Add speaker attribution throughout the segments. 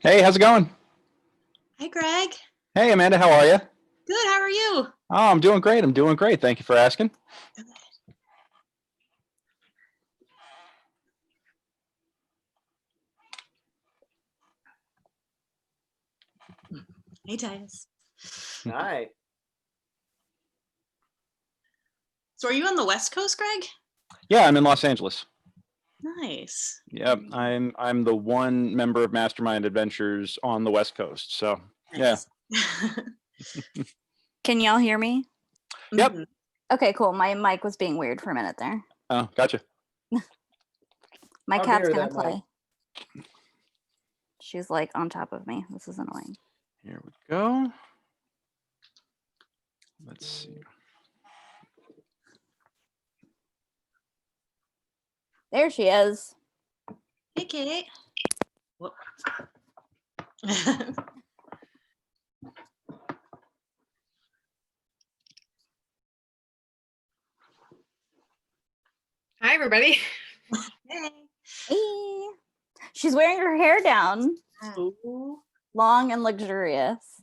Speaker 1: Hey, how's it going?
Speaker 2: Hi, Greg.
Speaker 1: Hey, Amanda, how are you?
Speaker 2: Good. How are you?
Speaker 1: Oh, I'm doing great. I'm doing great. Thank you for asking.
Speaker 2: Hey, Titus.
Speaker 3: Hi.
Speaker 2: So, are you on the West Coast, Greg?
Speaker 1: Yeah, I'm in Los Angeles.
Speaker 2: Nice.
Speaker 1: Yep, I'm the one member of Mastermind Adventures on the West Coast. So,
Speaker 2: Nice.
Speaker 4: Can y'all hear me?
Speaker 1: Yep.
Speaker 4: Okay, cool. My mic was being weird for a minute there.
Speaker 1: Oh, gotcha.
Speaker 4: My
Speaker 3: How
Speaker 4: cat's
Speaker 3: near
Speaker 4: gonna
Speaker 3: that mic?
Speaker 4: play. She's like on top of me. This is annoying.
Speaker 1: Here we go. Let's see.
Speaker 4: There she is.
Speaker 2: Hey, Kate. Whoop.
Speaker 5: Hi, everybody.
Speaker 2: Hey.
Speaker 4: Hey. She's wearing her hair down,
Speaker 2: Ooh.
Speaker 4: long and luxurious.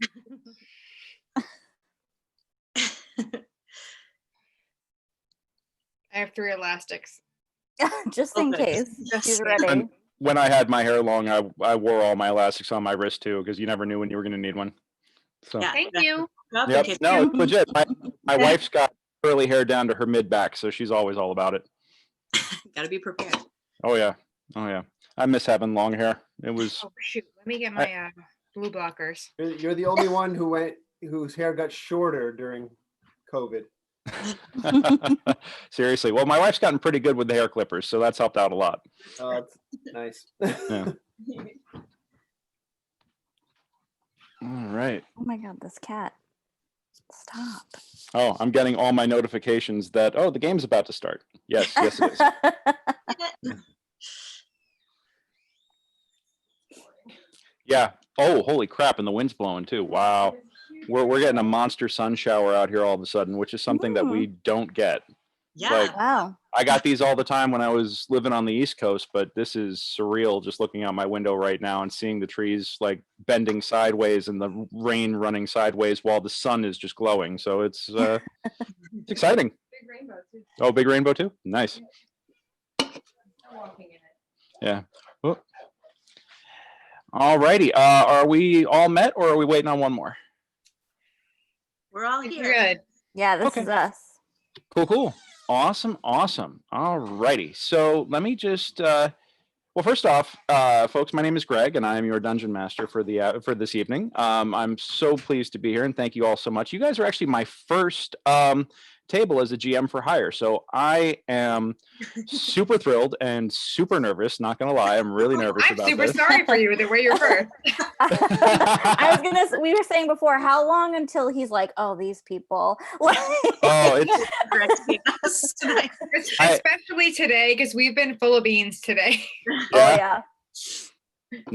Speaker 5: I have 3 elastics.
Speaker 4: Just in
Speaker 2: Okay.
Speaker 4: case.
Speaker 2: Just
Speaker 4: She's
Speaker 2: saying.
Speaker 4: ready.
Speaker 1: And when I had my hair long, I wore all my elastics on my wrist too, because you never knew when you were going to need one. So,
Speaker 2: Yeah.
Speaker 5: Thank you.
Speaker 1: yep. No, it's legit. My wife's got curly hair down to her mid back, so she's always all about it.
Speaker 2: Got to be prepared.
Speaker 1: Oh yeah. Oh yeah. I miss having long hair. It was.
Speaker 5: Oh, shoot. Let me get my blue blockers.
Speaker 3: You're the only one whose hair got shorter during COVID.
Speaker 1: Seriously. Well, my wife's gotten pretty good with the hair clippers, so that's helped out a lot.
Speaker 3: Oh, that's nice.
Speaker 1: Yeah. All right.
Speaker 4: Oh my god, this cat. Stop.
Speaker 1: Oh, I'm getting all my notifications that, oh, the game's about to start. Yes, yes, it is. Yeah. Oh, holy crap. And the wind's blowing too. Wow. We're getting a monster sun shower out here all of a sudden, which is something that we don't get.
Speaker 2: Yeah.
Speaker 1: Like,
Speaker 4: Wow.
Speaker 1: I got these all the time when I was living on the East Coast, but this is surreal just looking out my window right now and seeing the trees like bending sideways and the rain running sideways while the sun is just glowing. So it's exciting.
Speaker 5: Big rainbow, too.
Speaker 1: Oh, big rainbow too? Nice. Yeah. Oh. All righty. Are we all met or are we waiting on one more?
Speaker 2: We're all
Speaker 5: We're
Speaker 2: here.
Speaker 5: good.
Speaker 4: Yeah, this
Speaker 1: Okay.
Speaker 4: is us.
Speaker 1: Cool, cool. Awesome, awesome. All righty. So let me just well, first off, folks, my name is Greg, and I am your dungeon master for this evening. I'm so pleased to be here, and thank you all so much. You guys are actually my first table as a GM for hire, so I am super thrilled and super nervous. Not gonna lie, I'm really nervous
Speaker 5: I'm
Speaker 1: about
Speaker 5: super
Speaker 1: this.
Speaker 5: sorry for you that we're your first.
Speaker 4: We were saying before, how long until he's like, oh, these people.
Speaker 1: Oh, it's
Speaker 2: Correcting us tonight.
Speaker 5: Especially today, because we've been full of beans today.
Speaker 4: Oh yeah.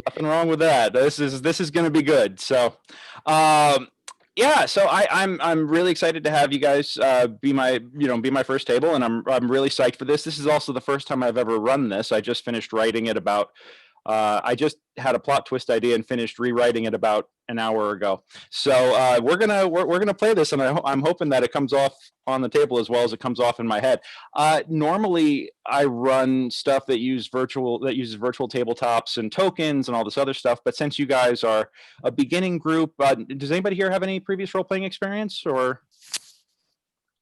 Speaker 1: Nothing wrong with that. This is going to be good. So, yeah. So I'm really excited to have you guys be my first table, and I'm really psyched for this. This is also the first time I've ever run this. I just finished writing it about. I just had a plot twist idea and finished rewriting it about an hour ago. So we're gonna play this, and I'm hoping that it comes off on the table as well as it comes off in my head. Normally, I run stuff that uses virtual tabletops and tokens and all this other stuff. But since you guys are a beginning group, does anybody here have any previous role playing experience or?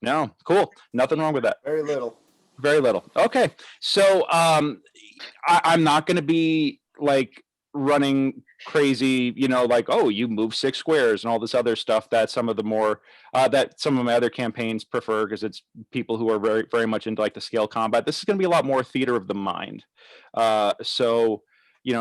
Speaker 1: No, cool. Nothing wrong with that.
Speaker 3: Very little.
Speaker 1: Very little. Okay, so I'm not going to be like running crazy, like, oh, you move 6 squares and all this other stuff that some of my other campaigns prefer, because it's people who are very, very much into like the scale combat. This is going to be a lot more theater of the mind. So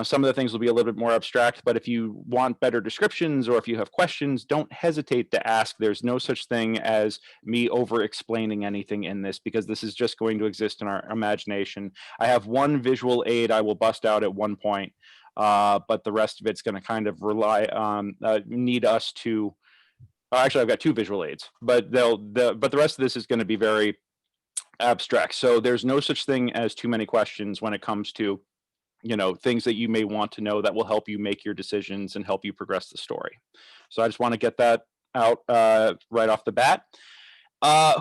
Speaker 1: some of the things will be a little bit more abstract, but if you want better descriptions or if you have questions, don't hesitate to ask. There's no such thing as me over explaining anything in this, because this is just going to exist in our imagination. I have one visual aid I will bust out at one point, but the rest of it's going to kind of rely on need us to. Actually, I've got 2 visual aids, but the rest of this is going to be very abstract. So there's no such thing as too many questions when it comes to things that you may want to know that will help you make your decisions and help you progress the story. So I just want to get that out right off the bat.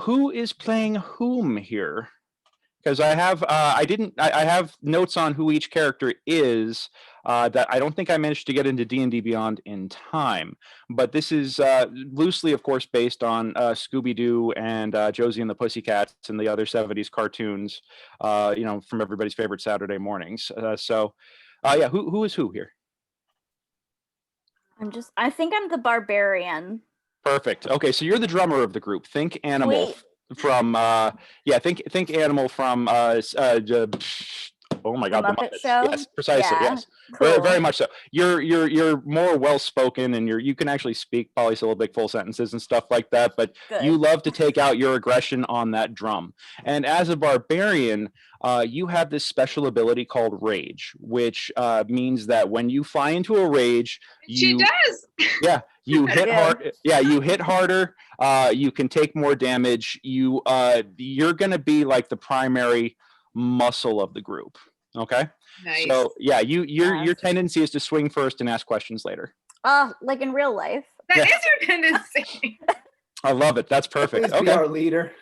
Speaker 1: Who is playing whom here? Because I have notes on who each character is that I don't think I managed to get into D&D Beyond in time. But this is loosely, of course, based on Scooby-Doo and Josie and the Pussycats and the other 70s cartoons, from everybody's favorite Saturday mornings. Who is who here?
Speaker 4: I think I'm the barbarian.
Speaker 1: Perfect. Okay, so you're the drummer of the group. Think animal.
Speaker 4: Sweet.
Speaker 1: From think animal from oh my god,
Speaker 4: The Muppet Show?
Speaker 1: Yes, precisely.
Speaker 4: Yeah,
Speaker 1: Yes, very,
Speaker 4: cool.
Speaker 1: very much so. You're more well spoken, and you can actually speak polysyllabic full sentences and stuff like that. But
Speaker 4: Good.
Speaker 1: you love to take out your aggression on that drum. And as a barbarian, you have this special ability called rage, which means that when you fly into a rage,
Speaker 5: She does.
Speaker 1: yeah, you hit
Speaker 4: Good.
Speaker 1: hard. Yeah, you hit harder. You can take more damage. You're gonna be like the primary muscle of the group. Okay.
Speaker 5: Nice.
Speaker 1: So yeah, your
Speaker 4: Yes.
Speaker 1: tendency is to swing first and ask questions later.
Speaker 4: Like in real life.
Speaker 5: That
Speaker 1: Yeah.
Speaker 5: is your tendency.
Speaker 1: I love it. That's perfect.
Speaker 3: Please be
Speaker 1: Okay.
Speaker 3: our leader.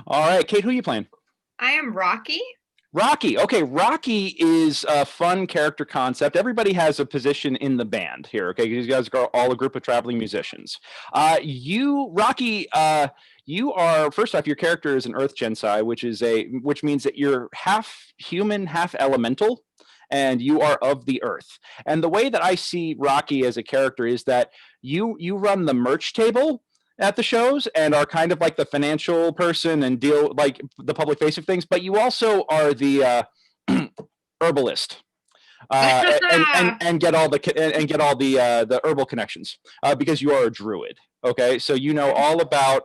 Speaker 1: All right, Kate, who are you playing?
Speaker 5: I am Rocky.
Speaker 1: Rocky. Okay, Rocky is a fun character concept. Everybody has a position in the band here. Okay, you guys are all a group of traveling musicians. Rocky, you are, first off, your character is an Earth Gensai, which means that you're half human, half elemental, and you are of the Earth. And the way that I see Rocky as a character is that you run the merch table at the shows and are kind of like the financial person and deal like the public face of things, but you also are the herbalist and get all the herbal connections because you are a druid. Okay, so you know all about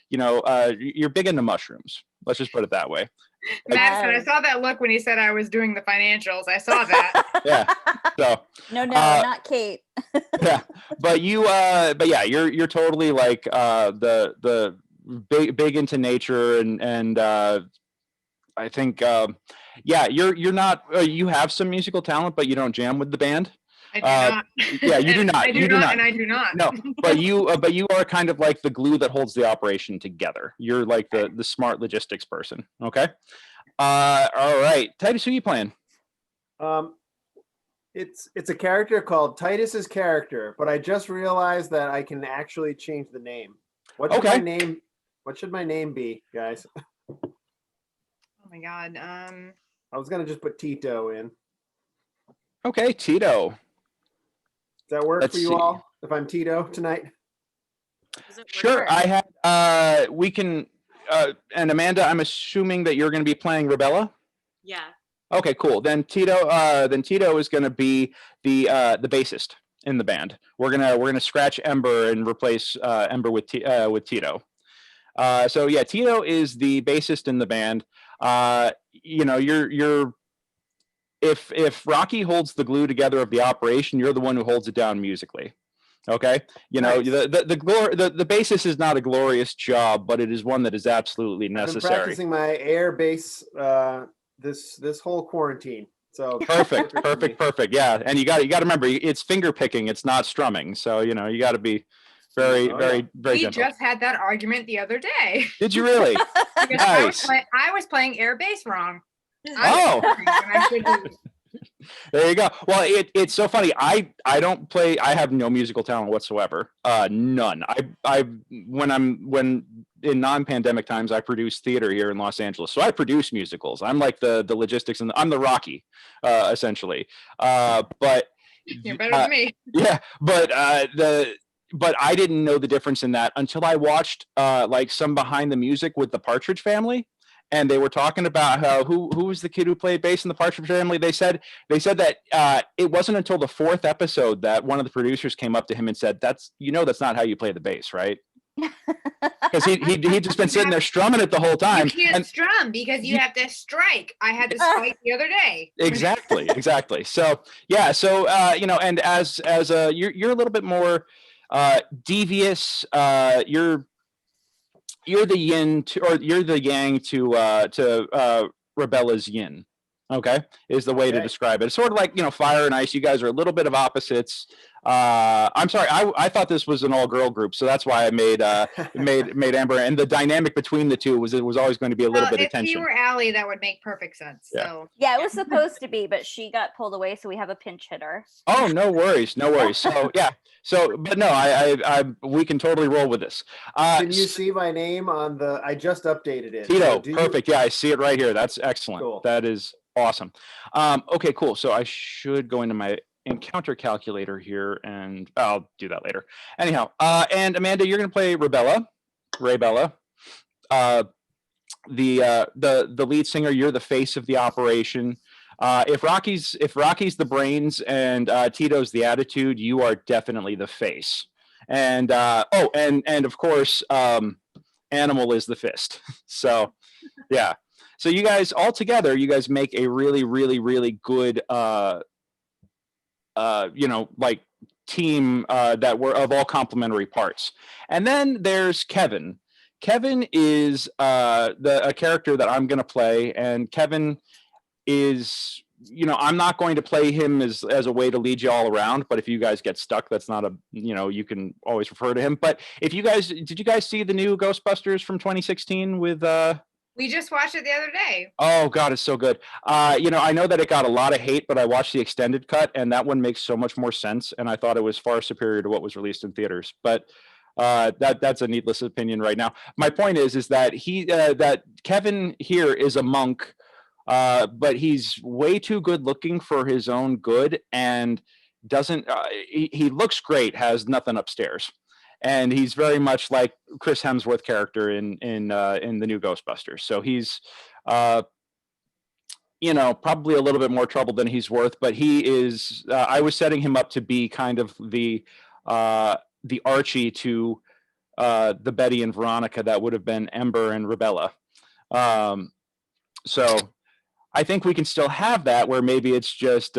Speaker 1: you're big into mushrooms. Let's just put it that way.
Speaker 5: Madison, I saw that look when he said I was doing the financials. I saw that.
Speaker 1: Yeah. So
Speaker 4: No, not Kate.
Speaker 1: yeah, but you're totally like the big into nature and I think you're not you have some musical talent, but you don't jam with the band.
Speaker 5: I do not.
Speaker 1: Yeah, you do not.
Speaker 5: I do
Speaker 1: You do
Speaker 5: not,
Speaker 1: not.
Speaker 5: and I do not.
Speaker 1: No, but you are kind of like the glue that holds the operation together. You're like the smart logistics person. Okay. All right, Titus, who are you playing?
Speaker 3: It's a character called Titus's character, but I just realized that I can actually change the name. What should my name be, guys?
Speaker 5: Oh my god.
Speaker 3: I was gonna just put Tito in.
Speaker 1: Okay, Tito.
Speaker 3: Does that work
Speaker 1: Let's
Speaker 3: for you
Speaker 1: see.
Speaker 3: all? If I'm Tito tonight?
Speaker 2: Does it
Speaker 1: Sure,
Speaker 2: work?
Speaker 1: I have. We can. And Amanda, I'm assuming that you're going to be playing Rebella.
Speaker 2: Yeah.
Speaker 1: Okay, cool. Then Tito is going to be the bassist in the band. We're gonna scratch Ember and replace Ember with Tito. So yeah, Tito is the bassist in the band. You're if Rocky holds the glue together of the operation, you're the one who holds it down musically. Okay,
Speaker 3: Nice.
Speaker 1: the bassist is not a glorious job, but it is one that is absolutely
Speaker 3: I've been
Speaker 1: necessary.
Speaker 3: practicing my air bass this whole quarantine. So
Speaker 1: Perfect.
Speaker 3: for me.
Speaker 1: Yeah, and you got to remember, it's finger picking, it's not strumming. So you got to be very,
Speaker 3: Oh,
Speaker 1: very,
Speaker 3: yeah.
Speaker 1: very
Speaker 5: We
Speaker 1: gentle.
Speaker 5: just had that argument the other day.
Speaker 1: Did you really?
Speaker 5: Because
Speaker 1: Nice.
Speaker 5: I was playing air bass wrong.
Speaker 1: Oh.
Speaker 5: I should be-
Speaker 1: There you go. Well, it's so funny. I don't play. I have no musical talent whatsoever. None. When in non-pandemic times, I produce theater here in Los Angeles. So I produce musicals. I'm like the logistics and I'm the Rocky, essentially. But
Speaker 5: You're better than me.
Speaker 1: yeah, but I didn't know the difference in that until I watched like some behind the music with the Partridge Family. And they were talking about how who was the kid who played bass in the Partridge Family. They said that it wasn't until the 4th episode that one of the producers came up to him and said, that's not how you play the bass, right? Because he'd just been sitting there strumming it the whole time.
Speaker 5: You can't strum because you have to strike. I had to strike the other day.
Speaker 1: Exactly. So yeah, and as you're a little bit more devious. You're the yin to, or you're the yang to Rebella's yin. Okay, is the way to
Speaker 3: Okay.
Speaker 1: describe it. It's sort of like, fire and ice. You guys are a little bit of opposites. I'm sorry, I thought this was an all-girl group, so that's why I made Amber. And the dynamic between the two was always going to be a little
Speaker 5: Well,
Speaker 1: bit of
Speaker 5: if he
Speaker 1: tension.
Speaker 5: were Allie, that would make perfect sense.
Speaker 1: Yeah.
Speaker 5: So
Speaker 4: Yeah, it was supposed to be, but she got pulled away, so we have a pinch hitter.
Speaker 1: Oh, no worries, no worries. So yeah, but no, we can totally roll with this.
Speaker 3: Can you see my name on the? I just updated it.
Speaker 1: Tito,
Speaker 3: So do you-
Speaker 1: perfect. Yeah, I see it right here. That's excellent.
Speaker 3: Cool.
Speaker 1: That is awesome. Okay, cool. So I should go into my encounter calculator here, and I'll do that later. Anyhow, and Amanda, you're going to play Raybella. The lead singer. You're the face of the operation. If Rocky's the brains and Tito's the attitude, you are definitely the face. And and of course, Animal is the fist. So yeah. So you guys all together, you guys make a really, really, really good like team that were of all complementary parts. And then there's Kevin. Kevin is a character that I'm going to play, and Kevin is, I'm not going to play him as a way to lead you all around, but if you guys get stuck, that's not you can always refer to him. But did you guys see the new Ghostbusters from 2016 with
Speaker 5: we just watched it the other day.
Speaker 1: Oh God, it's so good. I know that it got a lot of hate, but I watched the extended cut, and that one makes so much more sense. And I thought it was far superior to what was released in theaters. But that's a needless opinion right now. My point is that that Kevin here is a monk, but he's way too good looking for his own good, and doesn't. He looks great, has nothing upstairs. And he's very much like Chris Hemsworth character in the new Ghostbusters. So he's, probably a little bit more trouble than he's worth. But he is. I was setting him up to be kind of the Archie to the Betty and Veronica that would have been Ember and Rebella. So I think we can still have that, where maybe it's just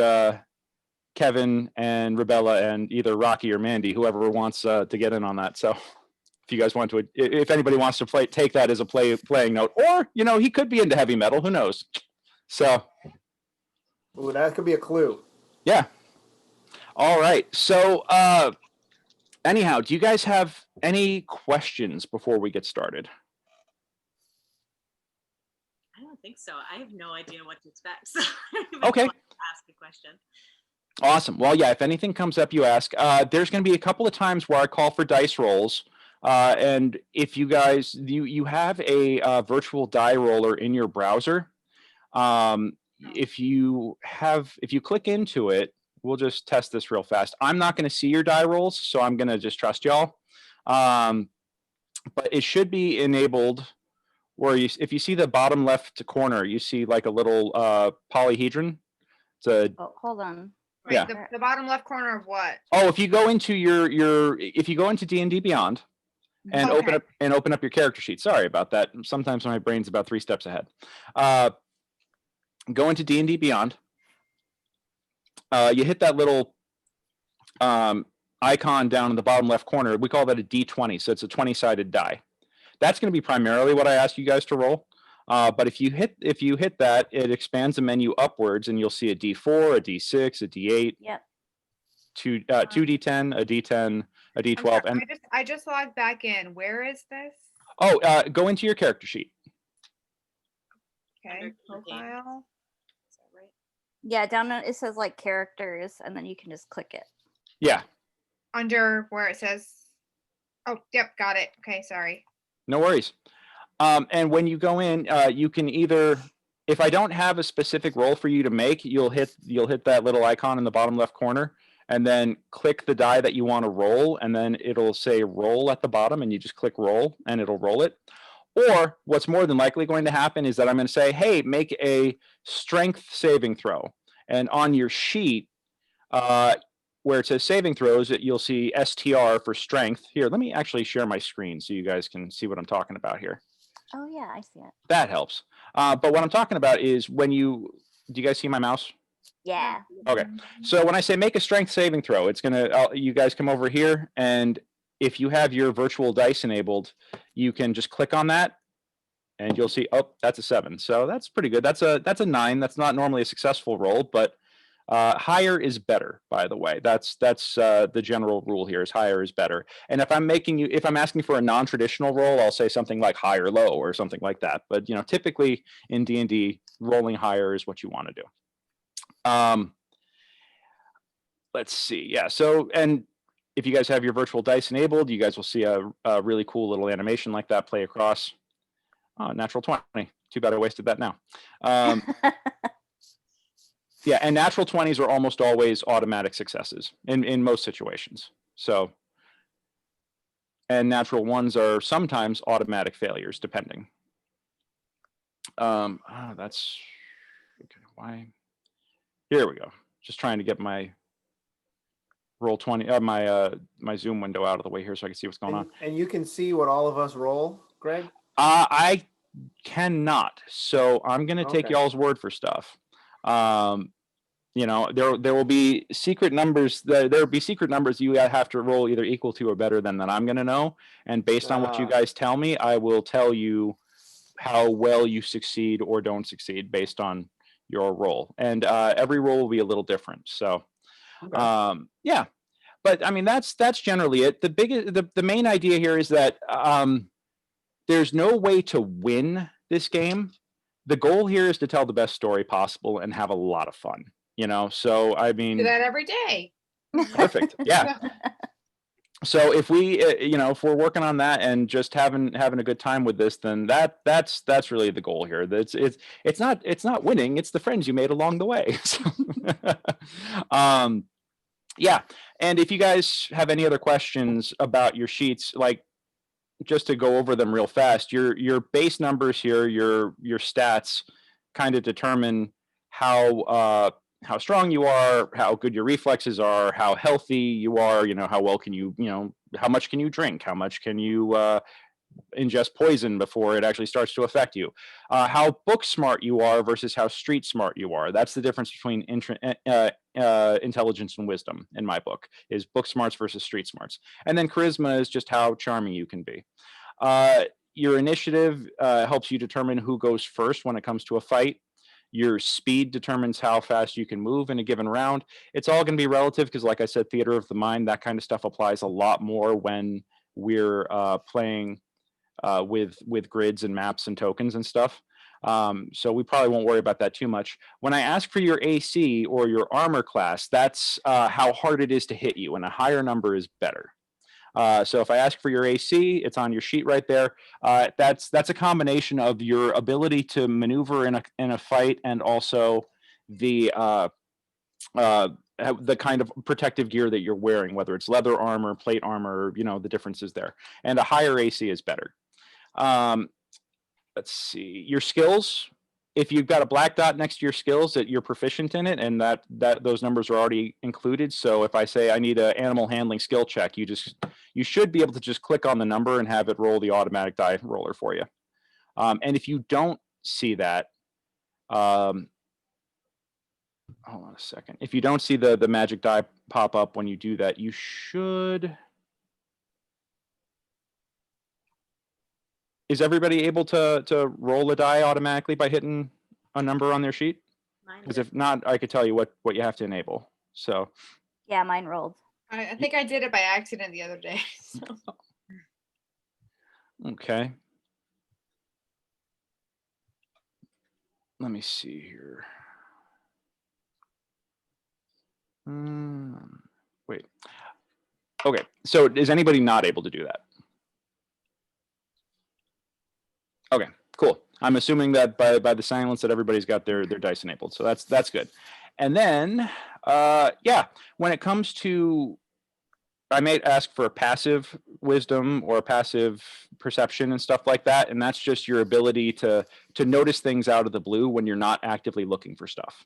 Speaker 1: Kevin and Rebella and either Rocky or Mandy, whoever wants to get in on that. So if you guys want to, if anybody wants to take that as a playing note, or, he could be into heavy metal, who knows? So.
Speaker 3: Ooh, that could be a clue.
Speaker 1: Yeah. All right. So anyhow, do you guys have any questions before we get started?
Speaker 2: I don't think so. I have no idea what to expect. So I don't even
Speaker 1: Okay.
Speaker 2: know what to ask a question.
Speaker 1: Awesome. Well, yeah, if anything comes up, you ask. There's going to be a couple of times where I call for dice rolls. And if you guys, you have a virtual die roller in your browser. If you click into it, we'll just test this real fast. I'm not going to see your die rolls, so I'm going to just trust y'all. But it should be enabled where if you see the bottom left corner, you see like a little polyhedron. It's
Speaker 4: Oh, hold on.
Speaker 5: Wait,
Speaker 1: Yeah.
Speaker 5: the bottom left corner of what?
Speaker 1: Oh, if you go into if you go into D&D Beyond and
Speaker 5: Okay.
Speaker 1: open up your character sheet. Sorry about that. Sometimes my brain's about 3 steps ahead. Go into D&D Beyond. You hit that little icon down in the bottom left corner. We call that a D20, so it's a 20-sided die. That's going to be primarily what I ask you guys to roll. But if you hit that, it expands the menu upwards, and you'll see a D4, a D6, a D8,
Speaker 4: Yep.
Speaker 1: 2 D10, a D10, a D12,
Speaker 5: I'm sorry,
Speaker 1: and
Speaker 5: I just logged back in. Where is this?
Speaker 1: go into your character sheet.
Speaker 5: Okay,
Speaker 2: Under game.
Speaker 5: profile.
Speaker 2: Is that right?
Speaker 4: Yeah, down it says like characters, and then you can just click it.
Speaker 1: Yeah,
Speaker 5: Under where it says. Oh, yep, got it. Okay, sorry.
Speaker 1: no worries. And when you go in, you can either, if I don't have a specific roll for you to make, you'll hit that little icon in the bottom left corner, and then click the die that you want to roll, and then it'll say roll at the bottom, and you just click roll, and it'll roll it. Or what's more than likely going to happen is that I'm going to say, hey, make a strength saving throw. And on your sheet, where it says saving throws, you'll see STR for strength. Here, let me actually share my screen so you guys can see what I'm talking about here.
Speaker 4: Oh yeah, I see it.
Speaker 1: That helps. But what I'm talking about is do you guys see my mouse?
Speaker 4: Yeah.
Speaker 1: Okay. So when I say make a strength saving throw, it's going to, you guys come over here, and if you have your virtual dice enabled, you can just click on that, and you'll see, oh, that's a 7. So that's pretty good. That's a 9. That's not normally a successful roll, but higher is better, by the way. That's the general rule here, is higher is better. And if I'm asking for a non-traditional roll, I'll say something like high or low or something like that. But typically in D&D, rolling higher is what you want to do. Let's see. Yeah. So, and if you guys have your virtual dice enabled, you guys will see a really cool little animation like that play across. Oh, natural 20. Too bad I wasted that now. Yeah, and natural 20s are almost always automatic successes in most situations. So, and natural 1s are sometimes automatic failures, depending. That's okay. Why? Here we go. Just trying to get my roll 20, my Zoom window out of the way here so I can see what's going on.
Speaker 3: And you can see what all of us roll, Greg?
Speaker 1: I cannot. So I'm going to take
Speaker 3: Okay.
Speaker 1: y'all's word for stuff. There will be secret numbers. There will be secret numbers you have to roll either equal to or better than that I'm going to know. And based on what you guys tell me, I will tell you how well you succeed or don't succeed based on your roll. And every roll will be a little different. So,
Speaker 3: Okay.
Speaker 1: yeah. But I mean, that's generally it. The main idea here is that there's no way to win this game. The goal here is to tell the best story possible and have a lot of fun. So I mean,
Speaker 5: Do that every day.
Speaker 1: perfect. Yeah. So if we, if we're working on that and just having a good time with this, then that's really the goal here. It's not winning. It's the friends you made along the way. So, yeah. And if you guys have any other questions about your sheets, like just to go over them real fast, your base numbers here, your stats kind of determine how strong you are, how good your reflexes are, how healthy you are, how well can you, how much can you drink, how much can you ingest poison before it actually starts to affect you, how book smart you are versus how street smart you are. That's the difference between intelligence and wisdom in my book, is book smarts versus street smarts. And then charisma is just how charming you can be. Your initiative helps you determine who goes first when it comes to a fight. Your speed determines how fast you can move in a given round. It's all going to be relative because, like I said, theater of the mind, that kind of stuff applies a lot more when we're playing with grids and maps and tokens and stuff. So we probably won't worry about that too much. When I ask for your AC or your armor class, that's how hard it is to hit you, and a higher number is better. So if I ask for your AC, it's on your sheet right there. That's a combination of your ability to maneuver in a fight and also the kind of protective gear that you're wearing, whether it's leather armor, plate armor, the differences there. And a higher AC is better. Let's see, your skills. If you've got a black dot next to your skills, that you're proficient in it, and that those numbers are already included. So if I say I need an animal handling skill check, you should be able to just click on the number and have it roll the automatic die roller for you. And if you don't see that, hold on a second. If you don't see the magic die pop up when you do that, you should. Is everybody able to roll a die automatically by hitting a number on their sheet? Because if not, I could tell you what you have to enable. So.
Speaker 4: Yeah, mine rolled.
Speaker 5: I think I did it by accident the other day. So.
Speaker 1: Okay. Let me see here. Wait. Okay. So is anybody not able to do that? Okay, cool. I'm assuming that by the silence that everybody's got their dice enabled. So that's good. And then, yeah, when it comes to, I may ask for a passive wisdom or a passive perception and stuff like that. And that's just your ability to notice things out of the blue when you're not actively looking for stuff.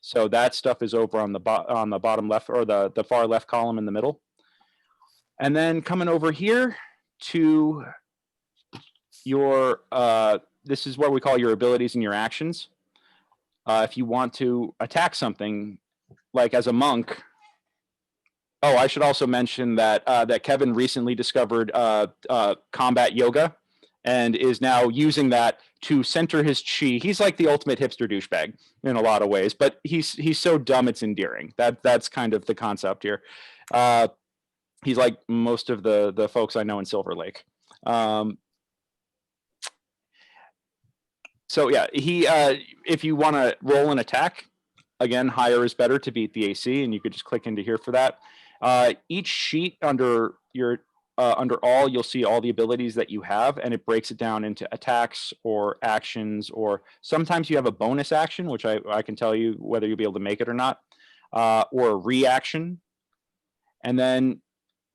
Speaker 1: So that stuff is over on the bottom left, or the far left column in the middle. And then coming over here to your, this is what we call your abilities and your actions. If you want to attack something, like as a monk. Oh, I should also mention that that Kevin recently discovered combat yoga, and is now using that to center his chi. He's like the ultimate hipster douchebag in a lot of ways, but he's so dumb it's endearing. That's kind of the concept here. He's like most of the folks I know in Silver Lake. So yeah, if you want to roll an attack, again, higher is better to beat the AC, and you could just click into here for that. Each sheet under all, you'll see all the abilities that you have, and it breaks it down into attacks or actions, or sometimes you have a bonus action, which I can tell you whether you'll be able to make it or not, or a reaction. And then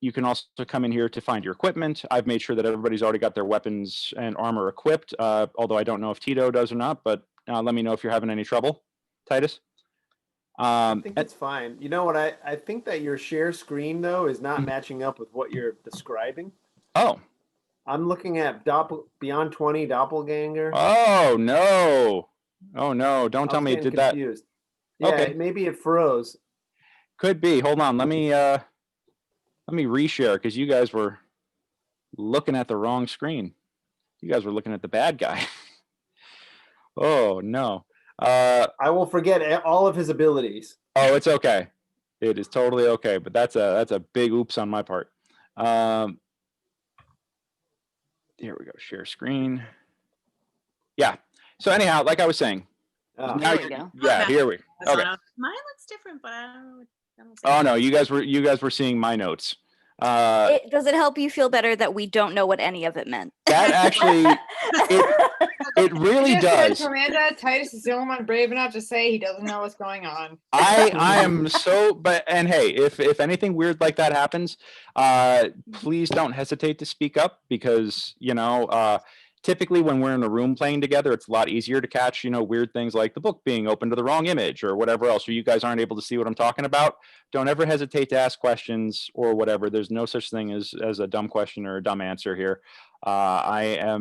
Speaker 1: you can also come in here to find your equipment. I've made sure that everybody's already got their weapons and armor equipped, although I don't know if Tito does or not, but let me know if you're having any trouble, Titus.
Speaker 3: I think it's fine. You know what? I think that your share screen, though, is not matching up with what you're describing.
Speaker 1: Oh.
Speaker 3: I'm looking at Beyond 20 Doppelganger.
Speaker 1: Oh, no. Oh, no. Don't tell me it did
Speaker 3: confused.
Speaker 1: that.
Speaker 3: Yeah,
Speaker 1: Okay.
Speaker 3: maybe it froze.
Speaker 1: Could be. Hold on. Let me reshare, because you guys were looking at the wrong screen. You guys were looking at the bad guy. Oh, no.
Speaker 3: I will forget all of his abilities.
Speaker 1: Oh, it's okay. It is totally okay, but that's a big oops on my part. Here we go. Share screen. Yeah. So anyhow, like I was saying.
Speaker 3: Oh.
Speaker 4: There we go.
Speaker 1: Yeah, here we. Okay.
Speaker 2: Mine looks different, but I don't see
Speaker 1: Oh
Speaker 2: it.
Speaker 1: no, you guys were seeing my notes.
Speaker 4: Does it help you feel better that we don't know what any of it meant?
Speaker 1: That actually, it really
Speaker 5: Just said
Speaker 1: does.
Speaker 5: to Amanda, Titus is the only one brave enough to say he doesn't know what's going on.
Speaker 1: I am so, and hey, if anything weird like that happens, please don't hesitate to speak up, because typically when we're in a room playing together, it's a lot easier to catch weird things like the book being open to the wrong image or whatever else, or you guys aren't able to see what I'm talking about. Don't ever hesitate to ask questions or whatever. There's no such thing as a dumb question or a dumb answer here. I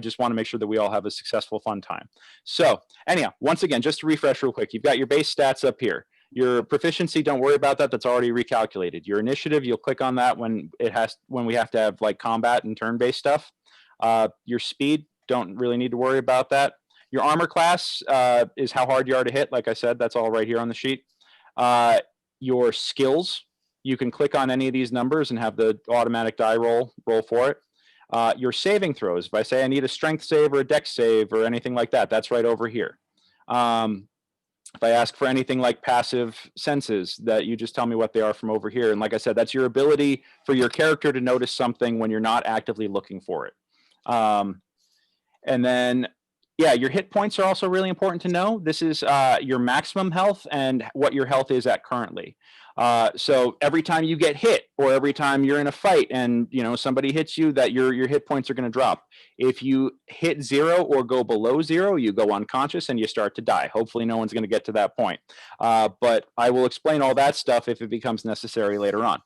Speaker 1: just want to make sure that we all have a successful, fun time. So anyhow, once again, just to refresh real quick, you've got your base stats up here. Your proficiency, don't worry about that. That's already recalculated. Your initiative, you'll click on that when we have to have like combat and turn-based stuff. Your speed, don't really need to worry about that. Your armor class is how hard you are to hit. Like I said, that's all right here on the sheet. Your skills, you can click on any of these numbers and have the automatic die roll for it. Your saving throws, if I say I need a strength save or a dex save or anything like that, that's right over here. If I ask for anything like passive senses, that you just tell me what they are from over here. And like I said, that's your ability for your character to notice something when you're not actively looking for it. And then, yeah, your hit points are also really important to know. This is your maximum health and what your health is at currently. So every time you get hit or every time you're in a fight and somebody hits you, that your hit points are going to drop. If you hit 0 or go below 0, you go unconscious and you start to die. Hopefully no one's going to get to that point. But I will explain all that stuff if it becomes necessary later on.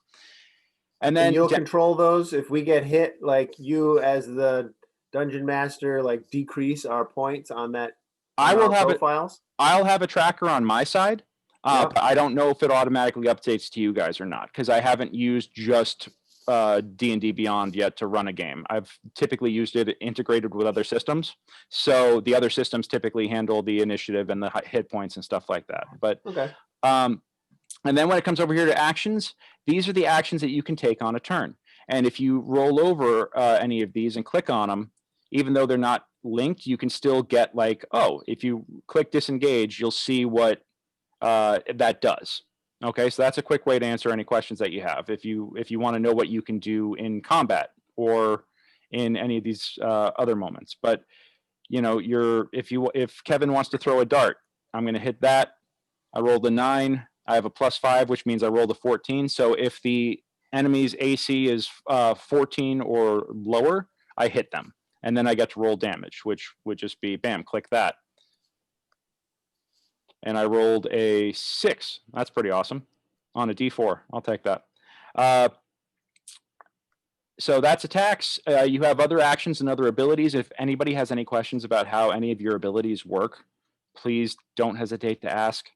Speaker 1: And then
Speaker 3: you'll control those if we get hit, like you as the dungeon master, like decrease our points on that.
Speaker 1: I will have
Speaker 3: profiles.
Speaker 1: I'll have a tracker on my side.
Speaker 3: Yep.
Speaker 1: But I don't know if it automatically updates to you guys or not, because I haven't used just D&D Beyond yet to run a game. I've typically used it integrated with other systems. So the other systems typically handle the initiative and the hit points and stuff like that. But
Speaker 3: okay.
Speaker 1: And then when it comes over here to actions, these are the actions that you can take on a turn. And if you roll over any of these and click on them, even though they're not linked, you can still get like, oh, if you click disengage, you'll see what that does. Okay, so that's a quick way to answer any questions that you have. If you want to know what you can do in combat or in any of these other moments. But if Kevin wants to throw a dart, I'm going to hit that. I rolled a 9. I have a +5, which means I rolled a 14. So if the enemy's AC is 14 or lower, I hit them. And then I get to roll damage, which would just be, bam, click that. And I rolled a 6. That's pretty awesome. On a D4. I'll take that. So that's attacks. You have other actions and other abilities. If anybody has any questions about how any of your abilities work, please don't hesitate to ask.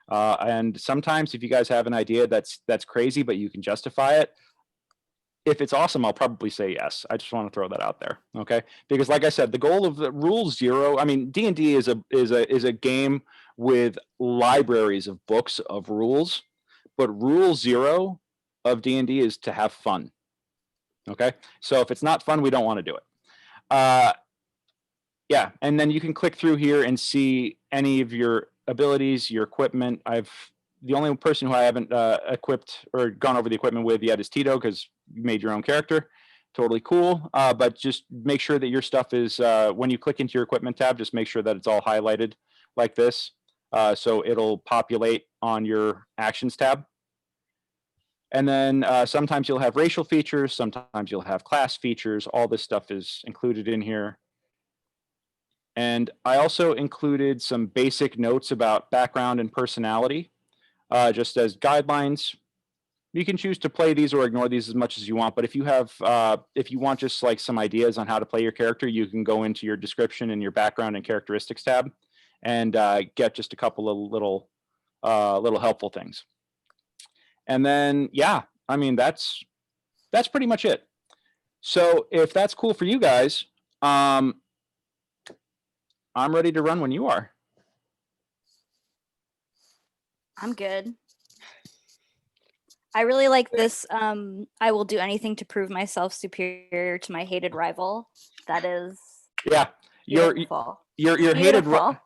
Speaker 1: And sometimes if you guys have an idea that's crazy, but you can justify it, if it's awesome, I'll probably say yes. I just want to throw that out there, okay? Because like I said, the goal of the rule zero, I mean, D&D is a game with libraries of books of rules, but rule zero of D&D is to have fun. Okay? So if it's not fun, we don't want to do it. Yeah, and then you can click through here and see any of your abilities, your equipment. The only person who I haven't equipped or gone over the equipment with yet is Tito, because you made your own character. Totally cool. But just make sure that your stuff is, when you click into your equipment tab, just make sure that it's all highlighted like this. So it'll populate on your actions tab. And then sometimes you'll have racial features, sometimes you'll have class features. All this stuff is included in here. And I also included some basic notes about background and personality, just as guidelines. You can choose to play these or ignore these as much as you want, but if you want just like some ideas on how to play your character, you can go into your description and your background and characteristics tab and get just a couple of little helpful things. And then, yeah, I mean, that's pretty much it. So if that's cool for you guys, I'm ready to run when you are.
Speaker 4: I'm good. I really like this. I will do anything to prove myself superior to my hated rival. That is
Speaker 1: Yeah,
Speaker 4: beautiful.
Speaker 1: your
Speaker 4: Beautiful.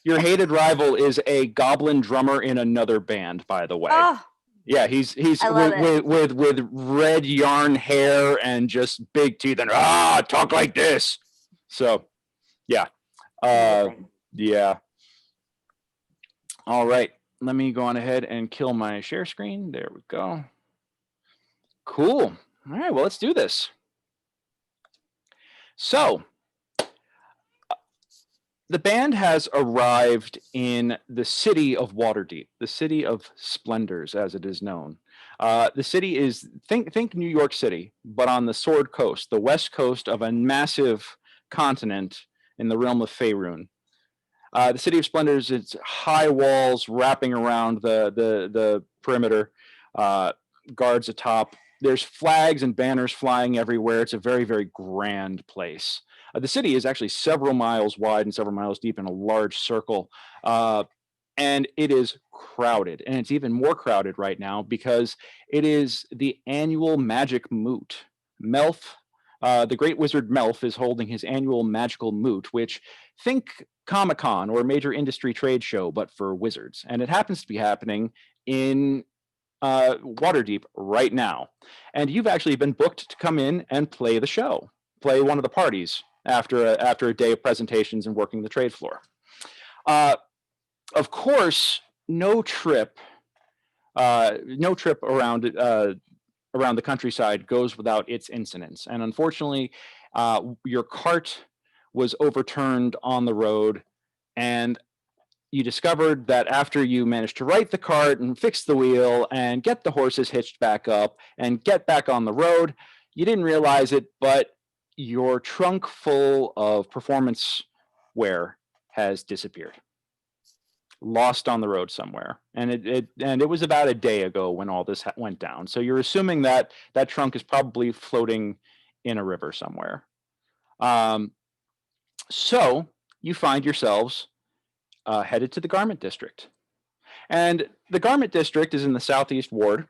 Speaker 1: hated rival is a goblin drummer in another band, by the way.
Speaker 4: Oh,
Speaker 1: Yeah, he's
Speaker 4: I love it.
Speaker 1: with red yarn hair and just big teeth and talk like this. So, yeah.
Speaker 4: amazing.
Speaker 1: Yeah. All right. Let me go on ahead and kill my share screen. There we go. Cool. All right. Well, let's do this. So, the band has arrived in the city of Waterdeep, the city of splendors, as it is known. The city is, think New York City, but on the Sword Coast, the west coast of a massive continent in the realm of Faerun. The city of splendors, it's high walls wrapping around the perimeter, guards atop. There's flags and banners flying everywhere. It's a very, very grand place. The city is actually several miles wide and several miles deep in a large circle. And it is crowded. And it's even more crowded right now because it is the annual magic moot. Melf, the great wizard Melf, is holding his annual magical moot, which think Comic-Con or a major industry trade show, but for wizards. And it happens to be happening in Waterdeep right now. And you've actually been booked to come in and play the show, play one of the parties after a day of presentations and working the trade floor. Of course, no trip around the countryside goes without its incidents. And unfortunately, your cart was overturned on the road, and you discovered that after you managed to right the cart and fix the wheel and get the horses hitched back up and get back on the road, you didn't realize it, but your trunk full of performance wear has disappeared, lost on the road somewhere. And it was about a day ago when all this went down. So you're assuming that that trunk is probably floating in a river somewhere. So you find yourselves headed to the Garment District. And the Garment District is in the southeast ward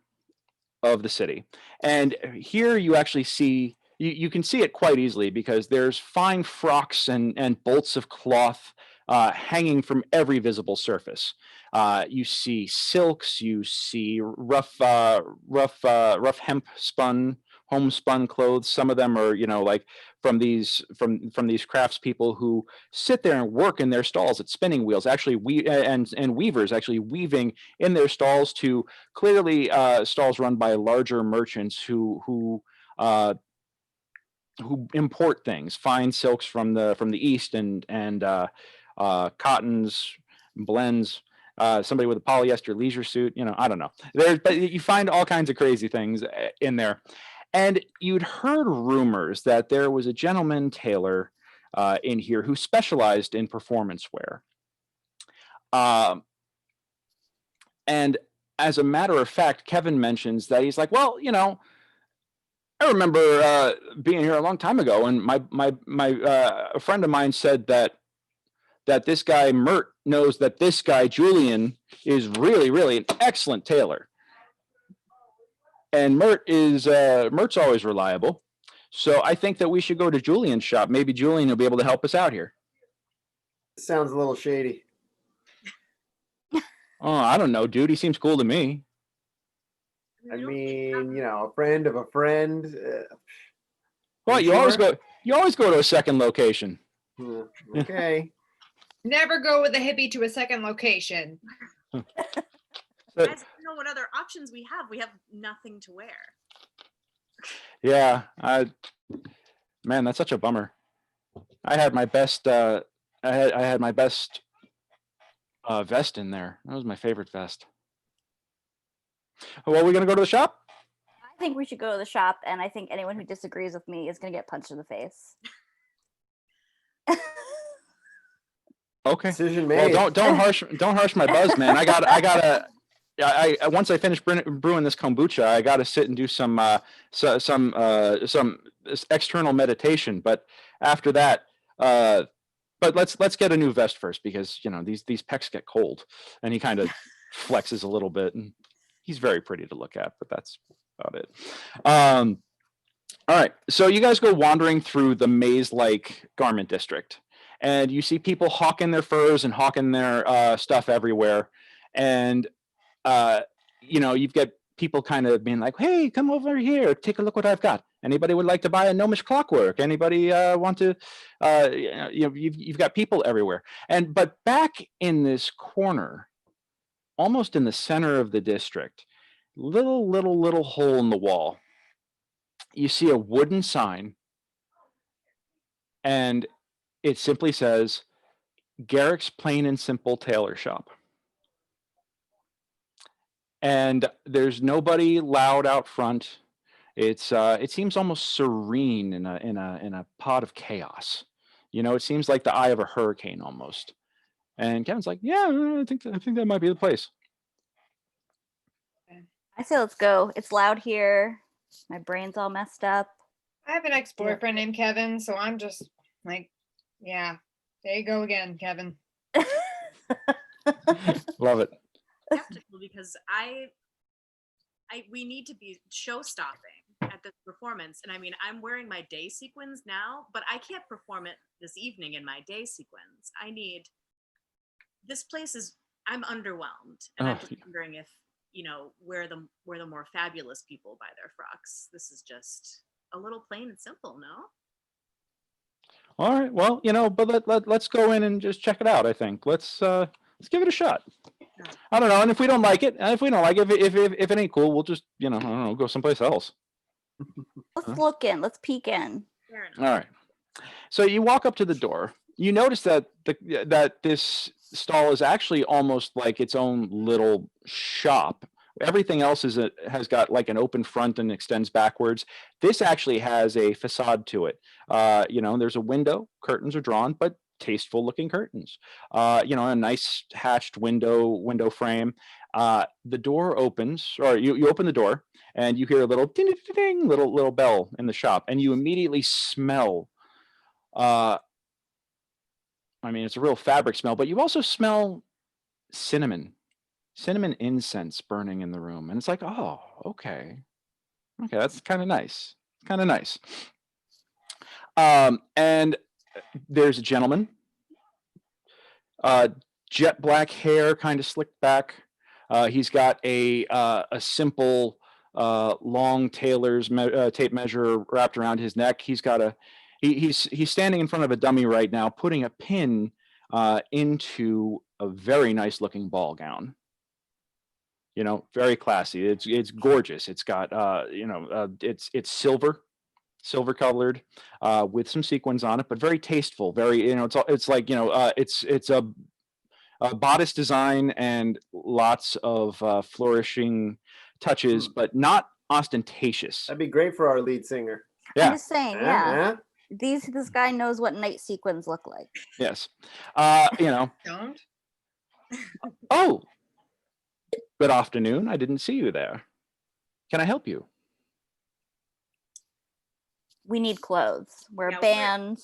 Speaker 1: of the city. And here you actually see, you can see it quite easily because there's fine frocks and bolts of cloth hanging from every visible surface. You see silks, you see rough hemp spun, homespun clothes. Some of them are, like from these craftspeople who sit there and work in their stalls at spinning wheels, actually and weavers actually weaving in their stalls to clearly stalls run by larger merchants who import things, fine silks from the east and cottons, blends. Somebody with a polyester leisure suit, I don't know. But you find all kinds of crazy things in there. And you'd heard rumors that there was a gentleman tailor in here who specialized in performance wear. And as a matter of fact, Kevin mentions that he's like, well, I remember being here a long time ago, and a friend of mine said that this guy Mert knows that this guy Julian is really an excellent tailor, and Mert's always reliable. So I think that we should go to Julian's shop. Maybe Julian will be able to help us out here.
Speaker 3: Sounds a little shady.
Speaker 1: Oh, I don't know, dude. He seems cool to me.
Speaker 3: I
Speaker 2: You don't think
Speaker 3: mean, a friend of a friend.
Speaker 1: Well,
Speaker 3: You
Speaker 1: you always
Speaker 3: sure?
Speaker 1: go. You always go to a second location.
Speaker 3: Okay.
Speaker 5: Never go with a hippie to a second location.
Speaker 1: So-
Speaker 2: Guys, I don't know what other options we have. We have nothing to wear.
Speaker 1: Yeah, man, that's such a bummer. I had my best. I had my best vest in there. That was my favorite vest. Well, we gonna go to the shop?
Speaker 4: I think we should go to the shop, and I think anyone who disagrees with me is going to get punched in the face.
Speaker 1: Okay.
Speaker 3: Decision
Speaker 1: Well,
Speaker 3: made.
Speaker 1: don't harsh my buzz, man. I once I finish brewing this kombucha, I gotta sit and do some external meditation. But after that, but let's get a new vest first, because these pecs get cold. And he kind of flexes a little bit, and he's very pretty to look at. But that's about it. All right, so you guys go wandering through the maze-like garment district, and you see people hawking their furs and hawking their stuff everywhere. And you've got people kind of being like, "Hey, come over here, take a look what I've got. Anybody would like to buy a gnomish clockwork? Anybody want to?" You've got people everywhere. But back in this corner, almost in the center of the district, little hole in the wall, you see a wooden sign, and it simply says Garrick's Plain and Simple Tailor Shop. And there's nobody loud out front. It seems almost serene in a pot of chaos. It seems like the eye of a hurricane almost. And Kevin's like, "Yeah, I think that might be the place."
Speaker 4: I say let's go. It's loud here. My brain's all messed up.
Speaker 5: I have an ex-boyfriend named Kevin, so I'm just like, yeah, there you go again, Kevin.
Speaker 1: Love it.
Speaker 2: Skeptical because we need to be show stopping at this performance. And I mean, I'm wearing my day sequins now, but I can't perform it this evening in my day sequins. This place is, I'm underwhelmed. And I'm just wondering if, where the more fabulous people buy their frocks. This is just a little plain and simple, no?
Speaker 1: All right. Well, but let's go in and just check it out. I think let's give it a shot. I don't know. And if we don't like it, if it ain't cool, we'll just I don't know, go someplace else.
Speaker 4: Let's look in. Let's peek in.
Speaker 2: Fair enough.
Speaker 1: All right. So you walk up to the door. You notice that this stall is actually almost like its own little shop. Everything else has got like an open front and extends backwards. This actually has a facade to it. There's a window, curtains are drawn, but tasteful looking curtains. A nice hatched window frame. The door opens, or you open the door, and you hear a little ding, ding, ding, ding, little bell in the shop, and you immediately smell. It's a real fabric smell, but you also smell cinnamon incense burning in the room, and it's like, oh, okay, that's kind of nice. And there's a gentleman, jet black hair, kind of slicked back. He's got a simple long tailor's tape measure wrapped around his neck. He's got he's standing in front of a dummy right now, putting a pin into a very nice looking ball gown. Very classy. It's gorgeous. It's got it's silver colored with some sequins on it, but very tasteful. Very it's like it's a bodice design and lots of flourishing touches, but not ostentatious.
Speaker 3: That'd be great for our lead singer.
Speaker 1: Yeah.
Speaker 4: I'm just saying, yeah.
Speaker 3: Huh?
Speaker 4: This guy knows what night sequins look like.
Speaker 1: Yes.
Speaker 5: Don't.
Speaker 1: Oh, good afternoon. I didn't see you there. Can I help you?
Speaker 4: we need clothes. We're
Speaker 2: Yeah,
Speaker 4: a
Speaker 2: we're-
Speaker 4: band.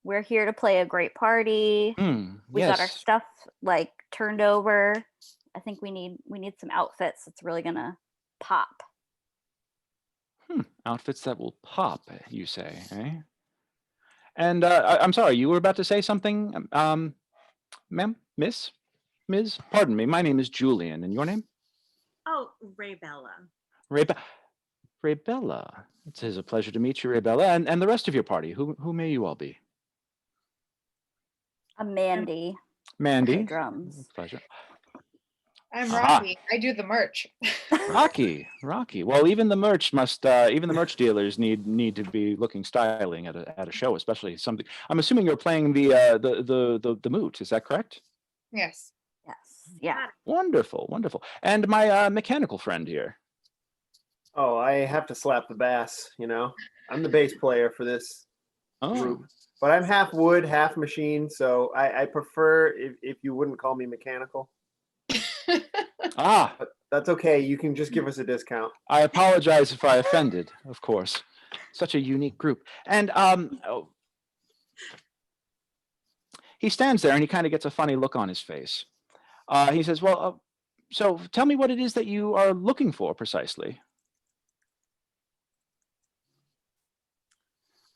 Speaker 4: We're here to play a great party. We got our
Speaker 1: Yes.
Speaker 4: stuff like turned over. I think we need some outfits that's really gonna pop.
Speaker 1: Outfits that will pop, you say, eh? And I'm sorry, you were about to say something, ma'am, Miss, Ms. Pardon me. My name is Julian, and your name?
Speaker 2: Oh, Ray Bella.
Speaker 1: Rebe- Raybella. It is a pleasure to meet you, Raybella, and the rest of your party. Who may you all be?
Speaker 4: A Mandy.
Speaker 1: Mandy.
Speaker 4: Drums.
Speaker 1: Pleasure.
Speaker 5: I'm
Speaker 1: Aha.
Speaker 5: Rocky. I do the merch.
Speaker 1: Rocky. Well, even the merch must. Even the merch dealers need to be looking styling at a show, especially something. I'm assuming you're playing the moot. Is that correct?
Speaker 5: Yes.
Speaker 4: Yes. Yeah.
Speaker 1: Wonderful. And my mechanical friend here.
Speaker 3: Oh, I have to slap the bass. I'm the bass player for this
Speaker 1: Oh,
Speaker 3: group, but I'm half wood, half machine. So I prefer if you wouldn't call me mechanical.
Speaker 1: ah.
Speaker 3: But that's okay. You can just give us a discount.
Speaker 1: I apologize if I offended. Of course, such a unique group. And he stands there and he kind of gets a funny look on his face. He says, "Well, so tell me what it is that you are looking for precisely."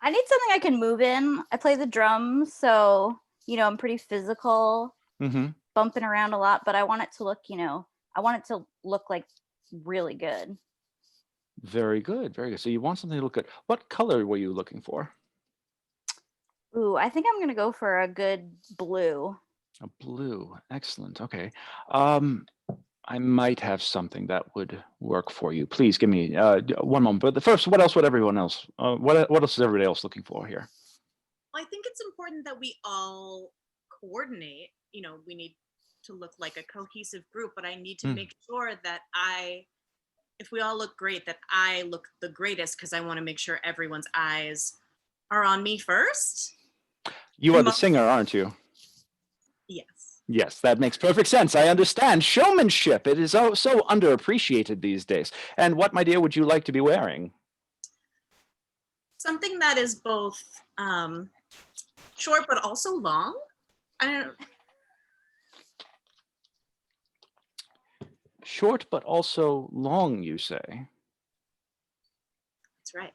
Speaker 4: I need something I can move in. I play the drums, so I'm pretty physical,
Speaker 1: Mm-hmm.
Speaker 4: bumping around a lot, but I want it to look, I want it to look like really good.
Speaker 1: Very good. So you want something to look good. What color were you looking for?
Speaker 4: Ooh, I think I'm gonna go for a good blue.
Speaker 1: A blue. Excellent. Okay. I might have something that would work for you. Please give me one moment. But first, what else would everyone else? What else is everybody else looking for here?
Speaker 2: Well, I think it's important that we all coordinate. We need to look like a cohesive group, but I need to make sure that if we all look great, that I look the greatest, because I want to make sure everyone's eyes are on me first.
Speaker 1: You are the
Speaker 2: Most-
Speaker 1: singer, aren't you?
Speaker 2: Yes.
Speaker 1: Yes, that makes perfect sense. I understand. Showmanship. It is so underappreciated these days. And what, my dear, would you like to be wearing?
Speaker 2: Something that is both short but also long. I don't.
Speaker 1: Short but also long, you say?
Speaker 2: That's right.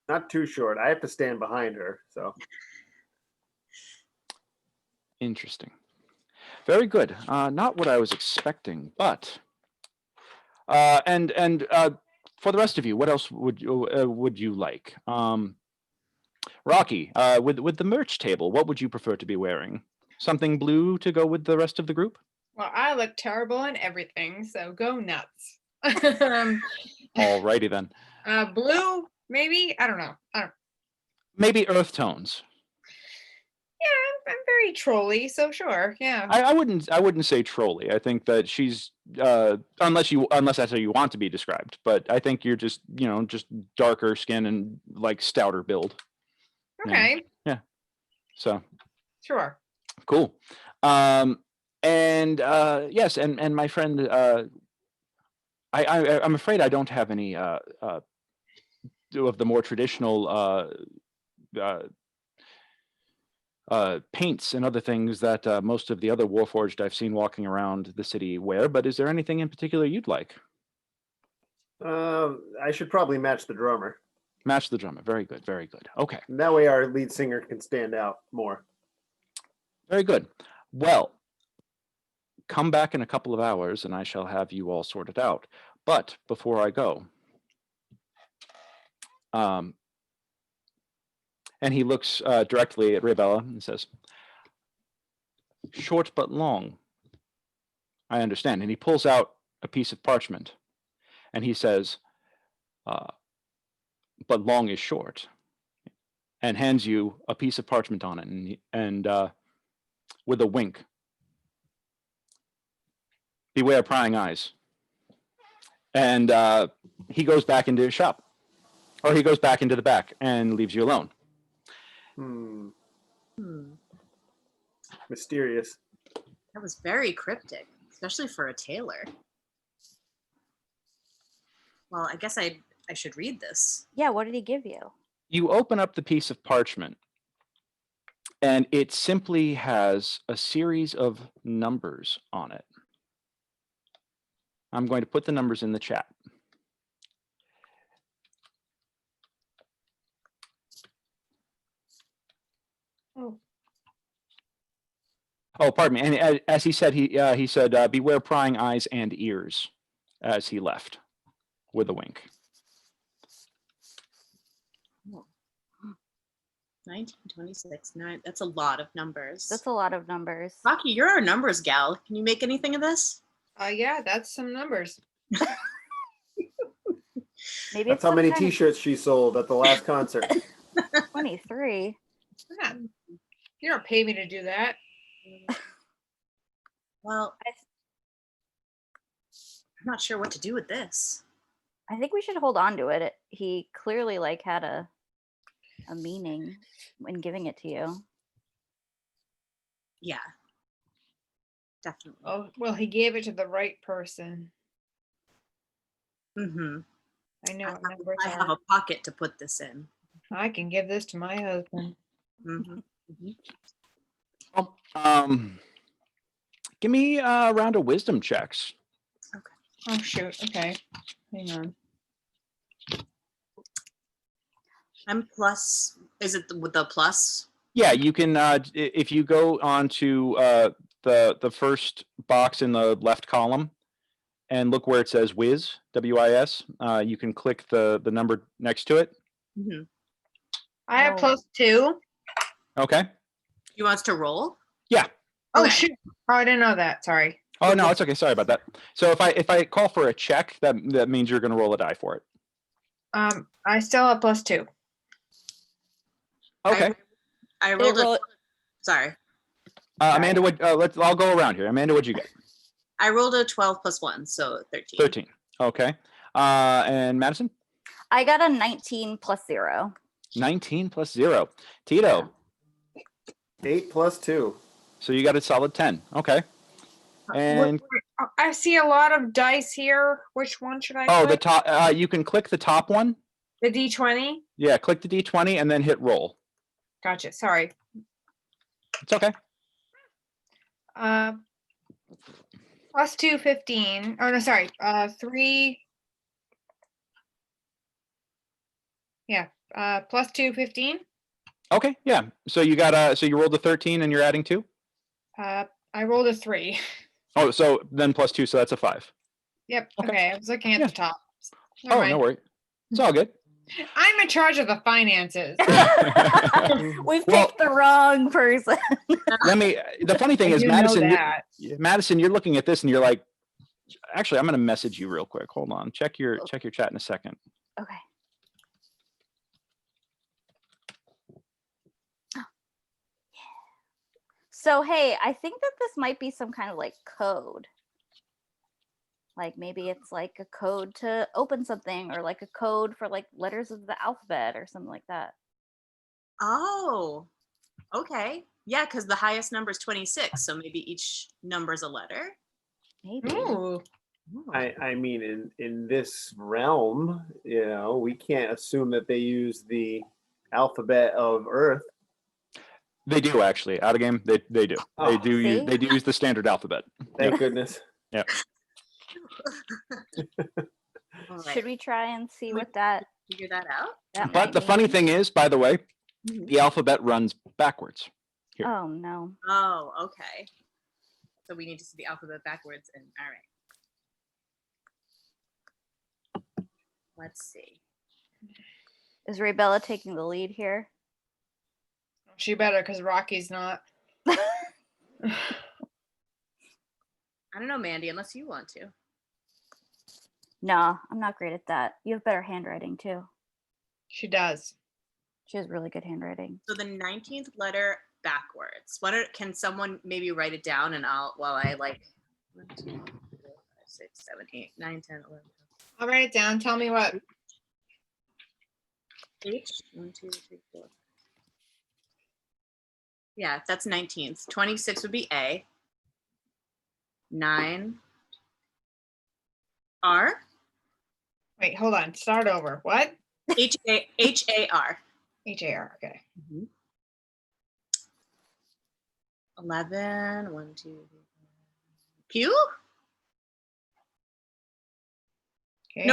Speaker 3: Not too short. I have to stand behind her. So
Speaker 1: Interesting. Very good. Not what I was expecting, but and for the rest of you, what else would you like? Rocky, with the merch table, what would you prefer to be wearing? Something blue to go with the rest of the group?
Speaker 5: Well, I look terrible in everything, so go nuts.
Speaker 1: Alrighty then.
Speaker 5: Blue, maybe? I don't know.
Speaker 1: Maybe earth tones.
Speaker 5: Yeah, I'm very trolly, so sure. Yeah.
Speaker 1: I wouldn't say trolly. I think that she's unless that's how you want to be described. But I think you're just just darker skin and like stouter build.
Speaker 5: Okay.
Speaker 1: Yeah. So
Speaker 5: Sure.
Speaker 1: cool. And yes, and my friend, I'm afraid I don't have any of the more traditional paints and other things that most of the other Warforged I've seen walking around the city wear. But is there anything in particular you'd like?
Speaker 3: I should probably match the drummer.
Speaker 1: Match the drummer. Very good. Okay.
Speaker 3: And that way our lead singer can stand out more.
Speaker 1: Very good. Well, come back in a couple of hours and I shall have you all sorted out. But before I go, and he looks directly at Raybella and says, "Short but long. I understand." And he pulls out a piece of parchment and he says, "But long is short," and hands you a piece of parchment on it and with a wink, "Beware prying eyes." And he goes back into his shop, or he goes back into the back and leaves you alone.
Speaker 3: Hmm.
Speaker 2: Hmm.
Speaker 3: Mysterious.
Speaker 2: That was very cryptic, especially for a tailor. Well, I guess I should read this.
Speaker 4: Yeah, what did he give you?
Speaker 1: You open up the piece of parchment, and it simply has a series of numbers on it. I'm going to put the numbers in the chat.
Speaker 5: Oh,
Speaker 1: Oh, pardon me. And as he said, he said, "Beware prying eyes and ears," as he left with a wink.
Speaker 2: 1926, 9. That's a lot of numbers.
Speaker 4: That's a lot of numbers.
Speaker 2: Rocky, you're our numbers gal. Can you make anything of this?
Speaker 5: yeah, that's some numbers.
Speaker 4: Maybe
Speaker 3: That's
Speaker 4: it's
Speaker 3: how
Speaker 4: some
Speaker 3: many
Speaker 4: kind of
Speaker 3: T-shirts she sold at the last concert.
Speaker 4: 23.
Speaker 5: Yeah. You don't pay me to do that.
Speaker 2: Well, I'm not sure what to do with this.
Speaker 4: I think we should hold on to it. He clearly like had a meaning when giving it to you.
Speaker 2: Yeah, definitely.
Speaker 5: Oh, well, he gave it to the right person.
Speaker 2: Mm-hmm.
Speaker 5: I know what numbers
Speaker 2: I have
Speaker 5: are.
Speaker 2: a pocket to put this in.
Speaker 5: I can give this to my husband.
Speaker 2: Mm-hmm.
Speaker 1: Oh, give me a round of wisdom checks.
Speaker 5: Oh, shoot. Okay. Hang on.
Speaker 2: I'm plus. Is it with the plus?
Speaker 1: Yeah, you can. If you go on to the first box in the left column and look where it says Wiz, WIS, you can click the number next to it.
Speaker 2: Mm-hmm.
Speaker 5: I have
Speaker 4: Oh.
Speaker 5: +2.
Speaker 1: Okay.
Speaker 2: You want us to roll?
Speaker 1: Yeah.
Speaker 5: Oh,
Speaker 2: Okay.
Speaker 5: shoot. Oh, I didn't know that. Sorry.
Speaker 1: Oh no, it's okay. Sorry about that. So if I call for a check, that means you're going to roll a die for it.
Speaker 5: I still have +2.
Speaker 1: Okay.
Speaker 2: I
Speaker 4: Did
Speaker 2: rolled
Speaker 4: it roll-
Speaker 2: a. Sorry.
Speaker 1: Amanda, what? I'll go around here. Amanda, what'd you get?
Speaker 2: I rolled a 12 plus 1, so 13.
Speaker 1: 13. Okay. And Madison?
Speaker 4: I got a 19 plus 0.
Speaker 1: 19 plus 0. Tito.
Speaker 3: 8 plus 2.
Speaker 1: So you got a solid 10. Okay. And
Speaker 5: I see a lot of dice here. Which one should I
Speaker 1: oh, the
Speaker 5: click?
Speaker 1: top. You can click the top one.
Speaker 5: The D20?
Speaker 1: Yeah, click the D20 and then hit roll.
Speaker 5: Gotcha. Sorry.
Speaker 1: It's okay.
Speaker 5: +2, 15. Oh, no, sorry. 3. Yeah. +2, 15.
Speaker 1: Okay. Yeah. So you got so you rolled a 13 and you're adding 2.
Speaker 5: I rolled a 3.
Speaker 1: Oh, so then plus 2, so that's a 5.
Speaker 5: Yep.
Speaker 1: Okay.
Speaker 5: Okay. I was looking at
Speaker 1: Yeah.
Speaker 5: the top. Never
Speaker 1: Oh,
Speaker 5: mind.
Speaker 1: no worry. It's all good.
Speaker 5: I'm in charge of the finances.
Speaker 4: We've
Speaker 1: Well-
Speaker 4: picked the wrong person.
Speaker 1: The funny thing
Speaker 5: I
Speaker 1: is,
Speaker 5: do know
Speaker 1: Madison,
Speaker 5: that.
Speaker 1: Madison, you're looking at this and you're like, actually, I'm going to message you real quick. Hold on. Check your chat in a second.
Speaker 4: Okay. So, hey, I think that this might be some kind of like code. Like maybe it's like a code to open something or like a code for like letters of the alphabet or something like that.
Speaker 2: Oh, okay. Yeah, because the highest number is 26, so maybe each number's a letter.
Speaker 4: Maybe.
Speaker 5: Ooh.
Speaker 2: Ooh.
Speaker 3: I mean, in this realm, we can't assume that they use the alphabet of Earth.
Speaker 1: They do actually. Out of game, they do.
Speaker 3: Oh,
Speaker 1: They do
Speaker 4: see?
Speaker 1: use the standard alphabet.
Speaker 3: Thank goodness.
Speaker 2: All right.
Speaker 4: Should we try and see
Speaker 2: We-
Speaker 4: what that
Speaker 2: figure that out?
Speaker 4: that
Speaker 1: But
Speaker 4: might
Speaker 1: the funny
Speaker 4: mean?
Speaker 1: thing is, by the way,
Speaker 2: Mhm.
Speaker 1: the alphabet runs backwards. Here.
Speaker 4: Oh no.
Speaker 2: Oh, okay. So we need to see the alphabet backwards, and all right. Let's see.
Speaker 4: Is Raybella taking the lead here?
Speaker 5: She better, because Rocky's not.
Speaker 2: I don't know, Mandy, unless you want to.
Speaker 4: No, I'm not great at that. You have better handwriting too.
Speaker 5: She does.
Speaker 4: She has really good handwriting.
Speaker 2: So the 19th letter backwards. Can someone maybe write it down, and while I like 1, 2, 3, 4, 5, 6, 7, 8, 9, 10, 11,
Speaker 5: I'll write it down. Tell me what.
Speaker 2: H. 1, 2, 3, 4. Yeah, that's 19th. 26 would be A. 9. R.
Speaker 5: Wait, hold on. Start over. What?
Speaker 2: H-A-R.
Speaker 5: H-A-R. Okay.
Speaker 2: 11, 1, 2, 3, 4. Q?
Speaker 5: Okay.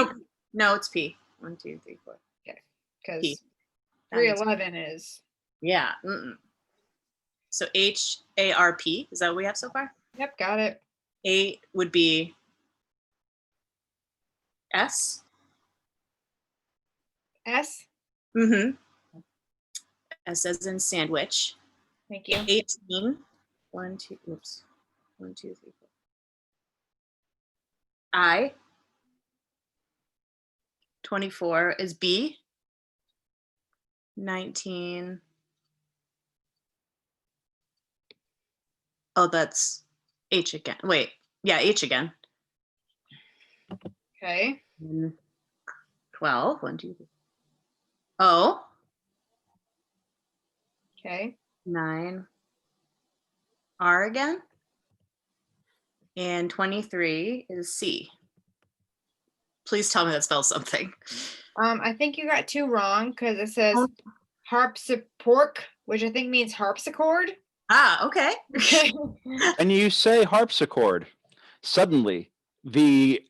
Speaker 2: No, it's P. 1, 2, 3, 4.
Speaker 5: Because
Speaker 2: P. That makes-
Speaker 5: 311 is.
Speaker 2: Yeah. So H-A-R-P. Is that what we have so far?
Speaker 5: Yep, got it.
Speaker 2: 8 would be S.
Speaker 5: S.
Speaker 2: Mm-hmm. S as in sandwich.
Speaker 5: Thank you.
Speaker 2: 18. 1, 2, oops. 1, 2, 3, 4. I. 24 is B. 19. Oh, that's H again. Wait. Yeah, H again.
Speaker 5: Okay.
Speaker 2: 12. 1, 2, 3. O.
Speaker 5: Okay.
Speaker 2: 9. R again. And 23 is C. Please tell me that spells something.
Speaker 5: I think you got 2 wrong because it says
Speaker 2: Oh.
Speaker 5: harpsichord, which I think means harpsichord.
Speaker 2: Ah, okay.
Speaker 1: And you say harpsichord. Suddenly, the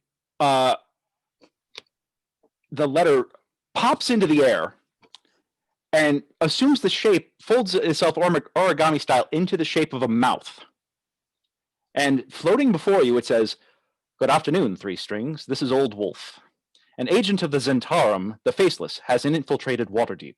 Speaker 1: letter pops into the air and assumes the shape, folds itself origami style into the shape of a mouth. And floating before you, it says, "Good afternoon, Three Strings. This is Old Wolf. An agent of the Zentarum, the Faceless, has infiltrated Waterdeep.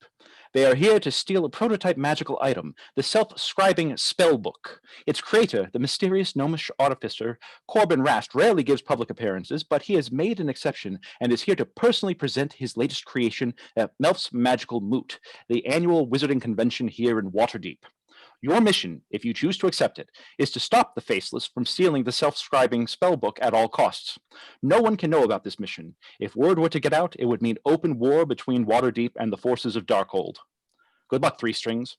Speaker 1: They are here to steal a prototype magical item, the self-scribing spell book. Its creator, the mysterious gnomish artificer Corbin Rast, rarely gives public appearances, but he has made an exception and is here to personally present his latest creation at Melf's Magical Moot, the annual wizarding convention here in Waterdeep. Your mission, if you choose to accept it, is to stop the Faceless from stealing the self-scribing spellbook at all costs. No one can know about this mission. If word were to get out, it would mean open war between Waterdeep and the forces of Darkhold. Good luck, Three Strings.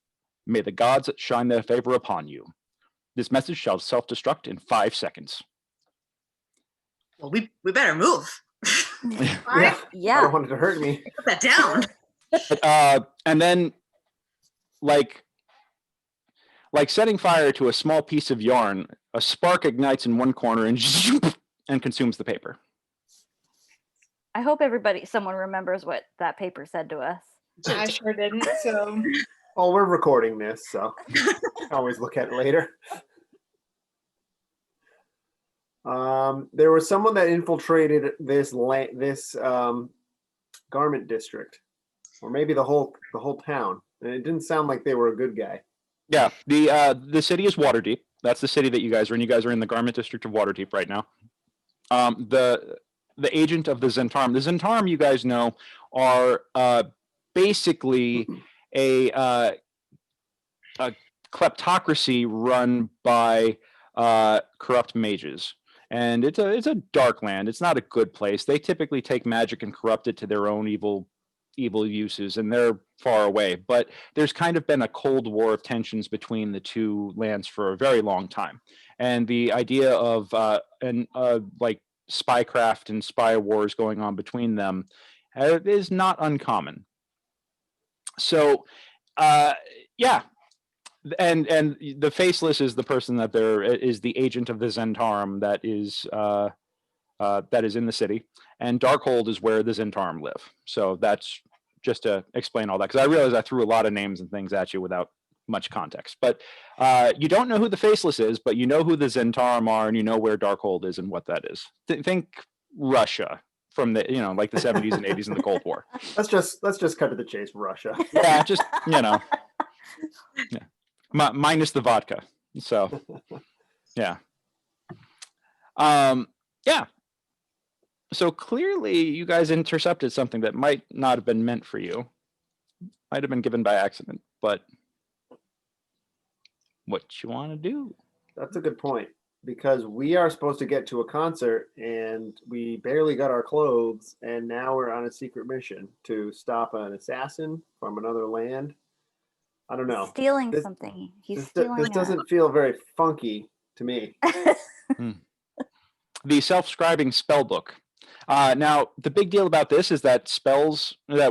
Speaker 1: May the gods shine their favor upon you. This message shall self-destruct in 5 seconds."
Speaker 2: Well, we better move. All
Speaker 3: Yeah.
Speaker 2: right,
Speaker 3: I
Speaker 4: Yeah.
Speaker 3: don't want it to hurt me.
Speaker 2: put that down.
Speaker 1: And then, like setting fire to a small piece of yarn, a spark ignites in one corner and consumes the paper.
Speaker 4: I hope someone remembers what that paper said to us.
Speaker 5: I sure didn't. So
Speaker 3: Oh, we're recording this, so always look at it later. There was someone that infiltrated this garment district, or maybe the whole town, and it didn't sound like they were a good guy.
Speaker 1: Yeah, the city is Waterdeep. That's the city that you guys are in. You guys are in the garment district of Waterdeep right now. The agent of the Zentarum. The Zentarum, you guys know, are basically a kleptocracy run by corrupt mages. And it's a dark land. It's not a good place. They typically take magic and corrupt it to their own evil uses, and they're far away. But there's kind of been a cold war of tensions between the two lands for a very long time. And the idea of like spycraft and spy wars going on between them is not uncommon. So, yeah. And the Faceless is the person that is the agent of the Zentarum that is in the city, and Darkhold is where the Zentarum live. So that's just to explain all that, because I realize I threw a lot of names and things at you without much context. But you don't know who the Faceless is, but you know who the Zentarum are, and you know where Darkhold is and what that is. Think Russia from the like the 70s and 80s in the Cold War.
Speaker 3: Let's just cut to the chase. Russia.
Speaker 1: Yeah, just yeah. Minus the vodka. So yeah. Yeah. So clearly you guys intercepted something that might not have been meant for you. Might have been given by accident, but what you want to do?
Speaker 3: That's a good point, because we are supposed to get to a concert and we barely got our clothes, and now we're on a secret mission to stop an assassin from another land. I don't know.
Speaker 4: Stealing
Speaker 3: This-
Speaker 4: something. He's
Speaker 3: This
Speaker 4: stealing.
Speaker 3: doesn't feel very funky to me.
Speaker 1: The self-scribing spell book. Now, the big deal about this is that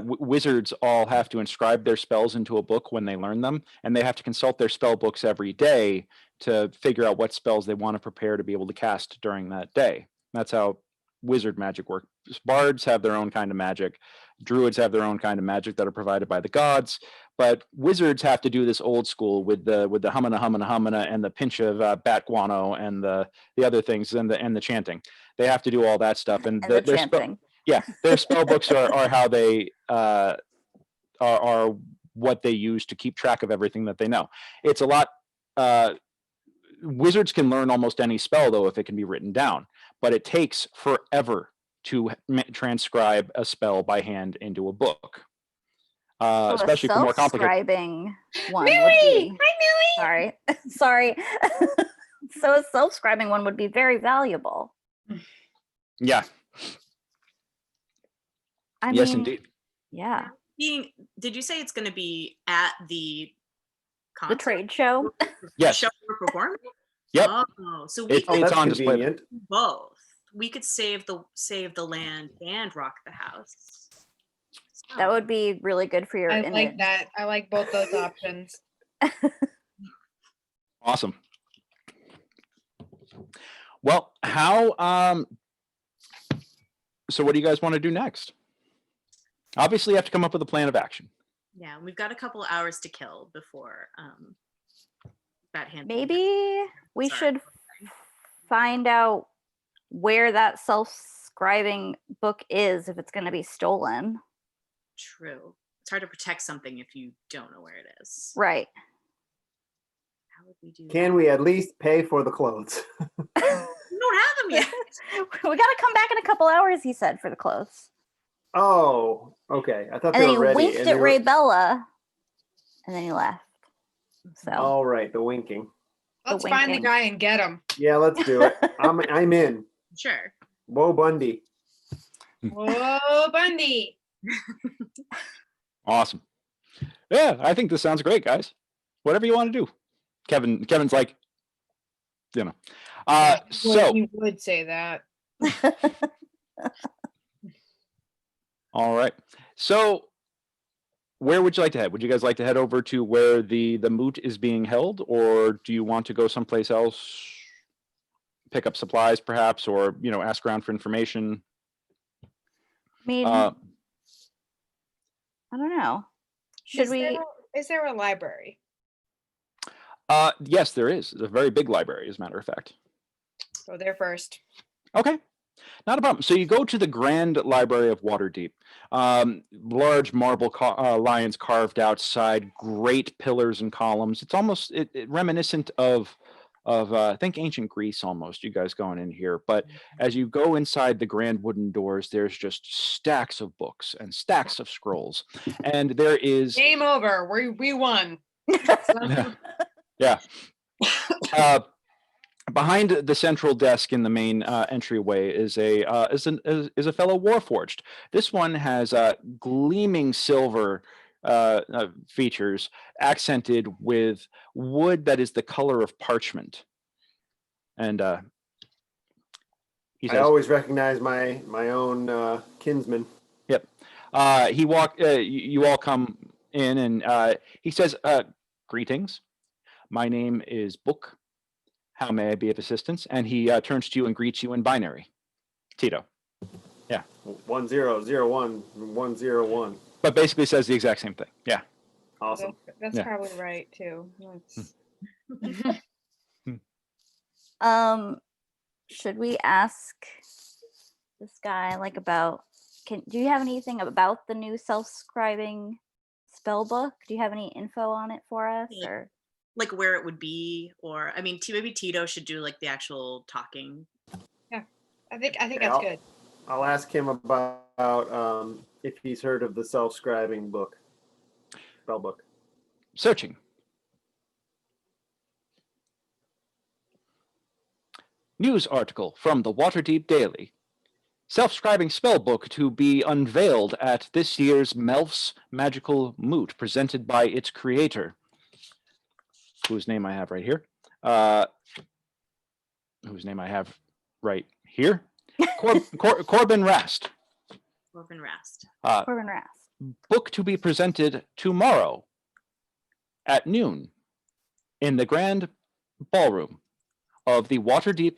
Speaker 1: wizards all have to inscribe their spells into a book when they learn them, and they have to consult their spell books every day to figure out what spells they want to prepare to be able to cast during that day. That's how wizard magic works. Bards have their own kind of magic. Druids have their own kind of magic that are provided by the gods, but wizards have to do this old school with the humana and the pinch of bat guano and the other things and the chanting. They have to do all that stuff, and,
Speaker 4: And the
Speaker 1: their
Speaker 4: chanting.
Speaker 1: their spell books are how they are what they use to keep track of everything that they know. It's a lot. Wizards can learn almost any spell though if it can be written down, but it takes forever to transcribe a spell by hand into a book,
Speaker 4: So
Speaker 1: especially
Speaker 4: a
Speaker 1: for more complicated.
Speaker 4: self-scribing one
Speaker 5: Millie!
Speaker 4: would be.
Speaker 5: Hi, Millie!
Speaker 4: Sorry, sorry. So a self-scribing one would be very valuable.
Speaker 1: Yeah.
Speaker 4: I
Speaker 1: Yes,
Speaker 4: mean,
Speaker 1: indeed.
Speaker 4: yeah,
Speaker 2: Did you say it's going to be at the
Speaker 4: the
Speaker 2: concert?
Speaker 4: trade show.
Speaker 1: Yes.
Speaker 2: Show we're performing?
Speaker 1: Yep.
Speaker 2: Oh, so we
Speaker 1: It's
Speaker 2: could
Speaker 3: That's
Speaker 1: on display.
Speaker 3: convenient.
Speaker 2: do both. We could save the land and rock the house.
Speaker 4: That
Speaker 2: So,
Speaker 4: would be really good for your
Speaker 5: I
Speaker 4: image.
Speaker 5: like that. I like both those options.
Speaker 1: Awesome. Well, so what do you guys want to do next? Obviously, you have to come up with a plan of action.
Speaker 2: yeah, we've got a couple hours to kill before that hand.
Speaker 4: Maybe we
Speaker 2: Sorry.
Speaker 4: should find out where that self-scribing book is if it's going to be stolen.
Speaker 2: True. It's hard to protect something if you don't know where it is.
Speaker 4: Right.
Speaker 2: How would we do
Speaker 3: Can
Speaker 2: that?
Speaker 3: we at least pay for the clothes?
Speaker 2: We don't have them yet.
Speaker 4: We got to come back in a couple hours, he said, for the clothes.
Speaker 3: Oh, okay. I thought
Speaker 4: And
Speaker 3: they
Speaker 4: then he
Speaker 3: were ready.
Speaker 4: winked
Speaker 3: and they
Speaker 4: at
Speaker 3: were-
Speaker 4: Ray Bella, and then he left. So
Speaker 3: All right, the winking.
Speaker 5: Let's find the
Speaker 4: winking.
Speaker 5: guy and get him.
Speaker 3: Yeah, let's do it. I'm in.
Speaker 2: Sure.
Speaker 3: Whoa, Bundy.
Speaker 5: Whoa, Bundy.
Speaker 1: Awesome. Yeah, I think this sounds great, guys. Whatever you want to do. Kevin's like,
Speaker 5: Yeah, he would say that.
Speaker 1: all right. So where would you like to head? Would you guys like to head over to where the moot is being held, or do you want to go someplace else, pick up supplies perhaps, or ask around for information?
Speaker 4: I mean,
Speaker 1: Uh,
Speaker 4: I don't know. Should we?
Speaker 5: Is there a library?
Speaker 1: yes, there is. It's a very big library, as a matter of fact.
Speaker 5: Go there first.
Speaker 1: Okay, not a problem. So you go to the Grand Library of Waterdeep. Large marble lions carved outside, great pillars and columns. It's almost reminiscent of I think ancient Greece almost. You guys going in here, but as you go inside the grand wooden doors, there's just stacks of books and stacks of scrolls, and there is
Speaker 5: Game over. We won.
Speaker 1: yeah. Behind the central desk in the main entryway is a fellow warforged. This one has gleaming silver features accented with wood that is the color of parchment. And he
Speaker 3: I
Speaker 1: says,
Speaker 3: always recognize my own kinsman.
Speaker 1: "Yep." You all come in, and he says, "Greetings. My name is Book. How may I be of assistance?" And he turns to you and greets you in binary. Tito.
Speaker 3: 1001
Speaker 1: But basically says the exact same thing. Yeah.
Speaker 3: Awesome.
Speaker 5: That's
Speaker 1: Yeah.
Speaker 5: probably right too. Let's-
Speaker 4: Should we ask this guy about? Do you have anything about the new self-scribing spell book? Do you have any info on it for us,
Speaker 2: Yeah.
Speaker 4: or?
Speaker 2: Like where it would be, or I mean, maybe Tito should do like the actual talking.
Speaker 5: I think
Speaker 3: Yeah,
Speaker 5: that's good.
Speaker 3: I'll ask him about if he's heard of the self-scribing book, spell book.
Speaker 1: Searching. News article from the Waterdeep Daily. Self-scribing spellbook to be unveiled at this year's Melf's Magical Moot, presented by its creator, whose name I have right here. Corbin Rast.
Speaker 2: Corbin Rast.
Speaker 4: Corbin Rast.
Speaker 1: Book to be presented tomorrow at noon in the grand ballroom of the Waterdeep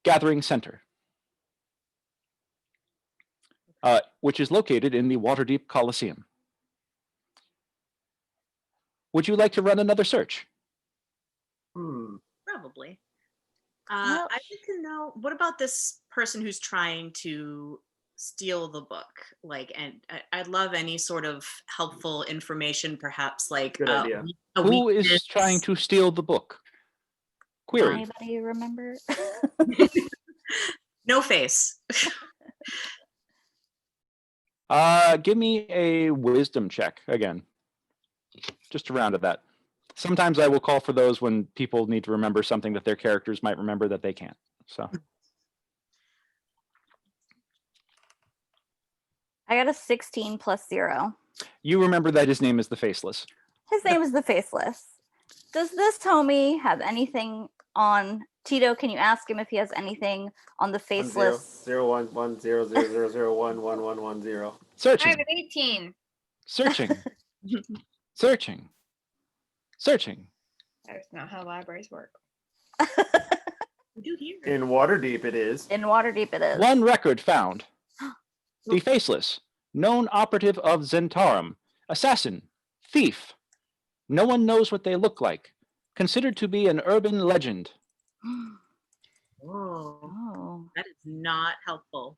Speaker 1: Gathering Center, which is located in the Waterdeep Coliseum. Would you like to run another search?
Speaker 2: Probably.
Speaker 4: Well,
Speaker 2: I'd like to know, what about this person who's trying to steal the book? Like, and I'd love any sort of helpful information, perhaps like
Speaker 3: Good idea.
Speaker 2: a
Speaker 1: Who is
Speaker 2: weakness.
Speaker 1: trying to steal the book? Query.
Speaker 4: Anybody remember?
Speaker 2: No face.
Speaker 1: Give me a wisdom check again, just to round at that. Sometimes I will call for those when people need to remember something that their characters might remember that they can't. So
Speaker 4: I got a 16 plus 0.
Speaker 1: you remember that his name is the Faceless.
Speaker 4: His name is the Faceless. Does this homie have anything on Tito? Can you ask him if he has anything on the Faceless?
Speaker 3: 0
Speaker 5: I
Speaker 1: Searching,
Speaker 5: have an 18.
Speaker 1: searching, searching, searching.
Speaker 5: That is not how libraries work.
Speaker 2: We do here.
Speaker 3: In Waterdeep, it is.
Speaker 4: In Waterdeep, it is.
Speaker 1: One record found. The Faceless, known operative of Zentarum, assassin, thief. No one knows what they look like. Considered to be an urban legend.
Speaker 2: Whoa,
Speaker 4: Oh,
Speaker 2: that is not helpful,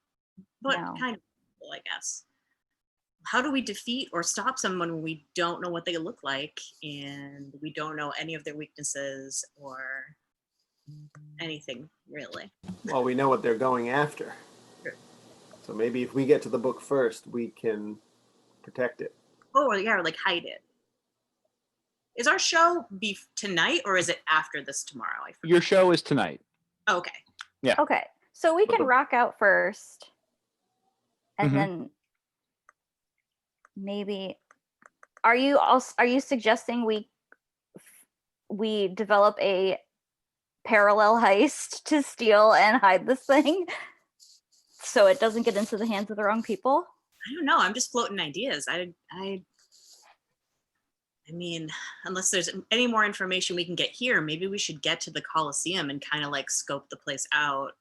Speaker 2: but
Speaker 4: No.
Speaker 2: kind of helpful, I guess. How do we defeat or stop someone when we don't know what they look like and we don't know any of their weaknesses or anything really?
Speaker 3: Well, we know what they're going after.
Speaker 2: Sure.
Speaker 3: So maybe if we get to the book first, we can protect it.
Speaker 2: Oh, yeah, or like hide it. Is our show tonight or is it after this tomorrow? I forget.
Speaker 1: Your show is tonight.
Speaker 2: Oh, okay.
Speaker 4: okay. So we can rock out first, and
Speaker 1: Mhm.
Speaker 4: then maybe. Are you suggesting we develop a parallel heist to steal and hide this thing, so it doesn't get into the hands of the wrong people?
Speaker 2: I don't know. I'm just floating ideas. I mean, unless there's any more information we can get here, maybe we should get to the Coliseum and kind of like scope the place out.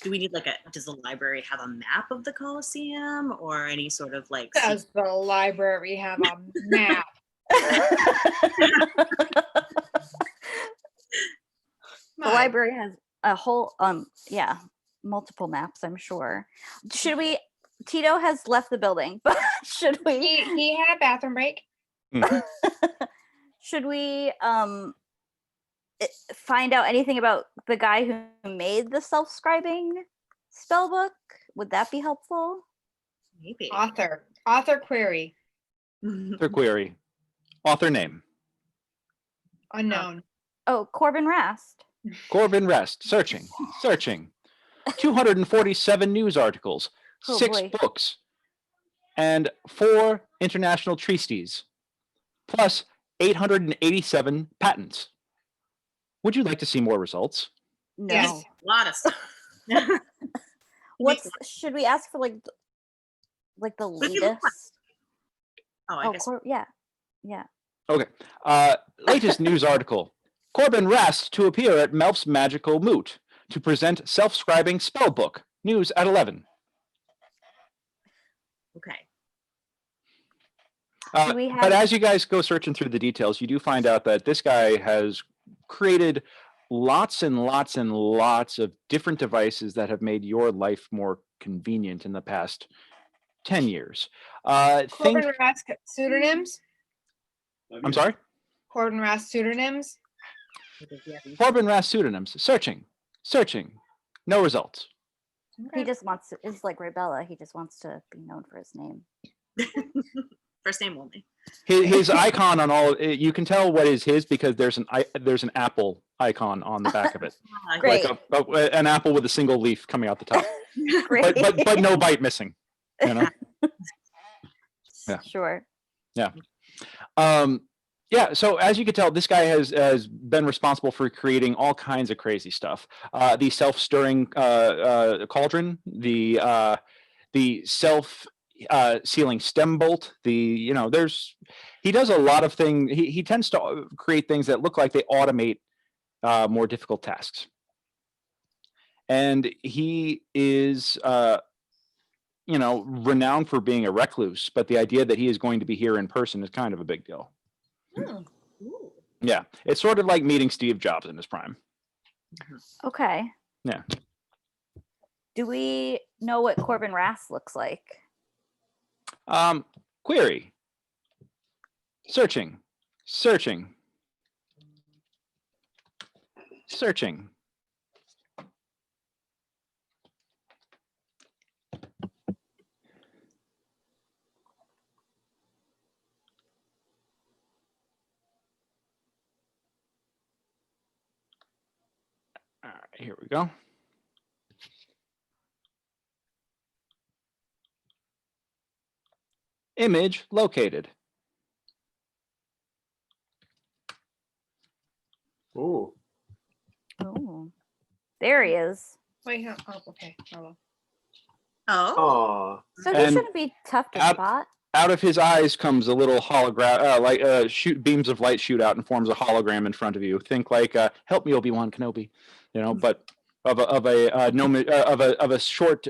Speaker 2: Do we need does the library have a map of the Coliseum or any sort of like?
Speaker 5: Does the library have a map?
Speaker 4: The library has a whole multiple maps, I'm sure. Should we Tito has left the building, but should we
Speaker 5: He had a bathroom break.
Speaker 4: should we find out anything about the guy who made the self-scribing spell book? Would that be helpful?
Speaker 2: Maybe.
Speaker 5: Author query.
Speaker 1: Their query. Author name.
Speaker 5: Unknown.
Speaker 4: Oh, Corbin Rast.
Speaker 1: Corbin Rest. Searching. Searching. 247 news articles.
Speaker 4: Oh,
Speaker 1: 6
Speaker 4: boy.
Speaker 1: books. And 4 international treaties. Plus 887 patents. Would you like to see more results?
Speaker 4: No.
Speaker 5: Yes.
Speaker 2: A lot of stuff.
Speaker 4: Should we ask for like the
Speaker 2: What do you look like?
Speaker 4: latest?
Speaker 2: Oh, I
Speaker 4: Oh,
Speaker 2: guess.
Speaker 4: yeah.
Speaker 1: Okay. Latest news article. Corbin Rast to appear at Melf's Magical Moot to present self-scribing spell book. News at 11.
Speaker 2: Okay.
Speaker 4: Do we
Speaker 1: But
Speaker 4: have-
Speaker 1: as you guys go searching through the details, you do find out that this guy has created lots and lots and lots of different devices that have made your life more convenient in the past 10 years.
Speaker 5: Corbin Rast pseudonyms.
Speaker 1: I'm sorry?
Speaker 5: Corbin Rast pseudonyms.
Speaker 1: Corbin Rast pseudonyms. Searching. No results.
Speaker 4: He just wants to, it's like Rebella. He just wants to be known for his name.
Speaker 2: First name only.
Speaker 1: His icon on all, you can tell what is his because there's an apple icon on the back of it.
Speaker 4: Great.
Speaker 1: Like an apple with a single leaf coming out the top.
Speaker 4: Great.
Speaker 1: but no bite missing. You know? Yeah.
Speaker 4: Sure.
Speaker 1: Yeah. Yeah, so as you can tell, this guy has been responsible for creating all kinds of crazy stuff. The self-stirring cauldron, the self sealing stem bolt. He does a lot of things. He tends to create things that look like they automate more difficult tasks. And he is renowned for being a recluse, but the idea that he is going to be here in person is kind of a big deal.
Speaker 5: Hmm.
Speaker 2: Ooh.
Speaker 1: Yeah, it's sort of like meeting Steve Jobs in his prime.
Speaker 4: Okay.
Speaker 1: Yeah.
Speaker 4: Do we know what Corbin Rass looks like?
Speaker 1: Query. Searching. Searching. Searching. All right, here we go. Image located.
Speaker 3: Ooh.
Speaker 4: Oh, there he is.
Speaker 5: Wait, oh, okay. Oh,
Speaker 2: Oh,
Speaker 3: Aw.
Speaker 4: So he
Speaker 1: And
Speaker 4: shouldn't be tough to
Speaker 1: out-
Speaker 4: spot.
Speaker 1: Out of his eyes comes a little hologram, shoot beams of light shoot out and forms a hologram in front of you. Think like, "Help me, Obi-Wan Kenobi," but of a short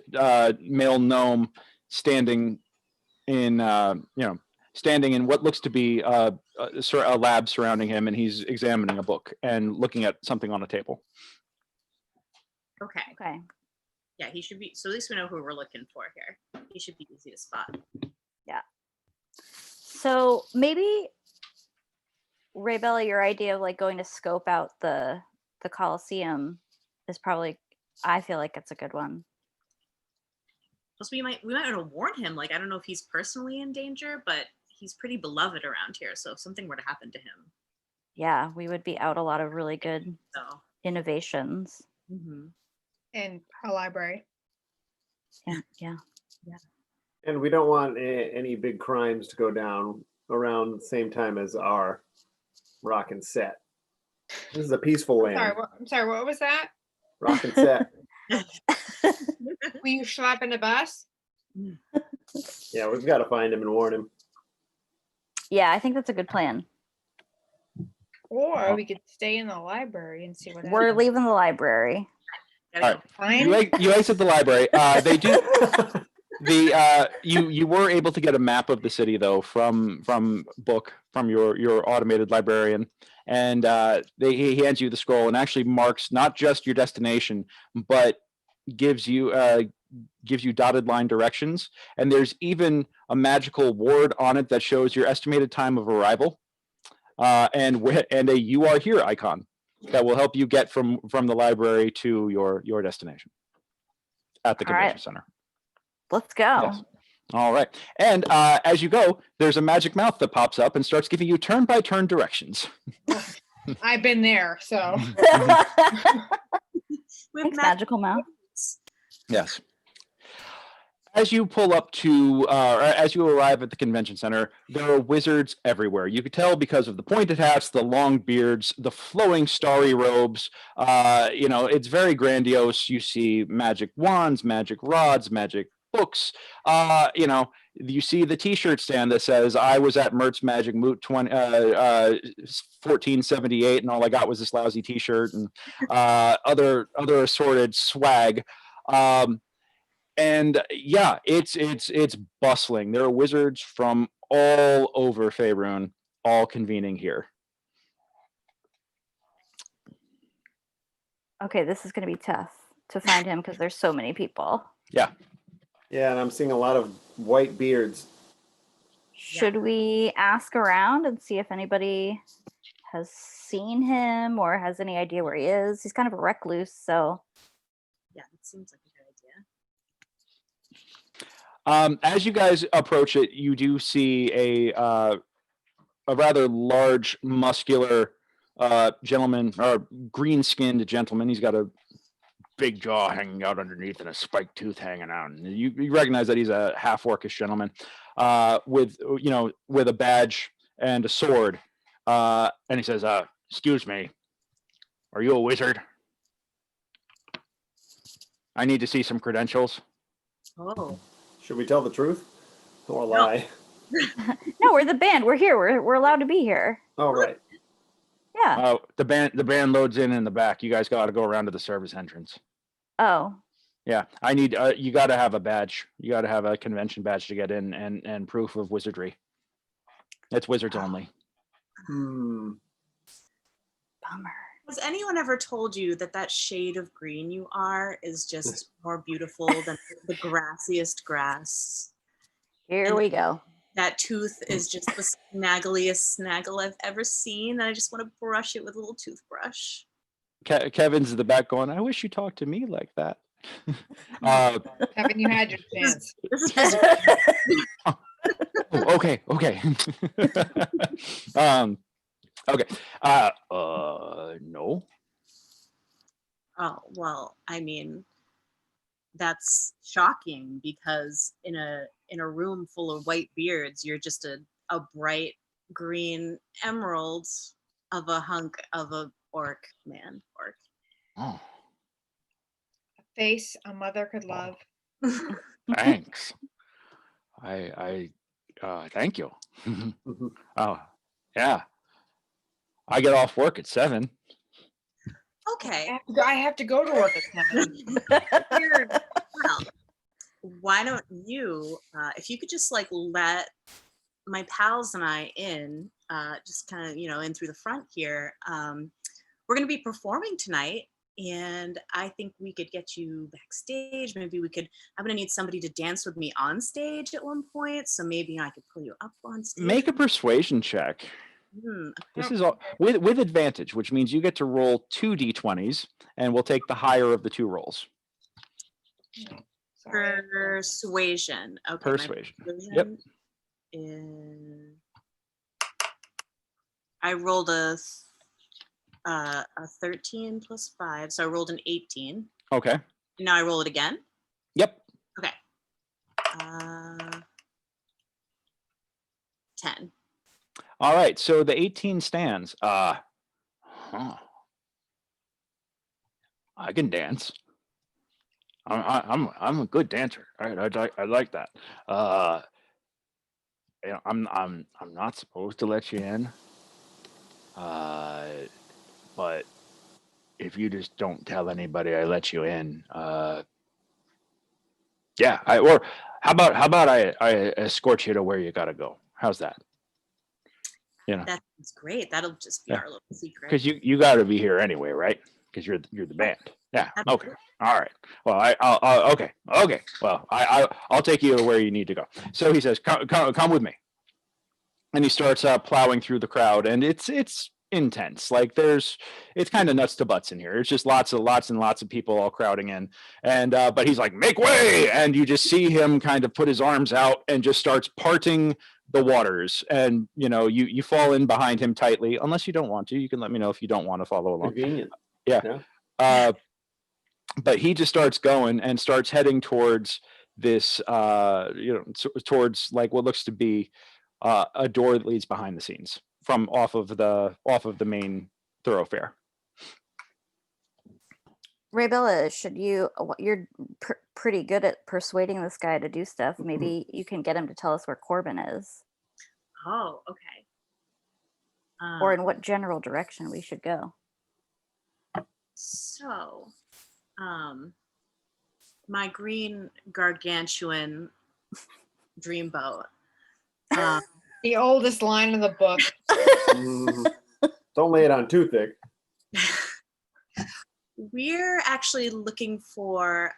Speaker 1: male gnome standing in standing in what looks to be a lab surrounding him, and he's examining a book and looking at something on a table.
Speaker 2: okay.
Speaker 4: Okay.
Speaker 2: Yeah, he should be. So at least we know who we're looking for here. He should be easy to spot.
Speaker 4: So maybe Raybella, your idea of like going to scope out the Coliseum is probably, I feel like it's a good one.
Speaker 2: Plus, we might want to warn him. Like, I don't know if he's personally in danger, but he's pretty beloved around here. So if something were to happen to him,
Speaker 4: Yeah, we would be out a lot of really good
Speaker 2: so.
Speaker 4: innovations.
Speaker 2: Mm-hmm.
Speaker 5: in our library.
Speaker 4: Yeah.
Speaker 3: And we don't want any big crimes to go down around the same time as our rock and set. This is a peaceful land.
Speaker 5: I'm sorry, what was that?
Speaker 3: Rock and set.
Speaker 5: Were you slapping the bus?
Speaker 3: Yeah, we've got to find him and warn him.
Speaker 4: Yeah, I think that's a good plan.
Speaker 5: Or we could stay in the library and see what
Speaker 4: We're
Speaker 5: happens.
Speaker 4: leaving the library.
Speaker 2: Gotta
Speaker 1: All
Speaker 2: go.
Speaker 1: right.
Speaker 5: Fine.
Speaker 1: You exit the library. They do. You were able to get a map of the city though from Book, from your automated librarian, and he hands you the scroll and actually marks not just your destination but gives you dotted line directions, and there's even a magical ward on it that shows your estimated time of arrival, and a "You are here" icon that will help you get from the library to your destination at the
Speaker 4: All right.
Speaker 1: convention center.
Speaker 4: Let's go.
Speaker 1: Yes. All right. And as you go, there's a magic mouth that pops up and starts giving you turn-by-turn directions.
Speaker 5: I've been there, so
Speaker 2: With
Speaker 4: Thanks, magical mouth.
Speaker 1: Yes. As you pull up to, or as you arrive at the convention center, there are wizards everywhere. You could tell because of the pointed hats, the long beards, the flowing starry robes. It's very grandiose. You see magic wands, magic rods, magic books. You see the T-shirt stand that says, "I was at Mert's Magic Moot 1478, and all I got was this lousy T-shirt," and other assorted swag. And yeah, it's bustling. There are wizards from all over Faerun, all convening here.
Speaker 4: Okay, this is going to be tough to find him because there's so many people.
Speaker 1: Yeah.
Speaker 3: Yeah, and I'm seeing a lot of white beards.
Speaker 4: Should we ask around and see if anybody has seen him or has any idea where he is? He's kind of a recluse, so.
Speaker 2: Yeah, that seems like a good idea.
Speaker 1: As you guys approach it, you do see a rather large, muscular gentleman, or green-skinned gentleman. He's got a big jaw hanging out underneath and a spiked tooth hanging out. And you recognize that he's a half-orcish gentleman with a badge and a sword. And he says, excuse me, are you a wizard? I need to see some credentials.
Speaker 2: Oh,
Speaker 3: Should we tell the truth or
Speaker 2: No.
Speaker 3: lie?
Speaker 4: No, we're the band. We're here. We're allowed to be here.
Speaker 3: Oh, right.
Speaker 4: Yeah.
Speaker 1: The band loads in the back. You guys got to go around to the service entrance.
Speaker 4: Oh.
Speaker 1: Yeah, I need. You got to have a badge. You got to have a convention badge to get in, and proof of wizardry. It's wizards only.
Speaker 3: Hmm.
Speaker 4: Bummer.
Speaker 2: has anyone ever told you that that shade of green you are is just more beautiful than the grassiest grass?
Speaker 4: Here
Speaker 2: And
Speaker 4: we go.
Speaker 2: that tooth is just the snaggliest snaggle I've ever seen. And I just want to brush it with a little toothbrush.
Speaker 1: Kevin's in the back going, I wish you talked to me like that.
Speaker 5: Haven't you had your chance?
Speaker 2: This is physical.
Speaker 1: Okay. Okay. No.
Speaker 2: Oh, well, I mean, that's shocking because in a room full of white beards, you're just a bright green emerald of a hunk of a orc.
Speaker 1: Oh,
Speaker 5: A face a mother could love.
Speaker 1: thanks. I thank you. Oh, yeah. I get off work at 7.
Speaker 2: Okay.
Speaker 5: I have to go to work at 7.
Speaker 2: Weird. Well, why don't you, if you could just like let my pals and I in, just kind of, in through the front here. We're going to be performing tonight, and I think we could get you backstage. Maybe I'm going to need somebody to dance with me on stage at one point, so maybe I could pull you up on stage.
Speaker 1: Make a persuasion check. This is all with advantage, which means you get to roll 2 d20s, and we'll take the higher of the 2 rolls.
Speaker 2: Persuasion. Okay.
Speaker 1: Persuasion. Yep.
Speaker 2: I rolled a 13 plus 5, so I rolled an 18.
Speaker 1: Okay.
Speaker 2: Now I roll it again.
Speaker 1: Yep.
Speaker 2: Okay. 10.
Speaker 1: All right. So the 18 stands. I can dance. I'm a good dancer. All right. I like that. I'm not supposed to let you in. But if you just don't tell anybody I let you in, yeah. Or how about I escort you to where you gotta go? How's that?
Speaker 2: That's great. That'll just be our little secret.
Speaker 1: Because you got to be here anyway, right? Because you're the band. Yeah. Okay. All right. Well, I'll okay. Well, I'll take you to where you need to go. So he says, come with me, and he starts plowing through the crowd, and it's intense. Like it's kind of nuts to butts in here. It's just lots and lots of people all crowding in, and but he's like, make way, and you just see him kind of put his arms out and just starts parting the waters, and you fall in behind him tightly. Unless you don't want to, you can let me know if you don't want to follow along.
Speaker 3: Convenient.
Speaker 1: Yeah.
Speaker 3: Yeah.
Speaker 1: But he just starts going and starts heading towards this towards like what looks to be a door that leads behind the scenes from off of the main thoroughfare.
Speaker 4: Raybella, you're pretty good at persuading this guy to do stuff.
Speaker 3: Mhm.
Speaker 4: Maybe you can get him to tell us where Corbin is,
Speaker 2: Oh, okay.
Speaker 4: or in what general direction we should go.
Speaker 2: So, my green gargantuan dreamboat.
Speaker 5: The oldest line of the book.
Speaker 3: Don't lay it on too thick.
Speaker 2: We're actually looking for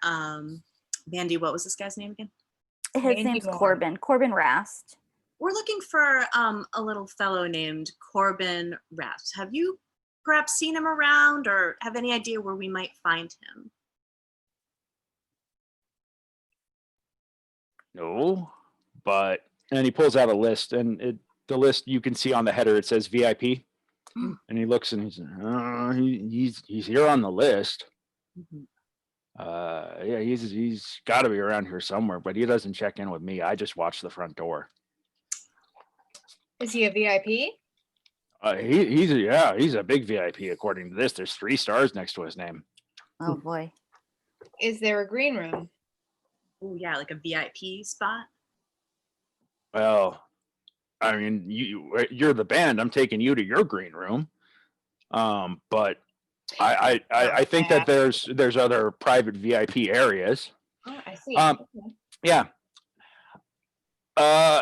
Speaker 2: Mandy. What was this guy's name again?
Speaker 4: His
Speaker 5: Randy
Speaker 4: name's
Speaker 5: Moore.
Speaker 4: Corbin Rast.
Speaker 2: We're looking for a little fellow named Corbin Raft. Have you perhaps seen him around, or have any idea where we might find him?
Speaker 1: No, but and he pulls out a list, and the list you can see on the header. It says VIP, and he looks and he's here on the list.
Speaker 2: Mhm.
Speaker 1: Yeah, he's got to be around here somewhere, but he doesn't check in with me. I just watch the front door.
Speaker 5: Is he a VIP?
Speaker 1: He's a big VIP according to this. There's 3 stars next to his name.
Speaker 4: Oh boy.
Speaker 5: Is there a green room?
Speaker 2: Oh yeah, like a VIP spot.
Speaker 1: Well, I mean, you're the band. I'm taking you to your green room. But I think that there's other private VIP areas.
Speaker 5: Oh, I see.
Speaker 1: Um,
Speaker 5: Okay.
Speaker 1: Yeah. Uh,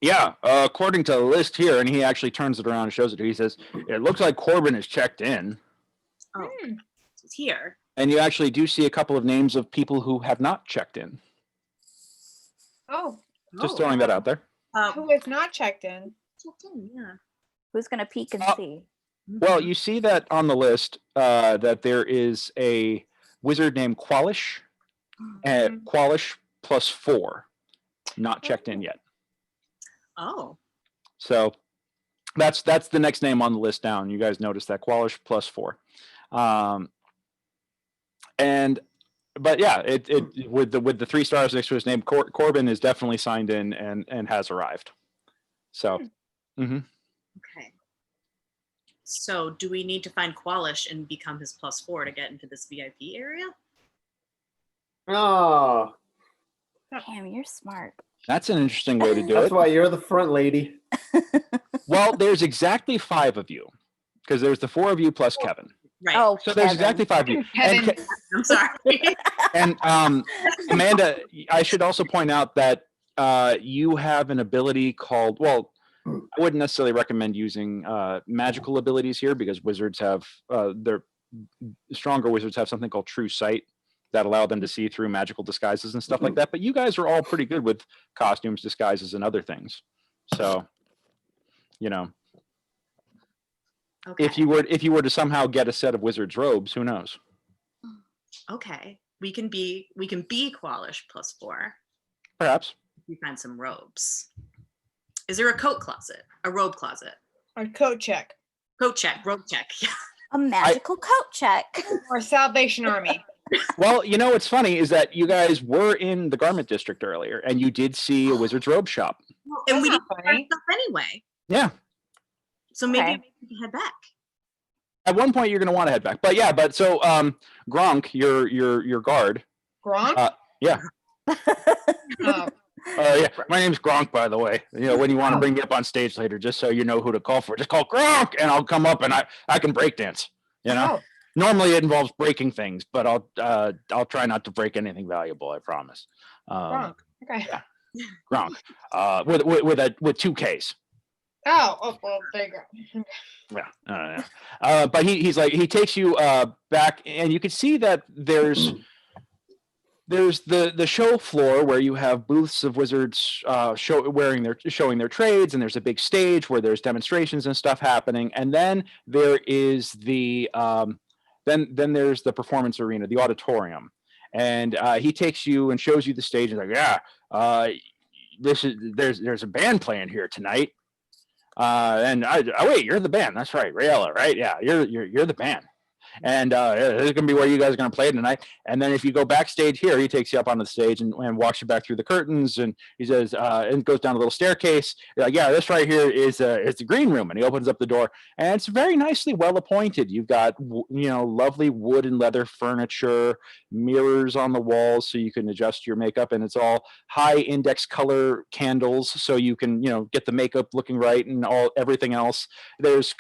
Speaker 1: yeah. According to the list here, and he actually turns it around and shows it. He says it looks like Corbin is checked in,
Speaker 2: Oh, it's here.
Speaker 1: and you actually do see a couple of names of people who have not checked in.
Speaker 5: Oh,
Speaker 1: Just
Speaker 2: Oh,
Speaker 1: throwing that out there.
Speaker 5: who is not checked in?
Speaker 2: checked in, yeah.
Speaker 4: Who's gonna peek and see?
Speaker 1: Well, you see that on the list that there is a wizard named Qualish, and Qualish +4, not checked in yet.
Speaker 2: Oh,
Speaker 1: So that's the next name on the list down. You guys notice that Qualish +4, but yeah, it with the 3 stars next to his name, Corbin is definitely signed in and has arrived. So,
Speaker 2: okay. So do we need to find Qualish and become his +4 to get into this VIP area?
Speaker 3: Oh,
Speaker 4: Damn, you're smart.
Speaker 1: that's an interesting way to do
Speaker 3: that's
Speaker 1: it.
Speaker 3: why you're the front lady.
Speaker 1: Well, there's exactly 5 of you, because there's the 4 of you plus Kevin.
Speaker 2: Right.
Speaker 4: Oh,
Speaker 1: So there's
Speaker 4: Kevin.
Speaker 1: exactly 5 of you.
Speaker 5: Kevin.
Speaker 1: And
Speaker 2: I'm sorry.
Speaker 1: And Amanda, I should also point out that you have an ability called, well, I wouldn't necessarily recommend using magical abilities here because wizards have, their stronger wizards have something called true sight that allow them to see through magical disguises and stuff like that. But you guys are all pretty good with costumes, disguises, and other things. So, you know,
Speaker 2: Okay.
Speaker 1: if you were to somehow get a set of wizard's robes, who knows?
Speaker 2: Okay. We can be Qualish +4.
Speaker 1: Perhaps.
Speaker 2: We find some robes. Is there a coat closet? A robe closet?
Speaker 5: Or coat check.
Speaker 2: Coat check, robe check.
Speaker 4: A magical coat check.
Speaker 5: Or Salvation Army.
Speaker 1: Well, you know what's funny is that you guys were in the garment district earlier, and you did see a wizard's robe shop.
Speaker 2: And we
Speaker 5: That's
Speaker 2: didn't
Speaker 5: not
Speaker 2: find
Speaker 5: funny.
Speaker 2: stuff anyway.
Speaker 1: Yeah.
Speaker 2: So maybe
Speaker 4: Okay.
Speaker 2: we can head back.
Speaker 1: At one point, you're going to want to head back, but yeah. But so, Gronk, your guard.
Speaker 5: Gronk?
Speaker 1: Yeah.
Speaker 5: Oh,
Speaker 1: Yeah. My name's Gronk, by the way. You know, when you want to bring me up on stage later, just so you know who to call for, just call Gronk, and I'll come up and I can break dance. You know.
Speaker 5: oh,
Speaker 1: Normally, it involves breaking things, but I'll try not to break anything valuable. I promise.
Speaker 5: Gronk. Okay.
Speaker 1: Yeah. Gronk. With 2 Ks.
Speaker 5: Oh, well, there you go.
Speaker 1: Yeah. But he's like, he takes you back, and you can see that there's the show floor where you have booths of wizards showing their trades, and there's a big stage where there's demonstrations and stuff happening, and then there is the then there's the performance arena, the auditorium, and he takes you and shows you the stage, and like, yeah, there's a band playing here tonight. And wait, you're the band. That's right, Rayella, right? Yeah, you're the band. And this is gonna be where you guys are gonna play tonight. And then if you go backstage here, he takes you up on the stage and walks you back through the curtains, and he says, and goes down a little staircase. You're like, yeah, this right here is the green room, and he opens up the door, and it's very nicely well appointed. You've got lovely wood and leather furniture, mirrors on the walls so you can adjust your makeup, and it's all high index color candles so you can get the makeup looking right and everything else. There's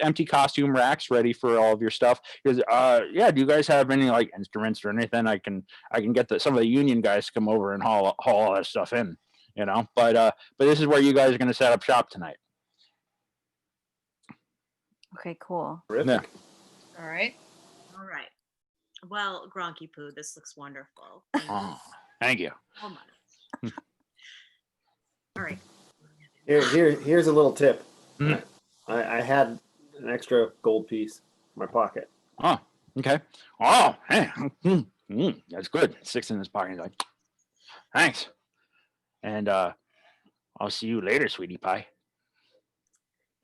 Speaker 1: empty costume racks ready for all of your stuff. Because yeah, do you guys have any like instruments or anything? I can get some of the union guys to come over and haul all that stuff in, but this is where you guys are going to set up shop tonight.
Speaker 4: Okay, cool.
Speaker 1: Yeah.
Speaker 5: All right.
Speaker 2: All right. Well, Gronky Poo, this looks wonderful.
Speaker 1: Oh, thank you.
Speaker 2: So much. All right.
Speaker 3: Here's a little tip.
Speaker 1: Mhm.
Speaker 3: I had an extra gold piece in my pocket.
Speaker 1: Oh, okay. Oh, hey, that's good. 6 in his pocket. He's like, thanks. And I'll see you later, sweetie pie.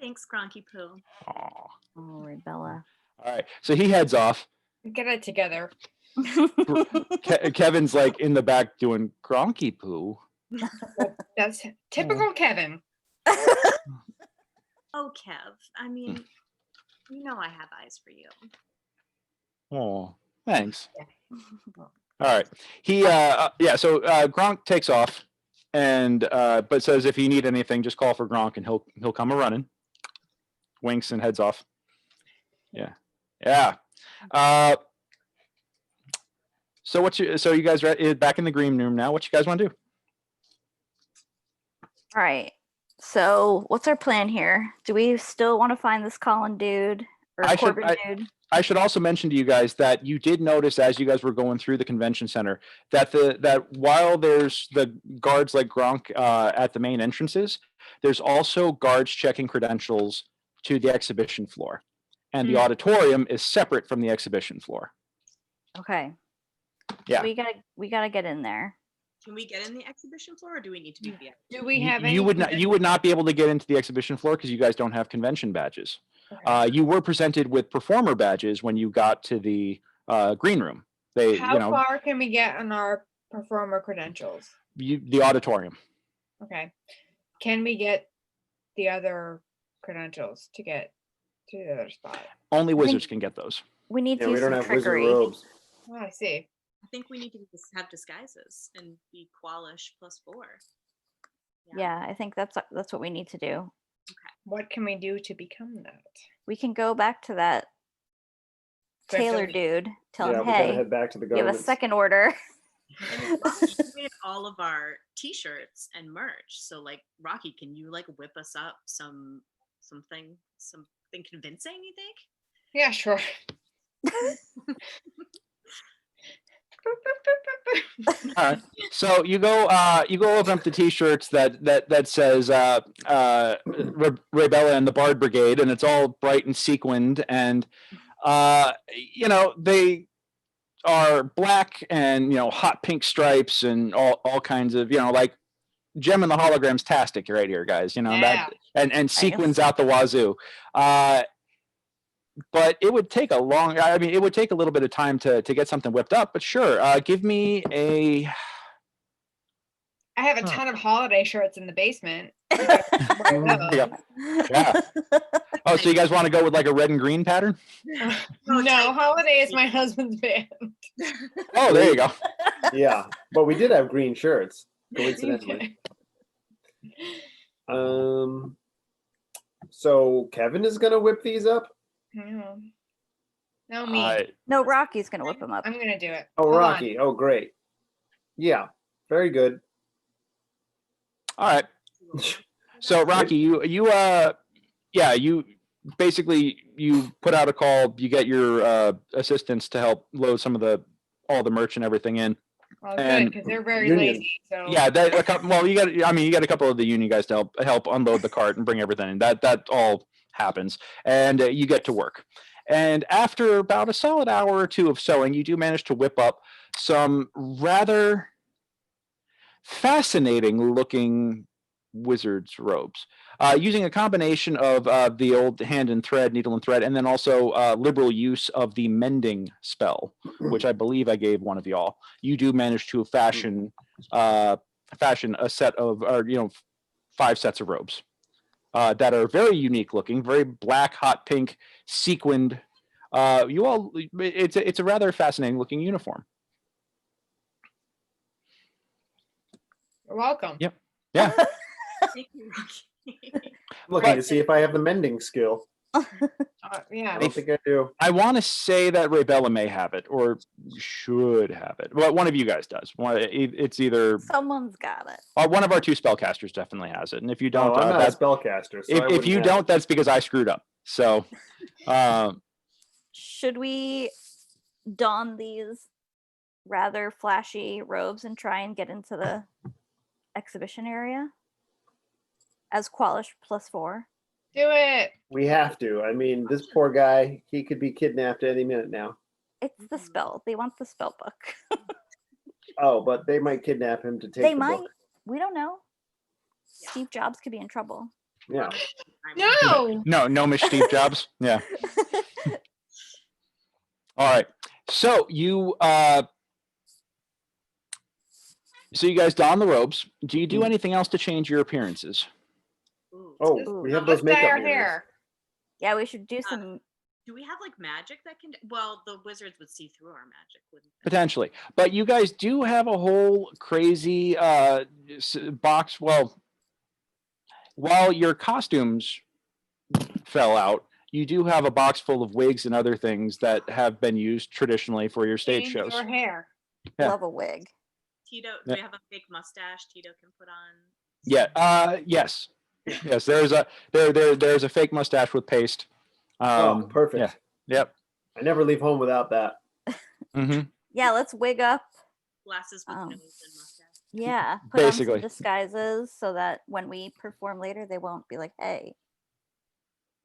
Speaker 2: Thanks, Gronky Poo.
Speaker 1: Oh.
Speaker 4: Oh, Bella.
Speaker 1: All right. So he heads off.
Speaker 5: Get it together.
Speaker 1: Kevin's like in the back doing gronky poo.
Speaker 5: That's typical Kevin.
Speaker 2: Oh, Kev. I mean, you know I have eyes for you.
Speaker 1: Oh, thanks. All right. He so Gronk takes off and but says if you need anything, just call for Gronk and he'll come a running. Winks and heads off. Yeah. Yeah. So so you guys are back in the green room now. What you guys want to do?
Speaker 4: All right. So what's our plan here? Do we still want to find this Colin dude or Corbin dude?
Speaker 1: I should also mention to you guys that you did notice as you guys were going through the convention center that that while there's the guards like Gronk at the main entrances, there's also guards checking credentials to the exhibition floor, and the auditorium is separate from the exhibition floor.
Speaker 4: Okay.
Speaker 1: Yeah.
Speaker 4: We gotta get in there.
Speaker 2: Can we get in the exhibition floor, or do we need to be the?
Speaker 5: Do we have any?
Speaker 1: You would not be able to get into the exhibition floor because you guys don't have convention badges.
Speaker 5: Okay.
Speaker 1: You were presented with performer badges when you got to the green room.
Speaker 5: How far can we get on our performer credentials?
Speaker 1: The auditorium.
Speaker 5: Okay. Can we get the other credentials to get to the other spot?
Speaker 1: Only wizards can get those.
Speaker 4: We need to
Speaker 3: we
Speaker 4: use
Speaker 3: don't
Speaker 4: some
Speaker 3: have wizard
Speaker 4: trickery.
Speaker 3: robes.
Speaker 5: Oh, I see.
Speaker 2: I think we need to have disguises and be Qualish +4.
Speaker 4: Yeah, I think that's what we need to do.
Speaker 5: What can we do to become that?
Speaker 4: We can go back to that
Speaker 5: So I have to
Speaker 4: Taylor
Speaker 5: leave.
Speaker 4: dude, tell
Speaker 3: Yeah,
Speaker 4: him,
Speaker 3: we gotta
Speaker 4: hey,
Speaker 3: head back to the
Speaker 4: you have a
Speaker 3: garments.
Speaker 4: second order.
Speaker 2: And Rocky made all of our T-shirts and merch. So, like, Rocky, can you like whip us up something convincing? You think?
Speaker 5: Yeah, sure.
Speaker 1: All right. So you go open up the T-shirts that says Rebella and the Bard Brigade, and it's all bright and sequined, and they are black and hot pink stripes and all kinds of like Gem and the Holograms tastic right here, guys.
Speaker 5: Yeah.
Speaker 1: that and sequins out the wazoo. But it would take it would take a little bit of time to get something whipped up, but sure. Give me a.
Speaker 5: I have a ton of holiday shirts in the basement.
Speaker 1: Yeah. Oh, so you guys want to go with like a red and green pattern?
Speaker 5: No, holiday is my husband's band.
Speaker 1: Oh, there you go.
Speaker 3: Yeah, but we did have green shirts, coincidentally. So Kevin is gonna whip these up.
Speaker 5: No, me.
Speaker 4: No, Rocky's gonna whip him up.
Speaker 5: I'm gonna do it.
Speaker 3: Oh,
Speaker 5: Hold on.
Speaker 3: Rocky. Oh, great. Yeah, very good.
Speaker 1: All right. So Rocky, you basically you put out a call. You get your assistants to help load all the merch and everything in.
Speaker 5: Well, good,
Speaker 1: And
Speaker 5: because they're very
Speaker 3: Union.
Speaker 5: lazy. So
Speaker 1: Yeah, you got a couple of the union guys to help unload the cart and bring everything in. That all happens, and you get to work. And after about a solid hour or two of sewing, you do manage to whip up some rather fascinating looking wizard's robes, using a combination of the old hand and thread, needle and thread, and then also liberal use of the mending spell, which I believe I gave one of y'all. You do manage to fashion a set of 5 sets of robes that are very unique looking, very black, hot pink, sequined. It's a rather fascinating looking uniform.
Speaker 5: you're welcome.
Speaker 1: Yep. Yeah.
Speaker 2: Thank you, Rocky.
Speaker 3: I'm looking to see if I have the mending skill.
Speaker 5: Yeah.
Speaker 3: I don't think I do.
Speaker 1: I want to say that Raybella may have it, or should have it. Well, one of you guys does. It's either
Speaker 4: Someone's got it.
Speaker 1: one of our 2 spellcasters definitely has it, and if you don't,
Speaker 3: I'm not a
Speaker 1: that's
Speaker 3: spellcaster. So I
Speaker 1: if
Speaker 3: wouldn't
Speaker 1: you
Speaker 3: have
Speaker 1: don't,
Speaker 3: it.
Speaker 1: that's because I screwed up. So,
Speaker 4: Should we don these rather flashy robes and try and get into the exhibition area as Qualish +4?
Speaker 5: Do it.
Speaker 3: We have to. I mean, this poor guy, he could be kidnapped any minute now.
Speaker 4: It's the spell. They want the spell book.
Speaker 3: Oh, but they might kidnap him to take
Speaker 4: They
Speaker 3: the
Speaker 4: might.
Speaker 3: book.
Speaker 4: We don't know.
Speaker 2: Yeah.
Speaker 4: Steve Jobs could be in trouble.
Speaker 3: Yeah.
Speaker 5: No.
Speaker 1: no, Miss Steve Jobs. Yeah. All right. So you guys don the robes. Do you do anything else to change your appearances?
Speaker 2: Ooh.
Speaker 3: Oh,
Speaker 4: Ooh.
Speaker 3: we have
Speaker 5: Let's
Speaker 3: those
Speaker 5: dye
Speaker 3: makeup
Speaker 5: our
Speaker 3: mirrors.
Speaker 5: hair.
Speaker 4: Yeah, we should do some.
Speaker 2: Do we have like magic that can? Well, the wizards would see through our magic, wouldn't they?
Speaker 1: Potentially, but you guys do have a whole crazy box. Well, while your costumes fell out, you do have a box full of wigs and other things that have been used traditionally for your stage
Speaker 5: Change
Speaker 1: shows.
Speaker 5: your hair.
Speaker 1: Yeah.
Speaker 4: Love a wig.
Speaker 2: Tito, do
Speaker 1: Yeah.
Speaker 2: we have a fake mustache Tito can put on?
Speaker 1: Yeah. Yes. Yes. There's a fake mustache with paste.
Speaker 3: Oh, perfect.
Speaker 1: Yeah. Yep.
Speaker 3: I never leave home without that.
Speaker 1: Mm-hmm.
Speaker 4: Yeah, let's wig up.
Speaker 2: Glasses with
Speaker 4: Oh.
Speaker 2: nose and mustache.
Speaker 4: Yeah, put on
Speaker 1: Basically.
Speaker 4: some disguises so that when we perform later, they won't be like, "Hey,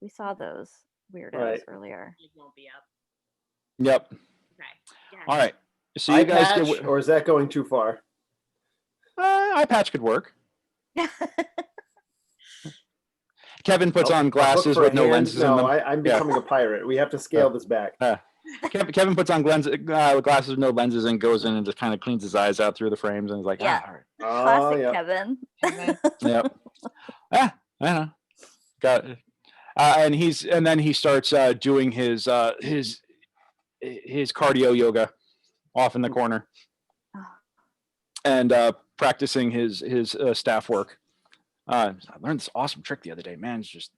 Speaker 4: we saw those weirdos
Speaker 3: Right.
Speaker 4: earlier."
Speaker 2: It won't be up.
Speaker 1: Yep.
Speaker 2: Okay. Yeah.
Speaker 1: All right. So
Speaker 3: Eye
Speaker 1: you guys
Speaker 3: patch,
Speaker 1: get.
Speaker 3: or is that going too far?
Speaker 1: Eye patch could work. Kevin puts
Speaker 3: Nope.
Speaker 1: on
Speaker 3: A hook
Speaker 1: glasses
Speaker 3: for a
Speaker 1: with no
Speaker 3: hand?
Speaker 1: lenses in
Speaker 3: No,
Speaker 1: them.
Speaker 3: I'm
Speaker 1: Yeah.
Speaker 3: becoming a pirate. We have to scale this back.
Speaker 1: Kevin puts on glasses with no lenses and goes in and just kind of cleans his eyes out through the frames and he's like,
Speaker 4: Yeah.
Speaker 1: all right.
Speaker 3: Oh,
Speaker 4: Classic
Speaker 3: yeah.
Speaker 4: Kevin.
Speaker 5: Kevin.
Speaker 1: Yep. I know. Got it. And then he starts doing his cardio yoga off in the corner and practicing his staff work. I learned this awesome trick the other day, man. It's just,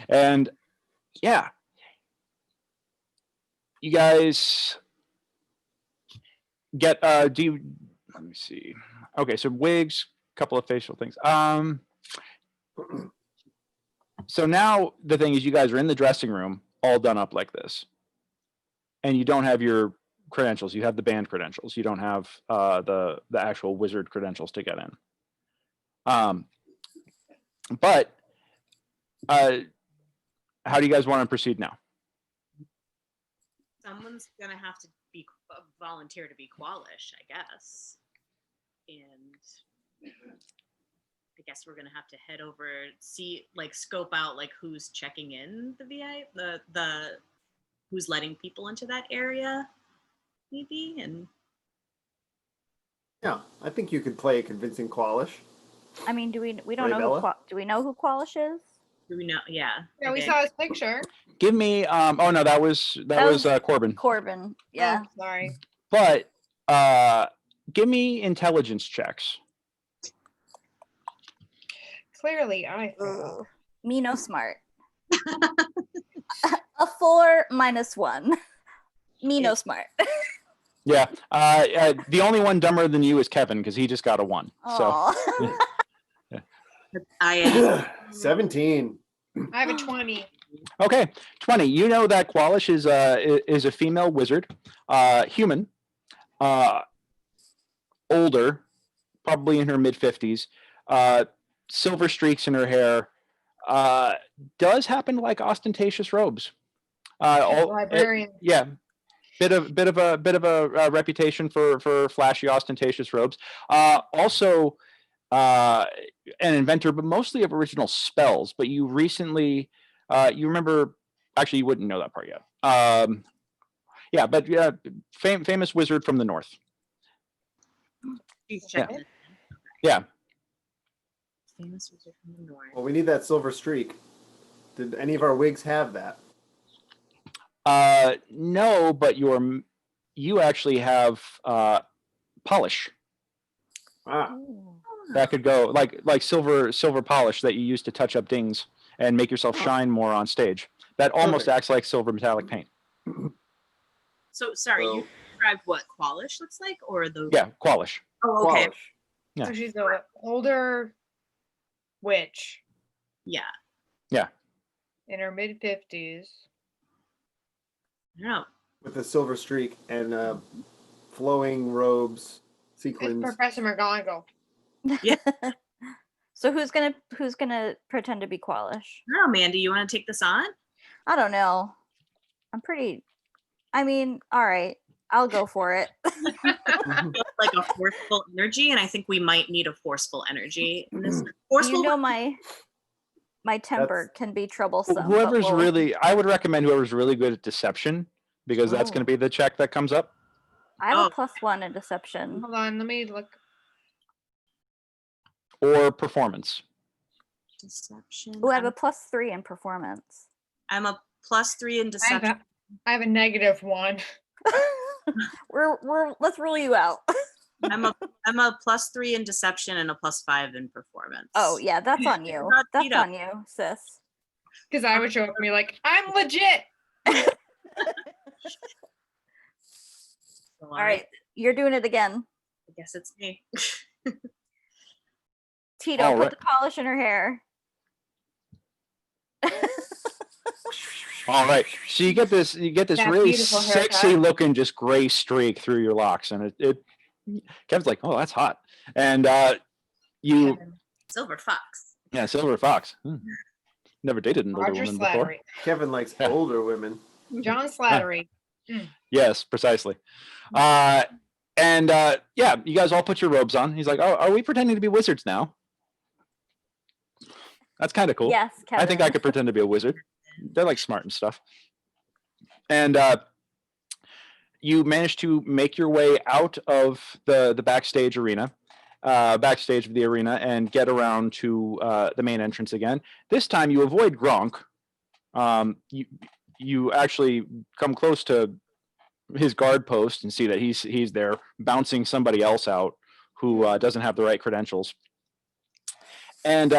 Speaker 1: and yeah, you guys get, let me see. Okay. So wigs, couple of facial things. So now the thing is you guys are in the dressing room all done up like this and you don't have your credentials. You have the band credentials. You don't have the actual wizard credentials to get in. But how do you guys want to proceed now?
Speaker 2: Someone's gonna have to be volunteer to be Qualish, I guess. And I guess we're gonna have to head over, scope out like who's checking in the VI, the who's letting people into that area, maybe. And
Speaker 3: Yeah, I think you could play a convincing Qualish.
Speaker 4: I mean, we don't know
Speaker 3: Bella?
Speaker 4: do we know who Qualish is?
Speaker 2: do we know? Yeah.
Speaker 5: Yeah, we
Speaker 2: okay.
Speaker 5: saw his picture.
Speaker 1: Give me oh no, that was Corbin.
Speaker 4: Corbin. Yeah.
Speaker 5: Oh, sorry.
Speaker 1: But give me intelligence checks.
Speaker 5: Clearly, I failed.
Speaker 4: Ugh. Me no smart. A 4 minus 1. Me no smart.
Speaker 1: Yeah. The only one dumber than you is Kevin because he just got a 1. So
Speaker 4: Aw.
Speaker 2: I
Speaker 3: 17.
Speaker 5: I have a 20.
Speaker 1: okay, 20. You know that Qualish is a female wizard, human, older, probably in her mid-50s, silver streaks in her hair, does happen to like ostentatious robes.
Speaker 5: Librarian.
Speaker 1: Yeah, bit of a reputation for flashy, ostentatious robes. Also, an inventor, but mostly of original spells. But you recently, you remember? Actually, you wouldn't know that part yet. Yeah, but famous wizard from the north.
Speaker 2: She's checking.
Speaker 1: Yeah.
Speaker 2: Famous wizard from the north.
Speaker 3: Well, we need that silver streak. Did any of our wigs have that?
Speaker 1: No, but you actually have polish.
Speaker 3: Ah,
Speaker 1: That could go like silver polish that you use to touch up dings and make yourself shine more on stage. That almost
Speaker 3: Perfect.
Speaker 1: acts like silver metallic paint.
Speaker 2: So sorry,
Speaker 3: So-
Speaker 2: you described what Qualish looks like, or the
Speaker 1: Yeah, qualish.
Speaker 2: Oh, okay.
Speaker 3: Qualish.
Speaker 1: Yeah.
Speaker 5: So she's an older witch
Speaker 2: Yeah.
Speaker 5: in her mid 50s.
Speaker 2: I don't know.
Speaker 3: With a silver streak and flowing robes,
Speaker 5: It's
Speaker 3: sequins.
Speaker 5: Professor McGonagall.
Speaker 4: So who's gonna pretend to be Qualish?
Speaker 2: I don't know, Mandy, you want to take this on?
Speaker 4: I don't know. I mean, all right. I'll go for it.
Speaker 2: Like a forceful energy, and I think we might need a forceful energy in this. Forceful.
Speaker 4: You know my temper can be troublesome. but
Speaker 1: Whoever's
Speaker 4: we'll-
Speaker 1: really, I would recommend whoever's really good at deception because that's going to be the check that comes up.
Speaker 4: I have
Speaker 2: Oh.
Speaker 4: a +1 in deception.
Speaker 5: Hold on, let me look.
Speaker 1: Or performance.
Speaker 2: Deception.
Speaker 4: Oh, I have a +3 in performance.
Speaker 2: I'm a +3 in deception.
Speaker 5: I have a -1.
Speaker 4: Let's rule you out.
Speaker 2: I'm a +3 in deception and a +5 in performance.
Speaker 4: Oh yeah, that's on you.
Speaker 2: Not
Speaker 4: That's
Speaker 2: beat up.
Speaker 4: on you, sis.
Speaker 5: Because I would show up and be like, I'm legit.
Speaker 2: So,
Speaker 4: All right, you're doing it again.
Speaker 2: I guess it's me.
Speaker 4: Tito,
Speaker 1: All
Speaker 4: put
Speaker 1: right.
Speaker 4: the polish in her hair.
Speaker 1: All right. So you get this
Speaker 5: That
Speaker 1: really
Speaker 5: beautiful
Speaker 1: sexy
Speaker 5: haircut.
Speaker 1: looking just gray streak through your locks, and it Kevin's like, oh, that's hot. And you
Speaker 2: Silver fox.
Speaker 1: yeah, silver fox. Never dated an older
Speaker 5: Roger
Speaker 1: woman before.
Speaker 5: Slattery.
Speaker 3: Kevin likes
Speaker 1: Yeah.
Speaker 3: older women.
Speaker 5: John Slattery.
Speaker 1: Yes, precisely. Yeah, you guys all put your robes on. He's like, oh, are we pretending to be wizards now? That's kind of cool.
Speaker 4: Yes, Kevin.
Speaker 1: I think I could pretend to be a wizard. They're like smart and stuff. And you managed to make your way out of the backstage arena, backstage of the arena, and get around to the main entrance again. This time you avoid Gronk. You actually come close to his guard post and see that he's there bouncing somebody else out who doesn't have the right credentials. And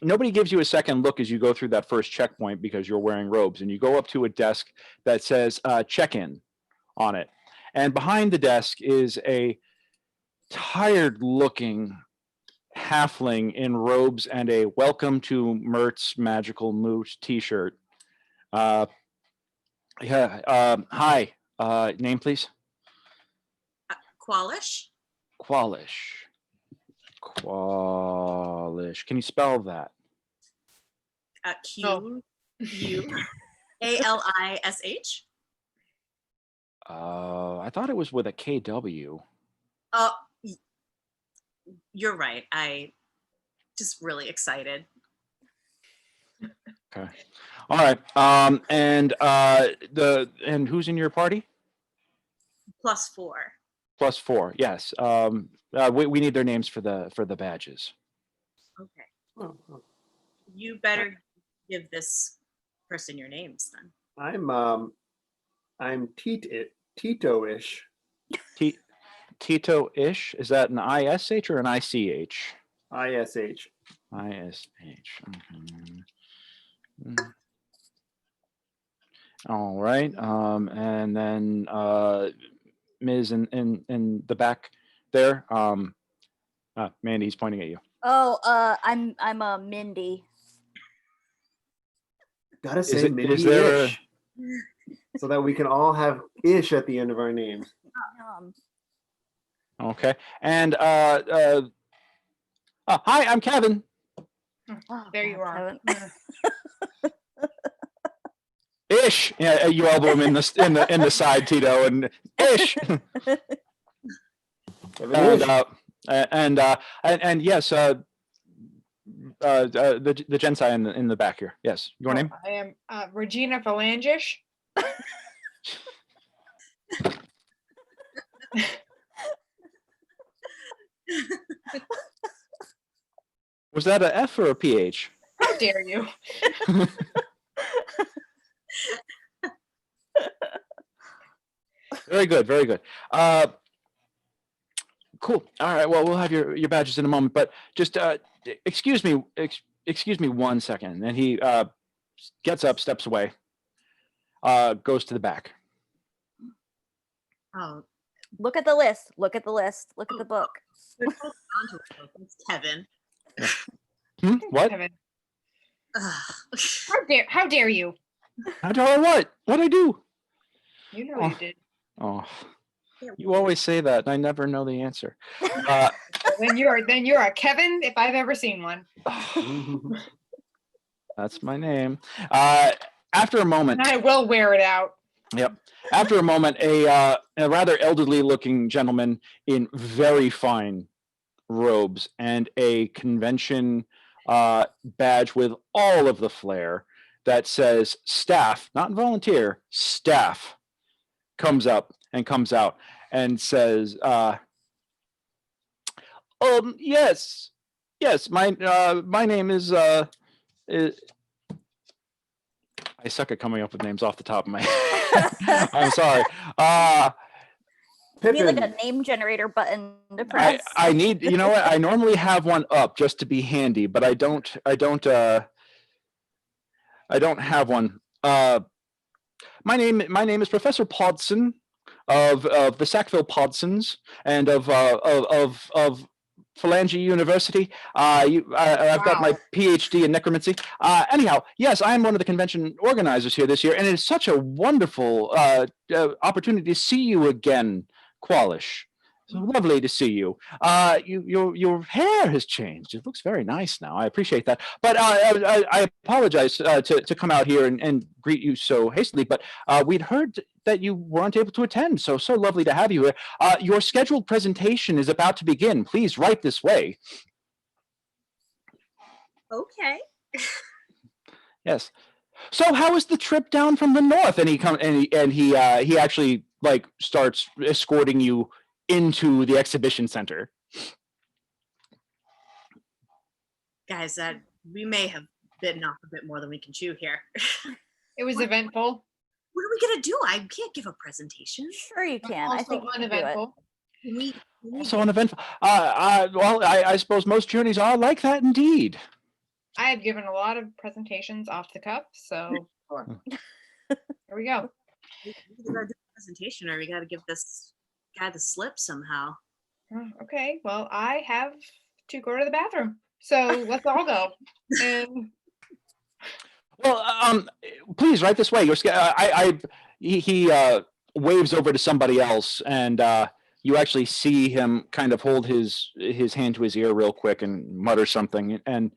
Speaker 1: nobody gives you a second look as you go through that first checkpoint because you're wearing robes, and you go up to a desk that says check-in on it. And behind the desk is a tired-looking halfling in robes and a welcome to Mert's Magical Moot t-shirt. Hi, name please?
Speaker 2: Qualish.
Speaker 1: Qualish. Can you spell that?
Speaker 2: QUALISH.
Speaker 1: I thought it was with a KW.
Speaker 2: You're right. I just really excited.
Speaker 1: Okay. All right. And who's in your party?
Speaker 2: +4.
Speaker 1: +4. Yes. We need their names for the badges.
Speaker 2: Okay.
Speaker 3: Oh,
Speaker 2: You better give this person your names then.
Speaker 3: I'm Tito-ish.
Speaker 1: Tito-ish. Is that an ISH or an ICH?
Speaker 3: ISH.
Speaker 1: ISH. All right. And then Ms. in the back there. Mandy's pointing at you.
Speaker 4: Oh, I'm a Mindy.
Speaker 3: Gotta say
Speaker 1: Is
Speaker 3: Mindy-ish.
Speaker 1: there
Speaker 3: So that we can all have ish at the end of our names.
Speaker 1: Okay. And hi, I'm Kevin.
Speaker 4: Oh,
Speaker 5: There you are.
Speaker 4: Kevin.
Speaker 1: Ish. Yeah, you elbow him in the side, Tito, and ish.
Speaker 3: Kevin-ish.
Speaker 1: And yes, the Gensai in the back here. Yes, your name?
Speaker 5: I am Regina Phalangish.
Speaker 1: Was that a F or a PH?
Speaker 5: How dare you?
Speaker 1: Very good, very good. Cool. All right. Well, we'll have your badges in a moment, but just excuse me 1 second. And he gets up, steps away, goes to the back.
Speaker 2: Oh,
Speaker 4: Look at the list. Look at the list. Look at the book.
Speaker 2: they're both onto it, though. It's Kevin.
Speaker 1: What?
Speaker 5: Kevin.
Speaker 2: Ugh.
Speaker 5: How dare you?
Speaker 1: How do I what? What'd I do?
Speaker 5: You know
Speaker 1: Oh.
Speaker 5: you did.
Speaker 1: Oh,
Speaker 2: Yeah,
Speaker 1: you always say that, and I never know the answer.
Speaker 5: Then you're a Kevin if I've ever seen one.
Speaker 1: That's my name. After a moment,
Speaker 5: And I will wear it out.
Speaker 1: yep. After a moment, a rather elderly-looking gentleman in very fine robes and a convention badge with all of the flair that says staff, not volunteer, staff, comes up and comes out and says, yes, my name is, I suck at coming up with names off the top of my head. I'm sorry.
Speaker 4: You need like
Speaker 3: Pippin.
Speaker 4: a name generator button to press.
Speaker 1: I need, you know what? I normally have one up just to be handy, but I don't have one. My name is Professor Podson of the Sackville Podsons and of Phalange University. I've got my
Speaker 5: Wow.
Speaker 1: PhD in necromancy. Anyhow, yes, I am one of the convention organizers here this year, and it is such a wonderful opportunity to see you again, Qualish. So lovely to see you. Your hair has changed. It looks very nice now. I appreciate that. But I apologize to come out here and greet you so hastily. But we'd heard that you weren't able to attend. So lovely to have you here. Your scheduled presentation is about to begin. Please write this way.
Speaker 2: Okay.
Speaker 1: Yes. So how was the trip down from the north? And he actually like starts escorting you into the exhibition center.
Speaker 2: Guys, we may have bitten off a bit more than we can chew here.
Speaker 5: It was
Speaker 2: What-
Speaker 5: eventful.
Speaker 2: What are we gonna do? I can't give a presentation.
Speaker 4: Sure you can. I
Speaker 5: Also
Speaker 4: think you can do it.
Speaker 5: uneventful.
Speaker 2: We
Speaker 1: So uneventful. Well, I suppose most journeys are like that indeed.
Speaker 5: I have given a lot of presentations off the cuff, so here we go.
Speaker 2: we gotta do a presentation, or we gotta give this guy the slip somehow.
Speaker 5: Okay, well, I have to go to the bathroom, so let's all go. And
Speaker 1: Well, please write this way. He waves over to somebody else, and you actually see him kind of hold his hand to his ear real quick and mutter something, and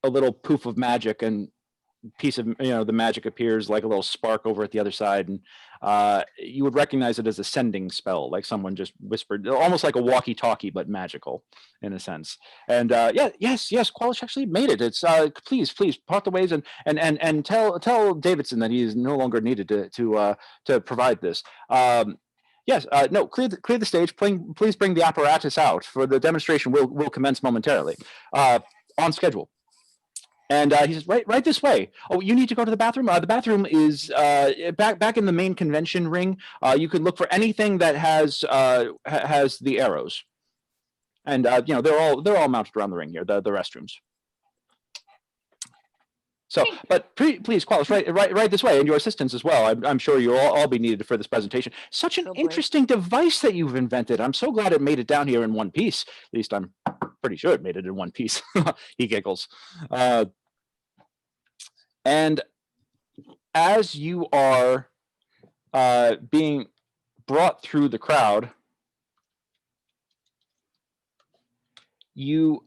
Speaker 1: a little poof of magic and piece of the magic appears like a little spark over at the other side, and you would recognize it as a sending spell, like someone just whispered, almost like a walkie-talkie but magical in a sense. And yes, Qualish actually made it. It's please part the ways and tell Davidson that he is no longer needed to provide this. Yes, no, clear the stage. Please bring the apparatus out for the demonstration. Will commence momentarily on schedule. And he says, right this way. Oh, you need to go to the bathroom? The bathroom is back in the main convention ring. You could look for anything that has the arrows. And they're all mounted around the ring here, the restrooms. So, but please, Qualish, right this way, and your assistants as well. I'm sure you'll all be needed for this presentation. Such an
Speaker 4: Oh, boy.
Speaker 1: interesting device that you've invented. I'm so glad it made it down here in one piece. At least I'm pretty sure it made it in one piece. He giggles. And as you are being brought through the crowd, you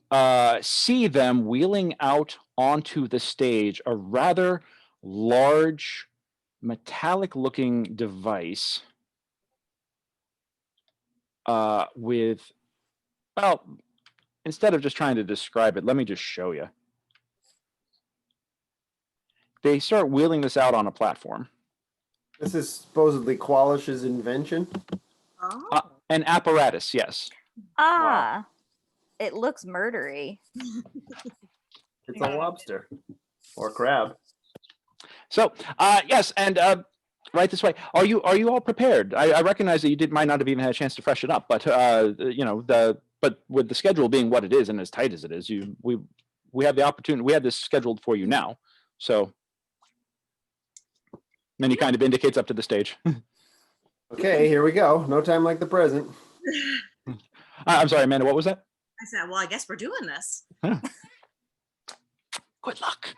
Speaker 1: see them wheeling out onto the stage a rather large metallic-looking device with, well, instead of just trying to describe it, let me just show you. They start wheeling this out on a platform.
Speaker 3: This is supposedly Qualish's invention.
Speaker 2: Oh.
Speaker 1: An apparatus, yes.
Speaker 4: Ah, it looks murdery.
Speaker 3: It's a lobster or crab.
Speaker 1: So, yes, and right this way. Are you all prepared? I recognize that you might not have even had a chance to freshen up, but but with the schedule being what it is and as tight as it is, we have the opportunity. We have this scheduled for you now. So, then he kind of indicates up to the stage.
Speaker 3: Okay, here we go. No time like the present.
Speaker 1: I'm sorry, Amanda. What was that?
Speaker 2: I said, well, I guess we're doing this.
Speaker 1: Good luck,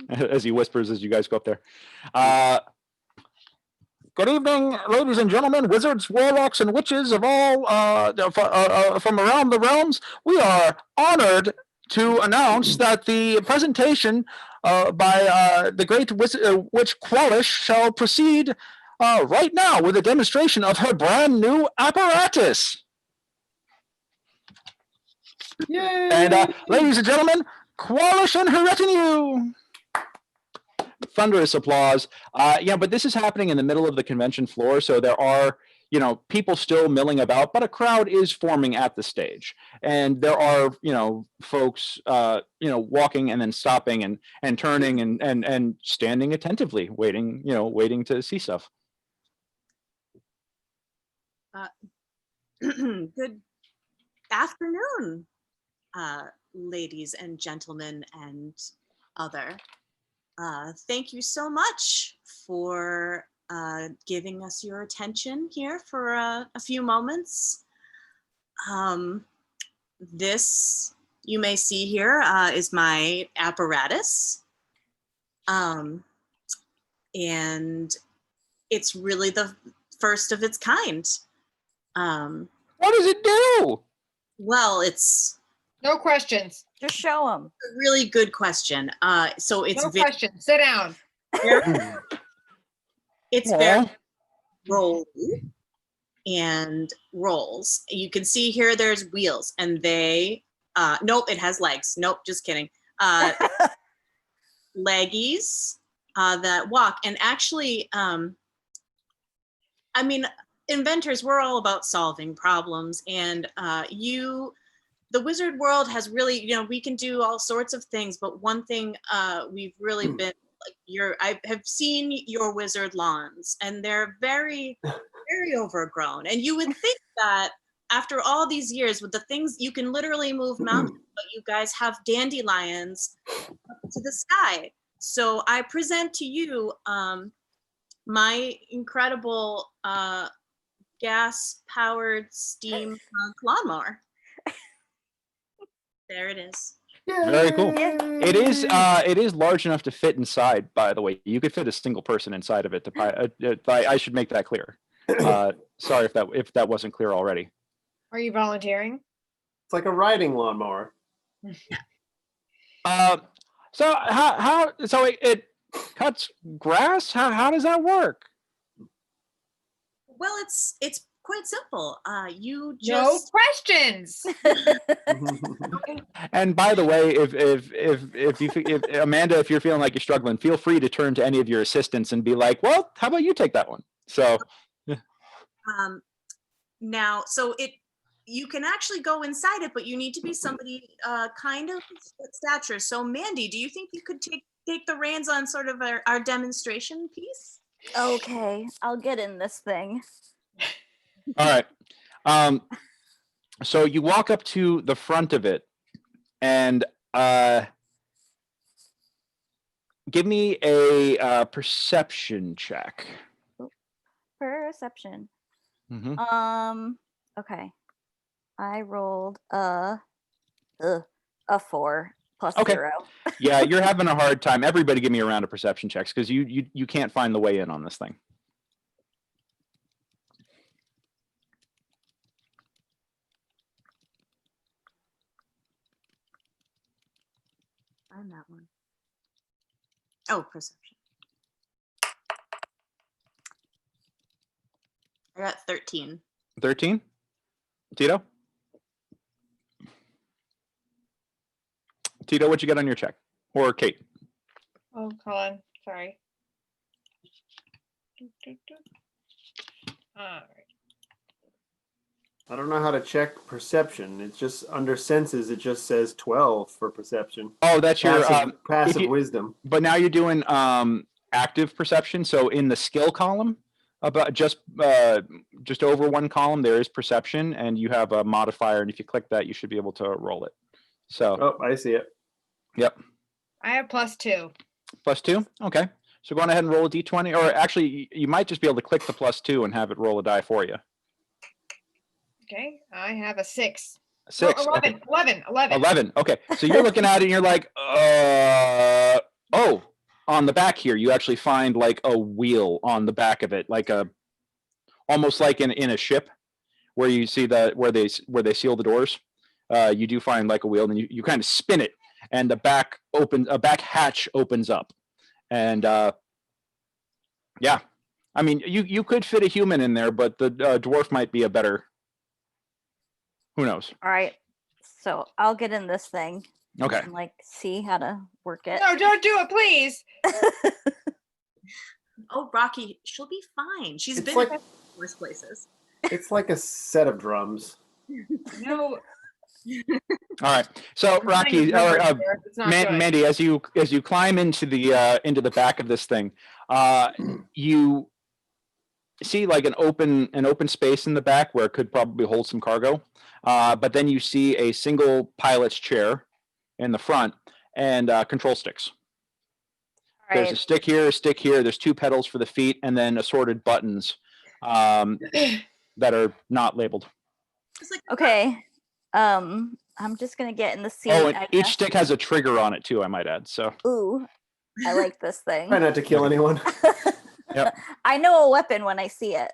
Speaker 1: as he whispers as you guys go up there. Good evening, ladies and gentlemen, wizards, warlocks, and witches of all from around the realms. We are honored to announce that the presentation by the great witch Qualish shall proceed right now with a demonstration of her brand new apparatus.
Speaker 3: Yay!
Speaker 1: And ladies and gentlemen, Qualish and her retinue. thunderous applause. Yeah, but this is happening in the middle of the convention floor, so there are, people still milling about, but a crowd is forming at the stage, and there are, folks, walking and then stopping and turning and standing attentively, waiting to see stuff.
Speaker 2: Good afternoon, ladies and gentlemen and other. Thank you so much for giving us your attention here for a few moments. This, you may see here, is my apparatus. And it's really the first of its kind.
Speaker 1: What does it do?
Speaker 2: Well, it's
Speaker 5: No questions.
Speaker 4: Just show them.
Speaker 2: a really good question. So it's
Speaker 5: No questions. Sit down.
Speaker 2: it's
Speaker 1: Aw.
Speaker 2: very rolly and rolls. You can see here there's wheels and they, nope, it has legs. Nope, just kidding. Leggies that walk. And actually, I mean, inventors, we're all about solving problems, and the wizard world has really, we can do all sorts of things, but one thing we've really been like, I have seen your wizard lawns, and they're very, very overgrown. And you would think that after all these years with the things, you can literally move mountains, but you guys have dandelions up to the sky. So I present to you my incredible gas-powered steam lawnmower. There it is.
Speaker 1: Very cool. It is large enough to fit inside, by the way. You could fit a single person inside of it. I should make that clear. Sorry if that wasn't clear already.
Speaker 5: Are you volunteering?
Speaker 3: It's like a riding lawnmower.
Speaker 1: So it cuts grass? How does that work?
Speaker 2: Well, it's quite simple. You
Speaker 5: No
Speaker 2: just
Speaker 5: questions.
Speaker 1: And by the way, if Amanda, if you're feeling like you're struggling, feel free to turn to any of your assistants and be like, well, how about you take that one? So
Speaker 2: now, so you can actually go inside it, but you need to be somebody kind of stature. So Mandy, do you think you could take the reins on sort of our demonstration piece?
Speaker 4: Okay, I'll get in this thing.
Speaker 1: all right. So you walk up to the front of it and give me a perception check.
Speaker 4: Perception.
Speaker 1: Mhm.
Speaker 4: Okay. I rolled a 4 plus
Speaker 1: Okay.
Speaker 4: 0.
Speaker 1: Yeah, you're having a hard time. Everybody give me a round of perception checks because you can't find the way in on this thing.
Speaker 2: Find that one. Oh, perception. I got 13.
Speaker 1: 13? Tito? Tito, what you got on your check? Or Kate?
Speaker 5: Oh, hold on. Sorry. All right.
Speaker 3: I don't know how to check perception. It's just under senses. It just says 12 for perception.
Speaker 1: Oh, that's your
Speaker 3: Passive
Speaker 1: you-
Speaker 3: wisdom.
Speaker 1: but now you're doing active perception. So in the skill column, about just over one column, there is perception, and you have a modifier. And if you click that, you should be able to roll it. So,
Speaker 3: Oh, I see it.
Speaker 1: yep,
Speaker 5: I have +2.
Speaker 1: +2. Okay, so go on ahead and roll a d20, or actually, you might just be able to click the +2 and have it roll a die for you.
Speaker 5: Okay, I have a 6.
Speaker 1: 6.
Speaker 5: No, 11,
Speaker 1: Okay.
Speaker 5: 11, 11.
Speaker 1: 11. Okay, so you're looking at it and you're like, oh, on the back here, you actually find like a wheel on the back of it, like almost like in a ship where you see where they seal the doors. You do find like a wheel, and you kind of spin it, and a back hatch opens up, and yeah, I mean you could fit a human in there, but the dwarf might be a better. Who knows?
Speaker 4: All right. So I'll get in this thing
Speaker 1: Okay.
Speaker 4: and like see how to work it.
Speaker 5: No, don't do it, please.
Speaker 2: Oh, Rocky, she'll be fine. She's
Speaker 3: It's
Speaker 2: been
Speaker 3: like-
Speaker 2: in worse places.
Speaker 3: It's like a set of drums.
Speaker 5: No,
Speaker 1: All right. So
Speaker 5: I'm playing with
Speaker 1: Rocky, or
Speaker 5: numbers here. It's not good.
Speaker 1: Mandy, as you climb into the back of this thing, you see like an open space in the back where it could probably hold some cargo. But then you see a single pilot's chair in the front and control sticks.
Speaker 4: All
Speaker 1: There's a
Speaker 4: right.
Speaker 1: stick here, a stick here. There's 2 pedals for the feet, and then assorted buttons that are not labeled.
Speaker 2: It's like,
Speaker 4: Okay. I'm just gonna get in the seat.
Speaker 1: Oh, and
Speaker 4: I
Speaker 1: each
Speaker 4: guess.
Speaker 1: stick has a trigger on it too, I might add. So
Speaker 4: Ooh, I like this thing.
Speaker 3: Try not to kill anyone.
Speaker 1: Yep.
Speaker 4: I know a weapon when I see it.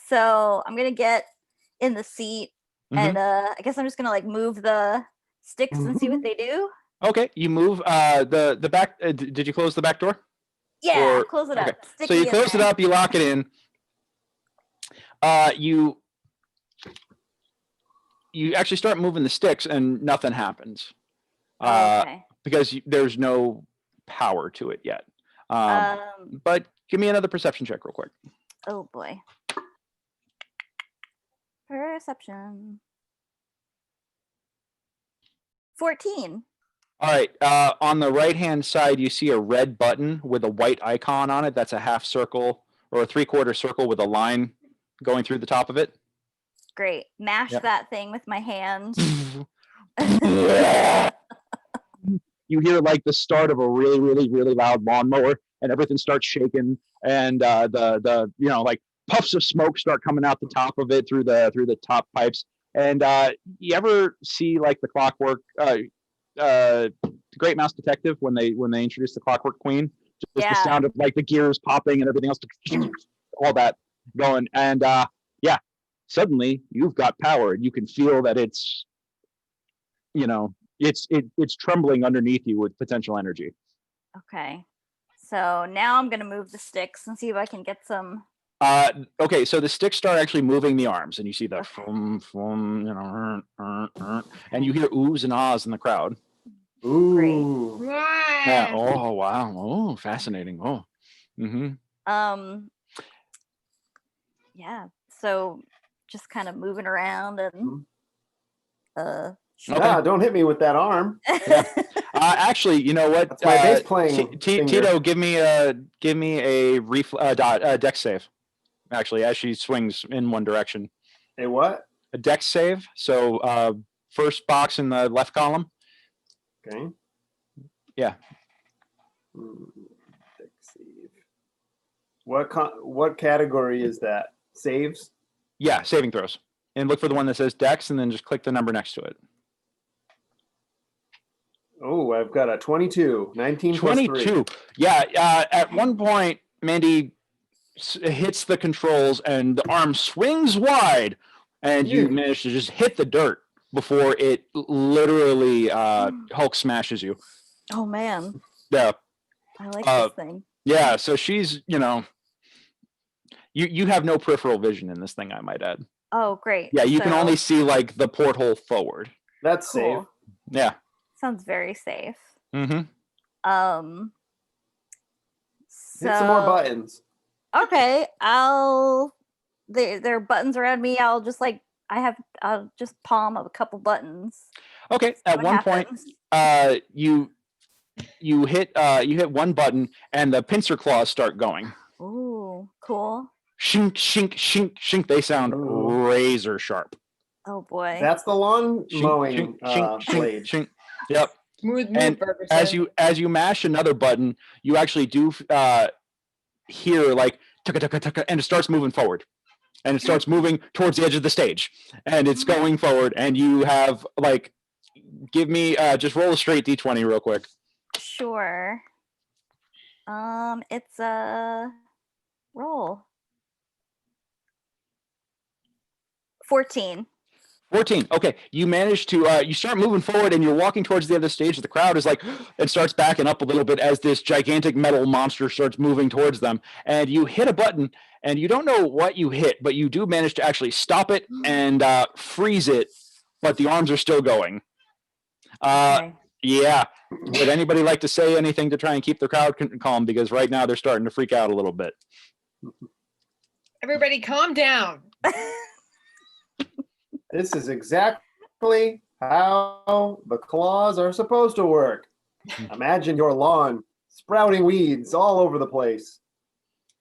Speaker 4: So I'm gonna get in the seat,
Speaker 1: Mhm.
Speaker 4: and I guess I'm just gonna like move the sticks and see what they do.
Speaker 1: Okay, you move the back. Did you close the back door?
Speaker 4: Yeah,
Speaker 1: Or-
Speaker 4: close it up.
Speaker 1: okay.
Speaker 4: Stick
Speaker 1: So you
Speaker 4: me in
Speaker 1: close it
Speaker 4: there.
Speaker 1: up, you lock it in. You actually start moving the sticks, and nothing happens
Speaker 4: Okay.
Speaker 1: because there's no power to it yet. But give me another perception check real quick.
Speaker 4: Oh boy. Perception. 14.
Speaker 1: All right. On the right-hand side, you see a red button with a white icon on it. That's a half circle or a 3/4 circle with a line going through the top of it.
Speaker 4: Great. Mash
Speaker 1: Yep.
Speaker 4: that thing with my hand.
Speaker 1: You hear like the start of a really, really, really loud lawnmower, and everything starts shaking, and the like puffs of smoke start coming out the top of it through the top pipes. And you ever see like the Clockwork, the Great Mouse Detective when they introduced the Clockwork Queen? Just the
Speaker 4: Yeah.
Speaker 1: sound of like the gears popping and everything else, all that going, and yeah, suddenly you've got power, and you can feel that it's it's trembling underneath you with potential energy.
Speaker 4: Okay. So now I'm going to move the sticks and see if I can get some.
Speaker 1: Okay, so the sticks start actually moving the arms, and you see the
Speaker 4: Okay.
Speaker 1: and you hear oohs and ahs in the crowd.
Speaker 3: Ooh.
Speaker 1: Yeah. Oh wow. Oh, fascinating. Oh. Mm-hmm.
Speaker 4: Yeah. So just kind of moving around and
Speaker 1: Okay.
Speaker 3: Ah, don't hit me with that arm.
Speaker 1: Actually, you know what?
Speaker 3: That's my bass playing finger.
Speaker 1: Tito, give me a dex save. Actually, as she swings in one direction,
Speaker 3: A what?
Speaker 1: a dex save. So first box in the left column.
Speaker 3: Okay.
Speaker 1: Yeah.
Speaker 3: Dex save. What category is that? Saves?
Speaker 1: Yeah, saving throws. And look for the one that says dex, and then just click the number next to it.
Speaker 3: Oh, I've got a 22. 19 plus 3.
Speaker 1: 22. Yeah. At one point, Mandy hits the controls, and the arm swings wide, and you manage to just hit the dirt before it literally Hulk smashes you.
Speaker 4: oh man,
Speaker 1: Yeah.
Speaker 4: I like this thing.
Speaker 1: Yeah. So she's, you have no peripheral vision in this thing, I might add.
Speaker 4: Oh great.
Speaker 1: Yeah, you can
Speaker 4: So,
Speaker 1: only see like the porthole forward.
Speaker 3: That's
Speaker 4: cool.
Speaker 3: safe.
Speaker 1: Yeah.
Speaker 4: Sounds very safe.
Speaker 1: Mm-hmm.
Speaker 4: So,
Speaker 3: Hit some more buttons.
Speaker 4: Okay, there are buttons around me. I'll just palm a couple buttons.
Speaker 1: Okay.
Speaker 4: See
Speaker 1: At
Speaker 4: what
Speaker 1: one point,
Speaker 4: happens.
Speaker 1: you hit one button, and the pincer claws start going.
Speaker 4: Ooh, cool.
Speaker 1: Shink, shink, shink, shink. They sound
Speaker 3: Ooh.
Speaker 1: razor sharp.
Speaker 4: Oh boy.
Speaker 3: That's the lawn
Speaker 1: Shink,
Speaker 3: mowing
Speaker 1: shink, shink,
Speaker 3: blade.
Speaker 1: shink. Yep.
Speaker 5: Smooth move,
Speaker 1: And
Speaker 5: Ferguson.
Speaker 1: as you mash another button, you actually do hear like tucka tucka tucka, and it starts moving forward, and it starts moving towards the edge of the stage, and it's going forward, and you have like, give me just roll a straight d20 real quick.
Speaker 4: Sure. It's a roll. 14.
Speaker 1: 14. Okay, you manage to you start moving forward, and you're walking towards the other stage. The crowd is like, and starts backing up a little bit as this gigantic metal monster starts moving towards them. And you hit a button, and you don't know what you hit, but you do manage to actually stop it and freeze it. But the arms are still going.
Speaker 4: Okay.
Speaker 1: Yeah. Would anybody like to say anything to try and keep the crowd calm? Because right now they're starting to freak out a little bit.
Speaker 5: Everybody calm down.
Speaker 3: This is exactly how the claws are supposed to work. Imagine your lawn sprouting weeds all over the place.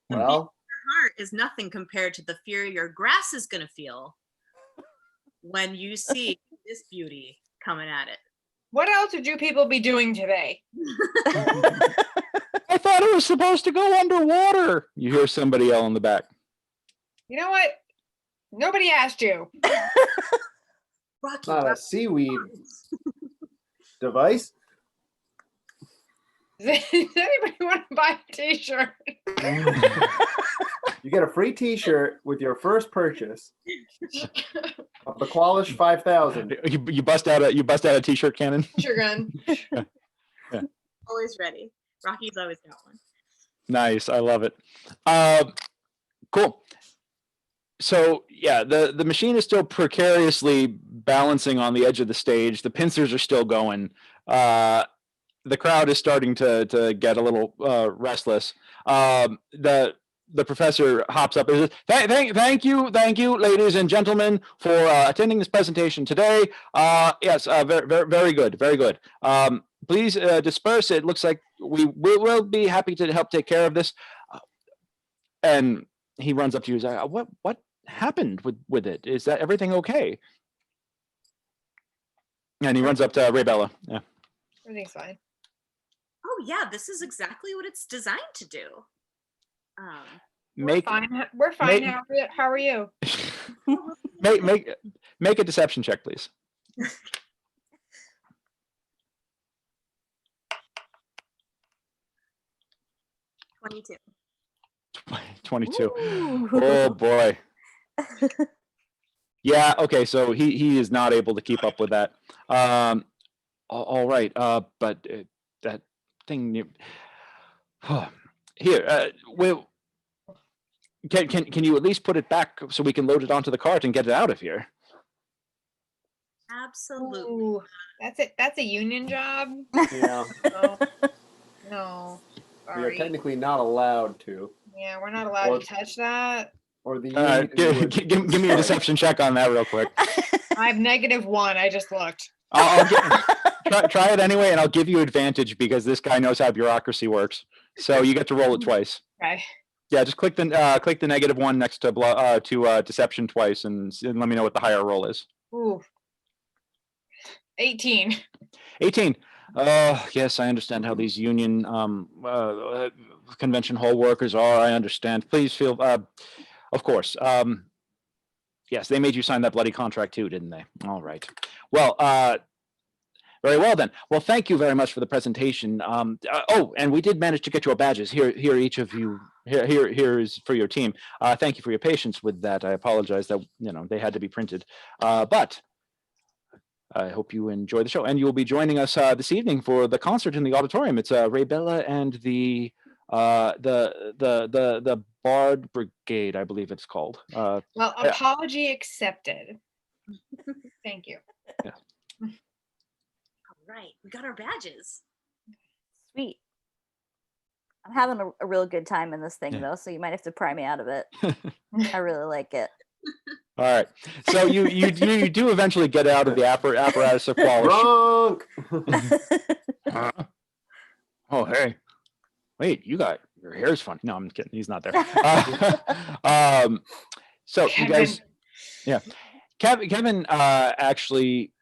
Speaker 3: Well,
Speaker 2: Heart is nothing compared to the fear your grass is going to feel when you see this beauty coming at it.
Speaker 5: What else would you people be doing today?
Speaker 1: I thought it was supposed to go underwater. You hear somebody yell in the back.
Speaker 5: You know what? Nobody asked you.
Speaker 2: Rocky,
Speaker 3: it's not a seaweed device.
Speaker 5: Does anybody want to buy a t-shirt?
Speaker 3: You get a free T-shirt with your first purchase of the Qualish 5000.
Speaker 1: You bust out a t-shirt cannon.
Speaker 5: T-shirt gun.
Speaker 2: always ready. Rocky's always got one.
Speaker 1: Nice, I love it. Cool. So yeah, the machine is still precariously balancing on the edge of the stage. The pincers are still going. The crowd is starting to get a little restless. The professor hops up and says, thank you, ladies and gentlemen, for attending this presentation today. Yes, very good, very good. Please disperse. It looks like we will be happy to help take care of this. And he runs up to you. He's like, what happened with it? Is that everything okay? And he runs up to Ray Bella. Yeah.
Speaker 5: Everything's fine.
Speaker 2: Oh yeah, this is exactly what it's designed to do.
Speaker 5: We're fine. We're fine. How are you?
Speaker 1: Make a deception check, please.
Speaker 2: 22.
Speaker 1: 22.
Speaker 4: Ooh.
Speaker 1: Oh boy. Yeah, okay, so he is not able to keep up with that. All right, but that thing here, can you at least put it back so we can load it onto the cart and get it out of here?
Speaker 2: Absolutely.
Speaker 5: Ooh, that's it. That's a union job.
Speaker 3: Yeah,
Speaker 5: No.
Speaker 3: we are
Speaker 5: Sorry.
Speaker 3: technically not allowed to.
Speaker 5: Yeah, we're not allowed to touch that.
Speaker 3: Or the
Speaker 1: All right,
Speaker 3: union would-
Speaker 1: give me a deception check on that real quick.
Speaker 5: I have -1. I just looked.
Speaker 1: Try it anyway, and I'll give you advantage because this guy knows how bureaucracy works. So you get to roll it twice.
Speaker 5: Okay.
Speaker 1: Yeah, just click the -1 next to deception twice, and let me know what the higher roll is.
Speaker 5: Ooh. 18.
Speaker 1: 18. Yes, I understand how these union convention hall workers are. I understand. Please feel, of course. Yes, they made you sign that bloody contract too, didn't they? All right. Well, very well then. Well, thank you very much for the presentation. Oh, and we did manage to get your badges. Here, each of you. Here is for your team. Thank you for your patience with that. I apologize that they had to be printed, but I hope you enjoy the show, and you will be joining us this evening for the concert in the auditorium. It's Ray Bella and the Bard Brigade, I believe it's called.
Speaker 5: Well, apology accepted. Thank you.
Speaker 1: Yeah.
Speaker 2: All right, we got our badges.
Speaker 4: Sweet. I'm having a real good time in this thing
Speaker 1: Yeah.
Speaker 4: though, so you might have to pry me out of it. I really like it.
Speaker 1: All right. So you do eventually get out of the apparatus of Qualish.
Speaker 3: Drunk.
Speaker 1: Oh, hey. Wait, your hair's funny. No, I'm kidding. He's not there. So you guys, yeah. Kevin actually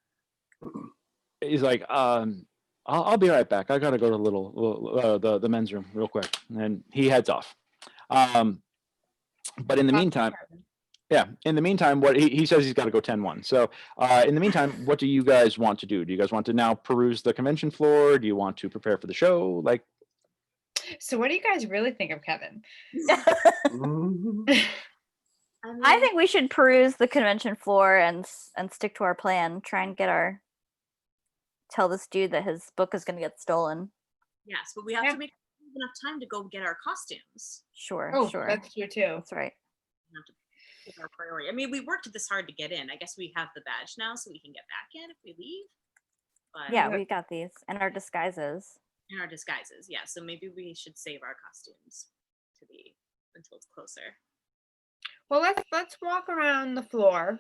Speaker 1: is like, I'll be right back. I gotta go to the men's room real quick, and he heads off. But in the meantime, what he says he's got to go 10-1. So in the meantime, what do you guys want to do? Do you guys want to now peruse the convention floor? Do you want to prepare for the show? Like,
Speaker 5: So what do you guys really think of Kevin?
Speaker 4: I think we should peruse the convention floor and stick to our plan. Try and tell this dude that his book is going to get stolen.
Speaker 2: Yes, but we have to make enough time to go get our costumes.
Speaker 4: Sure,
Speaker 5: Oh,
Speaker 4: sure.
Speaker 5: that's true too.
Speaker 4: That's right.
Speaker 2: We have to pick our priority. I mean, we worked this hard to get in. I guess we have the badge now, so we can get back in if we leave. But
Speaker 4: Yeah, we got these and our disguises.
Speaker 2: in our disguises, yeah. So maybe we should save our costumes to be until it's closer.
Speaker 5: Well, let's walk around the floor.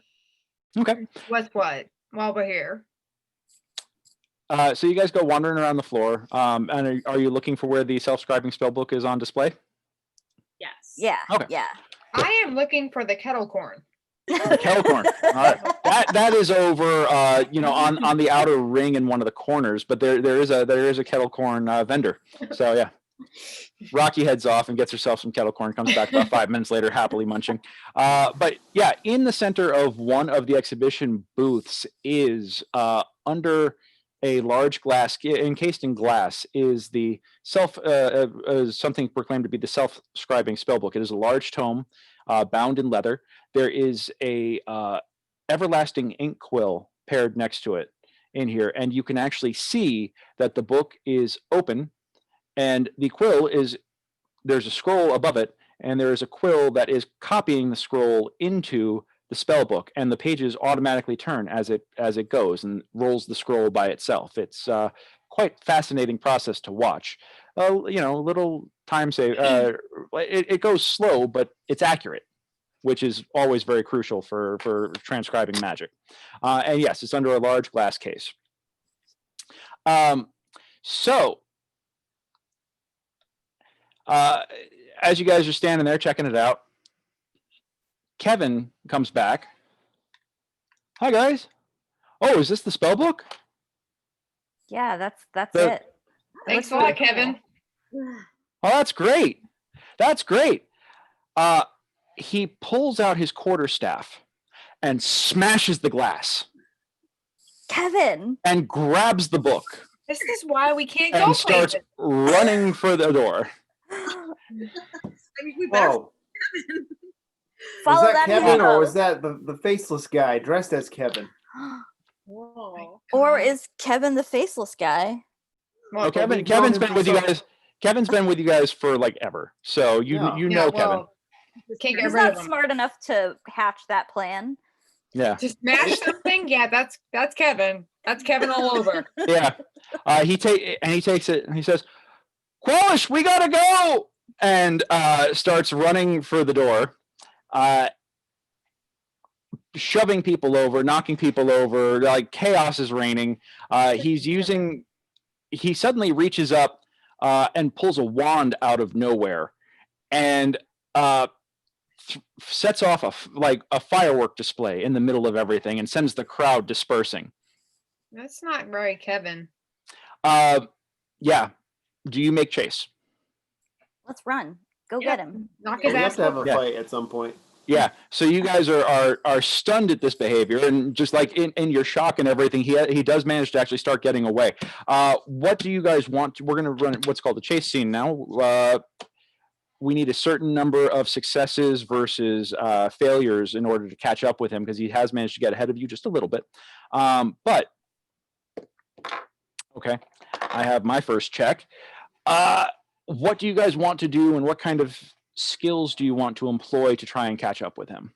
Speaker 1: Okay.
Speaker 5: What's what while we're here?
Speaker 1: So you guys go wandering around the floor. And are you looking for where the self-scribing spell book is on display?
Speaker 2: Yes.
Speaker 4: Yeah.
Speaker 1: Okay.
Speaker 4: Yeah.
Speaker 5: I am looking for the kettle corn.
Speaker 1: Kettle corn. All right. That is over, on the outer ring in one of the corners. But there is a kettle corn vendor. So yeah. Rocky heads off and gets herself some kettle corn. Comes back about 5 minutes later, happily munching. But yeah, in the center of one of the exhibition booths is under a large glass, encased in glass, is the something proclaimed to be the self-scribing spellbook. It is a large tome bound in leather. There is a everlasting ink quill paired next to it in here, and you can actually see that the book is open, and the quill is, there's a scroll above it, and there is a quill that is copying the scroll into the spell book, and the pages automatically turn as it goes and rolls the scroll by itself. It's quite fascinating process to watch. A little time save. It goes slow, but it's accurate, which is always very crucial for transcribing magic. And yes, it's under a large glass case. So as you guys are standing there checking it out, Kevin comes back. Hi guys. Oh, is this the spell book?
Speaker 4: Yeah, that's
Speaker 1: The-
Speaker 4: it.
Speaker 5: Thanks a
Speaker 4: looks
Speaker 5: lot,
Speaker 4: really
Speaker 5: Kevin.
Speaker 4: cool.
Speaker 1: Oh, that's great. That's great. He pulls out his quarterstaff and smashes the glass
Speaker 4: Kevin.
Speaker 1: and grabs the book
Speaker 5: This is why we can't go
Speaker 1: and starts
Speaker 5: places.
Speaker 1: running for the door.
Speaker 2: I mean, we better.
Speaker 3: Whoa.
Speaker 4: Follow
Speaker 3: Was that
Speaker 4: that
Speaker 3: Kevin
Speaker 4: hippo.
Speaker 3: or was that the faceless guy dressed as Kevin?
Speaker 2: Whoa.
Speaker 4: Or is Kevin the faceless guy?
Speaker 5: Well,
Speaker 1: Oh, Kevin,
Speaker 3: we've
Speaker 1: Kevin's
Speaker 3: known
Speaker 1: been
Speaker 3: him
Speaker 1: with you
Speaker 3: for
Speaker 1: guys. Kevin's been with you guys for like ever. So you
Speaker 3: Yeah.
Speaker 1: you
Speaker 5: yeah,
Speaker 1: know Kevin.
Speaker 5: well, we can't get
Speaker 4: He's
Speaker 5: rid
Speaker 4: not
Speaker 5: of him.
Speaker 4: smart enough to hatch that plan.
Speaker 1: Yeah.
Speaker 5: To smash something, yeah, that's Kevin. That's Kevin all over.
Speaker 1: Yeah. He takes it and he says, "Quellish, we gotta go!" And starts running for the door, shoving people over, knocking people over. Like chaos is reigning. He suddenly reaches up and pulls a wand out of nowhere, and sets off a firework display in the middle of everything and sends the crowd dispersing.
Speaker 5: That's not very Kevin.
Speaker 1: Yeah. Do you make chase?
Speaker 4: Let's run. Go
Speaker 5: Yeah.
Speaker 4: get him.
Speaker 5: Knock
Speaker 3: We
Speaker 5: his
Speaker 3: have
Speaker 5: ass
Speaker 3: to have a
Speaker 5: over.
Speaker 1: Yeah.
Speaker 3: fight at some point.
Speaker 1: Yeah. So you guys are stunned at this behavior, and just like in your shock and everything, he does manage to actually start getting away. What do you guys want? We're going to run what's called a chase scene now. We need a certain number of successes versus failures in order to catch up with him, because he has managed to get ahead of you just a little bit. But okay, I have my first check. What do you guys want to do, and what kind of skills do you want to employ to try and catch up with him?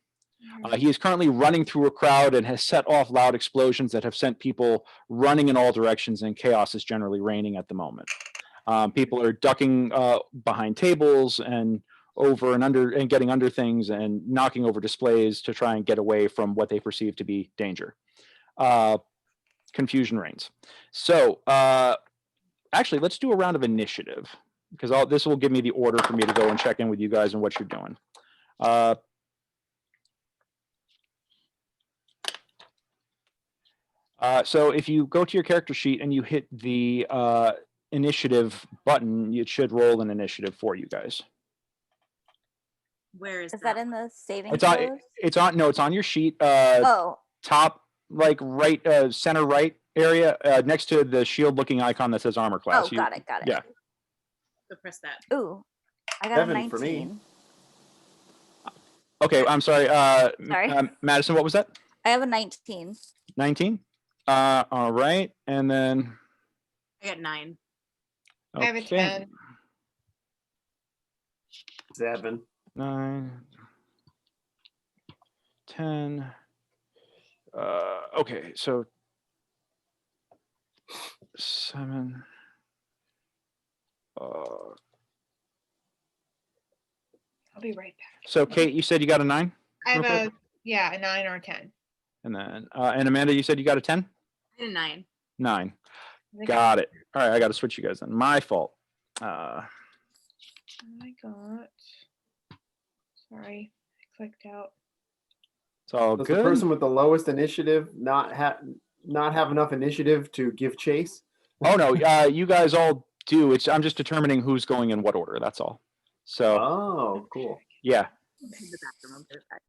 Speaker 1: He is currently running through a crowd and has set off loud explosions that have sent people running in all directions, and chaos is generally reigning at the moment. People are ducking behind tables and over and under and getting under things and knocking over displays to try and get away from what they perceive to be danger. Confusion reigns. So actually, let's do a round of initiative, because this will give me the order for me to go and check in with you guys and what you're doing. So if you go to your character sheet and you hit the initiative button, it should roll an initiative for you guys.
Speaker 2: Where is
Speaker 4: Is that in the saving
Speaker 1: It's on.
Speaker 4: throws?
Speaker 1: It's on your sheet.
Speaker 4: Oh,
Speaker 1: Top, like right, center right area, next to the shield-looking icon that says armor class.
Speaker 4: oh, got it.
Speaker 1: Yeah.
Speaker 2: So press that.
Speaker 4: Ooh, I got
Speaker 3: Kevin,
Speaker 4: a
Speaker 3: for me.
Speaker 4: 19.
Speaker 1: Okay, I'm sorry.
Speaker 4: Sorry.
Speaker 1: Madison, what was that?
Speaker 4: I have a 19.
Speaker 1: 19. All right, and then.
Speaker 2: I got 9.
Speaker 5: I have a
Speaker 1: Okay.
Speaker 5: 10.
Speaker 3: 7.
Speaker 1: 9, 10. Okay, so 7.
Speaker 5: I'll be right back.
Speaker 1: So Kate, you said you got a 9,
Speaker 5: I have
Speaker 1: real quick?
Speaker 5: a 9 or a 10.
Speaker 1: and then and Amanda, you said you got a 10?
Speaker 2: I had a 9.
Speaker 1: 9.
Speaker 5: I think
Speaker 1: Got it. All right, I got to switch you guys then. My fault.
Speaker 5: I got. Sorry, I clicked out.
Speaker 1: It's all
Speaker 3: Does
Speaker 1: good.
Speaker 3: the person with the lowest initiative not have enough initiative to give chase?
Speaker 1: Oh no, you guys all do. I'm just determining who's going in what order. That's all. So
Speaker 3: Oh, cool.
Speaker 1: yeah.
Speaker 2: In the bathroom, I'll be right back.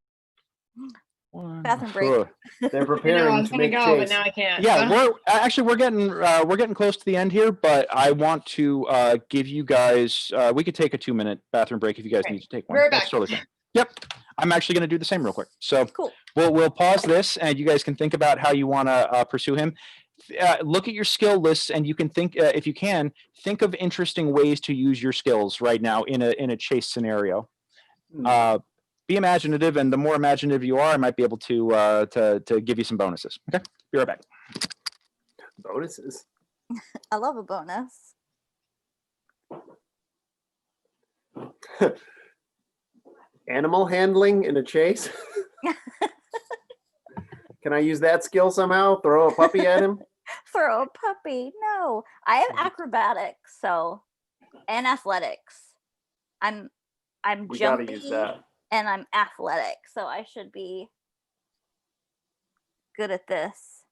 Speaker 4: Bathroom break.
Speaker 1: Ugh.
Speaker 3: They're
Speaker 5: I know, I
Speaker 3: preparing
Speaker 5: was
Speaker 3: to
Speaker 5: gonna
Speaker 3: make
Speaker 5: go, but
Speaker 3: chase.
Speaker 5: now I can't.
Speaker 1: Yeah,
Speaker 5: so-
Speaker 1: we're getting close to the end here, but I want to give you guys. We could take a 2-minute bathroom break if you guys
Speaker 5: Okay,
Speaker 1: need to take one.
Speaker 5: we're
Speaker 1: That's
Speaker 5: back.
Speaker 1: totally fine. Yep, I'm actually going to do the same real quick. So
Speaker 4: Cool.
Speaker 1: we'll pause this, and you guys can think about how you want to pursue him. Look at your skill lists, and you can think, if you can, think of interesting ways to use your skills right now in a chase scenario. Be imaginative, and the more imaginative you are, I might be able to give you some bonuses. Okay, be right back.
Speaker 3: Bonuses.
Speaker 4: I love a bonus.
Speaker 3: Animal handling in a chase. Can I use that skill somehow? Throw a puppy at him?
Speaker 4: Throw a puppy. No, I have acrobatics, so and athletics. I'm
Speaker 3: We gotta
Speaker 4: jumpy
Speaker 3: use that.
Speaker 4: and I'm athletic, so I should be good at this.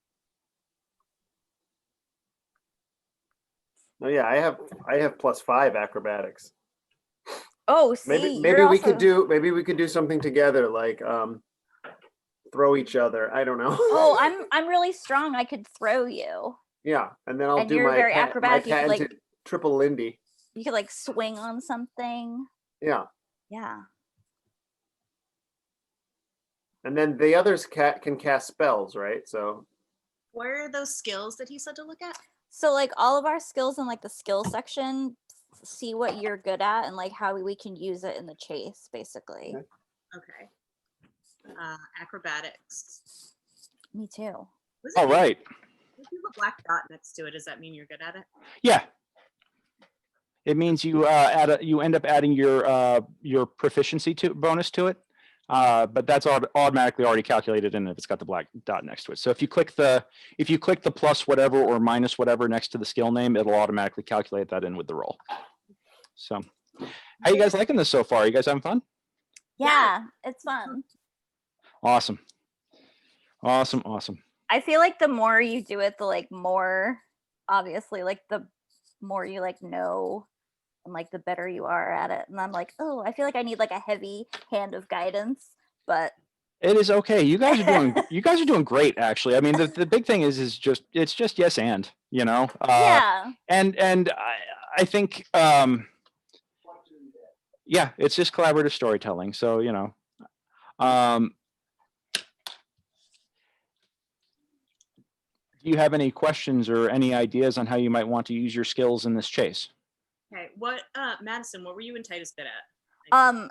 Speaker 3: Oh yeah, I have +5 acrobatics.
Speaker 4: Oh, see,
Speaker 3: Maybe
Speaker 4: you're
Speaker 3: we could
Speaker 4: also-
Speaker 3: do something together, like throw each other. I don't know.
Speaker 4: Oh, I'm really strong. I could throw you.
Speaker 3: Yeah, and then I'll
Speaker 4: And
Speaker 3: do
Speaker 4: you're
Speaker 3: my
Speaker 4: very
Speaker 3: my
Speaker 4: acrobatic. You could, like-
Speaker 3: patented triple Lindy.
Speaker 4: You could like swing on something.
Speaker 3: Yeah,
Speaker 4: Yeah.
Speaker 3: and then the others can cast spells, right? So
Speaker 2: Where are those skills that he said to look at?
Speaker 4: So like all of our skills in like the skill section, see what you're good at and like how we can use it in the chase, basically.
Speaker 3: Okay.
Speaker 2: Okay. Acrobatics.
Speaker 4: Me too.
Speaker 2: Was it
Speaker 1: All right.
Speaker 2: If you have a black dot next to it, does that mean you're good at it?
Speaker 1: Yeah. It means you you end up adding your proficiency bonus to it, but that's automatically already calculated in if it's got the black dot next to it. So if you click the plus whatever or minus whatever next to the skill name, it'll automatically calculate that in with the roll. So, how you guys liking this so far? You guys having fun?
Speaker 4: Yeah, it's fun.
Speaker 1: Awesome. Awesome. Awesome.
Speaker 4: I feel like the more you do it, the like more obviously like the more you like know and like the better you are at it. And I'm like, oh, I feel like I need like a heavy hand of guidance, but
Speaker 1: It is okay. You guys are doing great, actually. I mean, the big thing is it's just yes and, you know.
Speaker 4: yeah.
Speaker 1: And I think yeah, it's just collaborative storytelling. So, you know, do you have any questions or any ideas on how you might want to use your skills in this chase?
Speaker 2: Okay. What, Madison? What were you and Titus good at?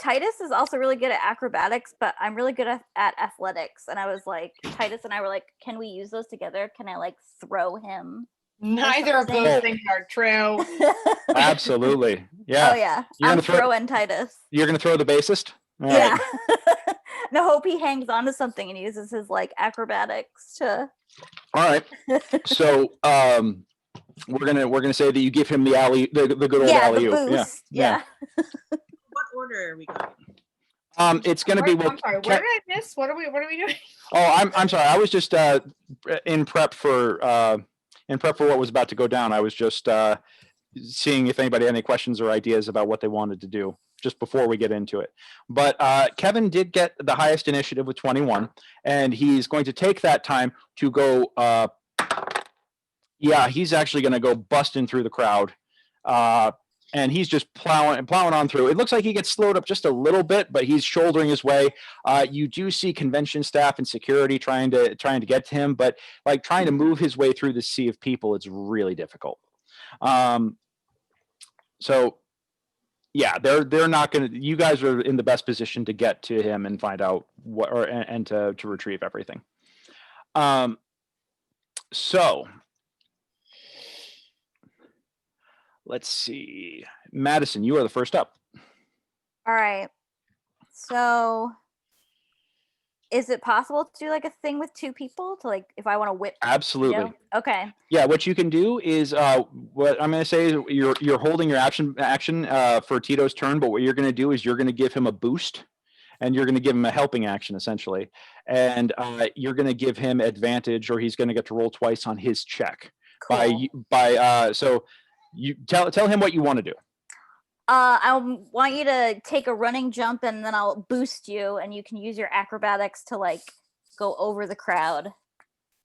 Speaker 4: Titus is also really good at acrobatics, but I'm really good at athletics. And I was like, Titus and I were like, can we use those together? Can I like throw him?
Speaker 5: Neither of those
Speaker 1: Oh.
Speaker 5: things are true.
Speaker 1: Absolutely. Yeah.
Speaker 4: Oh yeah.
Speaker 1: You're
Speaker 4: I'm
Speaker 1: gonna throw-
Speaker 4: throwing Titus.
Speaker 1: You're going to throw the bassist? All
Speaker 4: Yeah.
Speaker 1: right.
Speaker 4: No, hope he hangs on to something and uses his like acrobatics to.
Speaker 1: All right. So we're gonna say that you give him the good old
Speaker 4: Yeah,
Speaker 1: alley
Speaker 4: the
Speaker 1: oop.
Speaker 4: boost. Yeah.
Speaker 2: What order are we going?
Speaker 1: It's gonna be
Speaker 5: I'm sorry. Where did I miss? What are we doing?
Speaker 1: Oh, I'm sorry. I was just in prep for what was about to go down. I was just seeing if anybody had any questions or ideas about what they wanted to do just before we get into it. But Kevin did get the highest initiative with 21, and he's going to take that time to go. Yeah, he's actually going to go busting through the crowd. And he's just plowing on through. It looks like he gets slowed up just a little bit, but he's shouldering his way. You do see convention staff and security trying to get to him, but like trying to move his way through the sea of people, it's really difficult. So yeah, they're not going to. You guys are in the best position to get to him and find out what, and to retrieve everything. So Let's see. Madison, you are the first up.
Speaker 4: All right. So is it possible to do like a thing with two people to like if I want to whip?
Speaker 1: Absolutely.
Speaker 4: Tito? Okay.
Speaker 1: Yeah, what you can do is what I'm going to say is you're holding your action for Tito's turn, but what you're going to do is you're going to give him a boost, and you're going to give him a helping action essentially, and you're going to give him advantage, or he's going to get to roll twice on his check.
Speaker 4: Cool.
Speaker 1: So you tell him what you want to do.
Speaker 4: I want you to take a running jump, and then I'll boost you, and you can use your acrobatics to like go over the crowd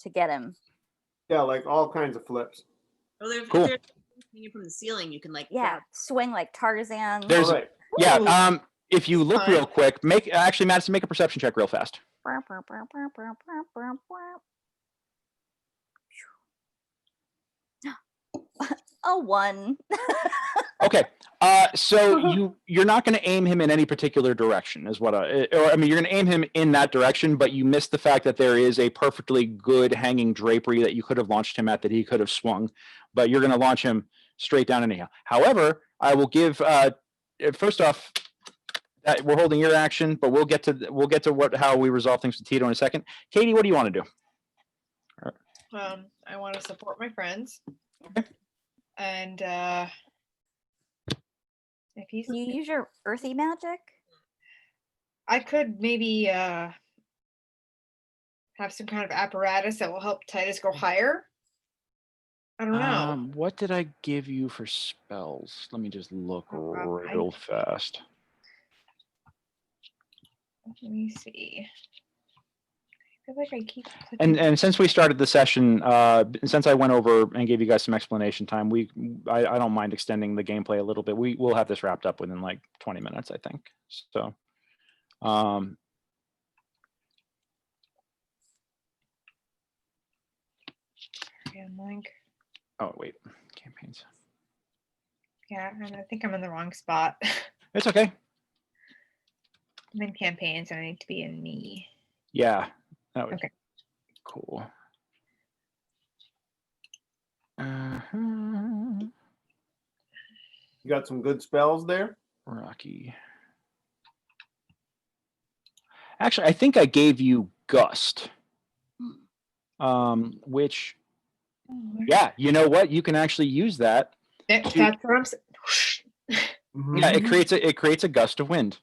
Speaker 4: to get him.
Speaker 3: Yeah, like all kinds of flips.
Speaker 2: Well, if
Speaker 1: Cool.
Speaker 2: they're hanging from the ceiling, you can like
Speaker 4: Yeah,
Speaker 2: grab-
Speaker 4: swing like Tarzan.
Speaker 1: There's
Speaker 3: All right.
Speaker 1: yeah. If you look
Speaker 5: Fine.
Speaker 1: real quick, Madison, make a perception check real fast.
Speaker 4: A 1.
Speaker 1: Okay. So you're not going to aim him in any particular direction, is what you're going to aim him in that direction, but you miss the fact that there is a perfectly good hanging drapery that you could have launched him at that he could have swung, but you're going to launch him straight down anyhow. However, I will give first off that we're holding your action, but we'll get to how we resolve things with Tito in a second. Katie, what do you want to do?
Speaker 5: I want to support my friends. And if he's,
Speaker 4: Can you use your earthy magic?
Speaker 5: I could maybe have some kind of apparatus that will help Titus go higher. I don't know.
Speaker 1: What did I give you for spells? Let me just look
Speaker 5: I-
Speaker 1: real fast.
Speaker 5: Let me see. I feel like I keep
Speaker 1: And since we started the session, since I went over and gave you guys some explanation time, I don't mind extending the gameplay a little bit. We'll have this wrapped up within like 20 minutes, I think. So, oh wait, campaigns.
Speaker 5: Yeah, I think I'm in the wrong spot.
Speaker 1: It's okay.
Speaker 5: I'm in campaigns and I need to be in me.
Speaker 1: Yeah, that would
Speaker 5: Okay.
Speaker 1: Cool.
Speaker 3: You got some good spells there?
Speaker 1: Rocky. Actually, I think I gave you Gust. Which, yeah, you know what? You can actually use that.
Speaker 5: That's what I'm saying.
Speaker 1: Yeah, it creates a gust of wind.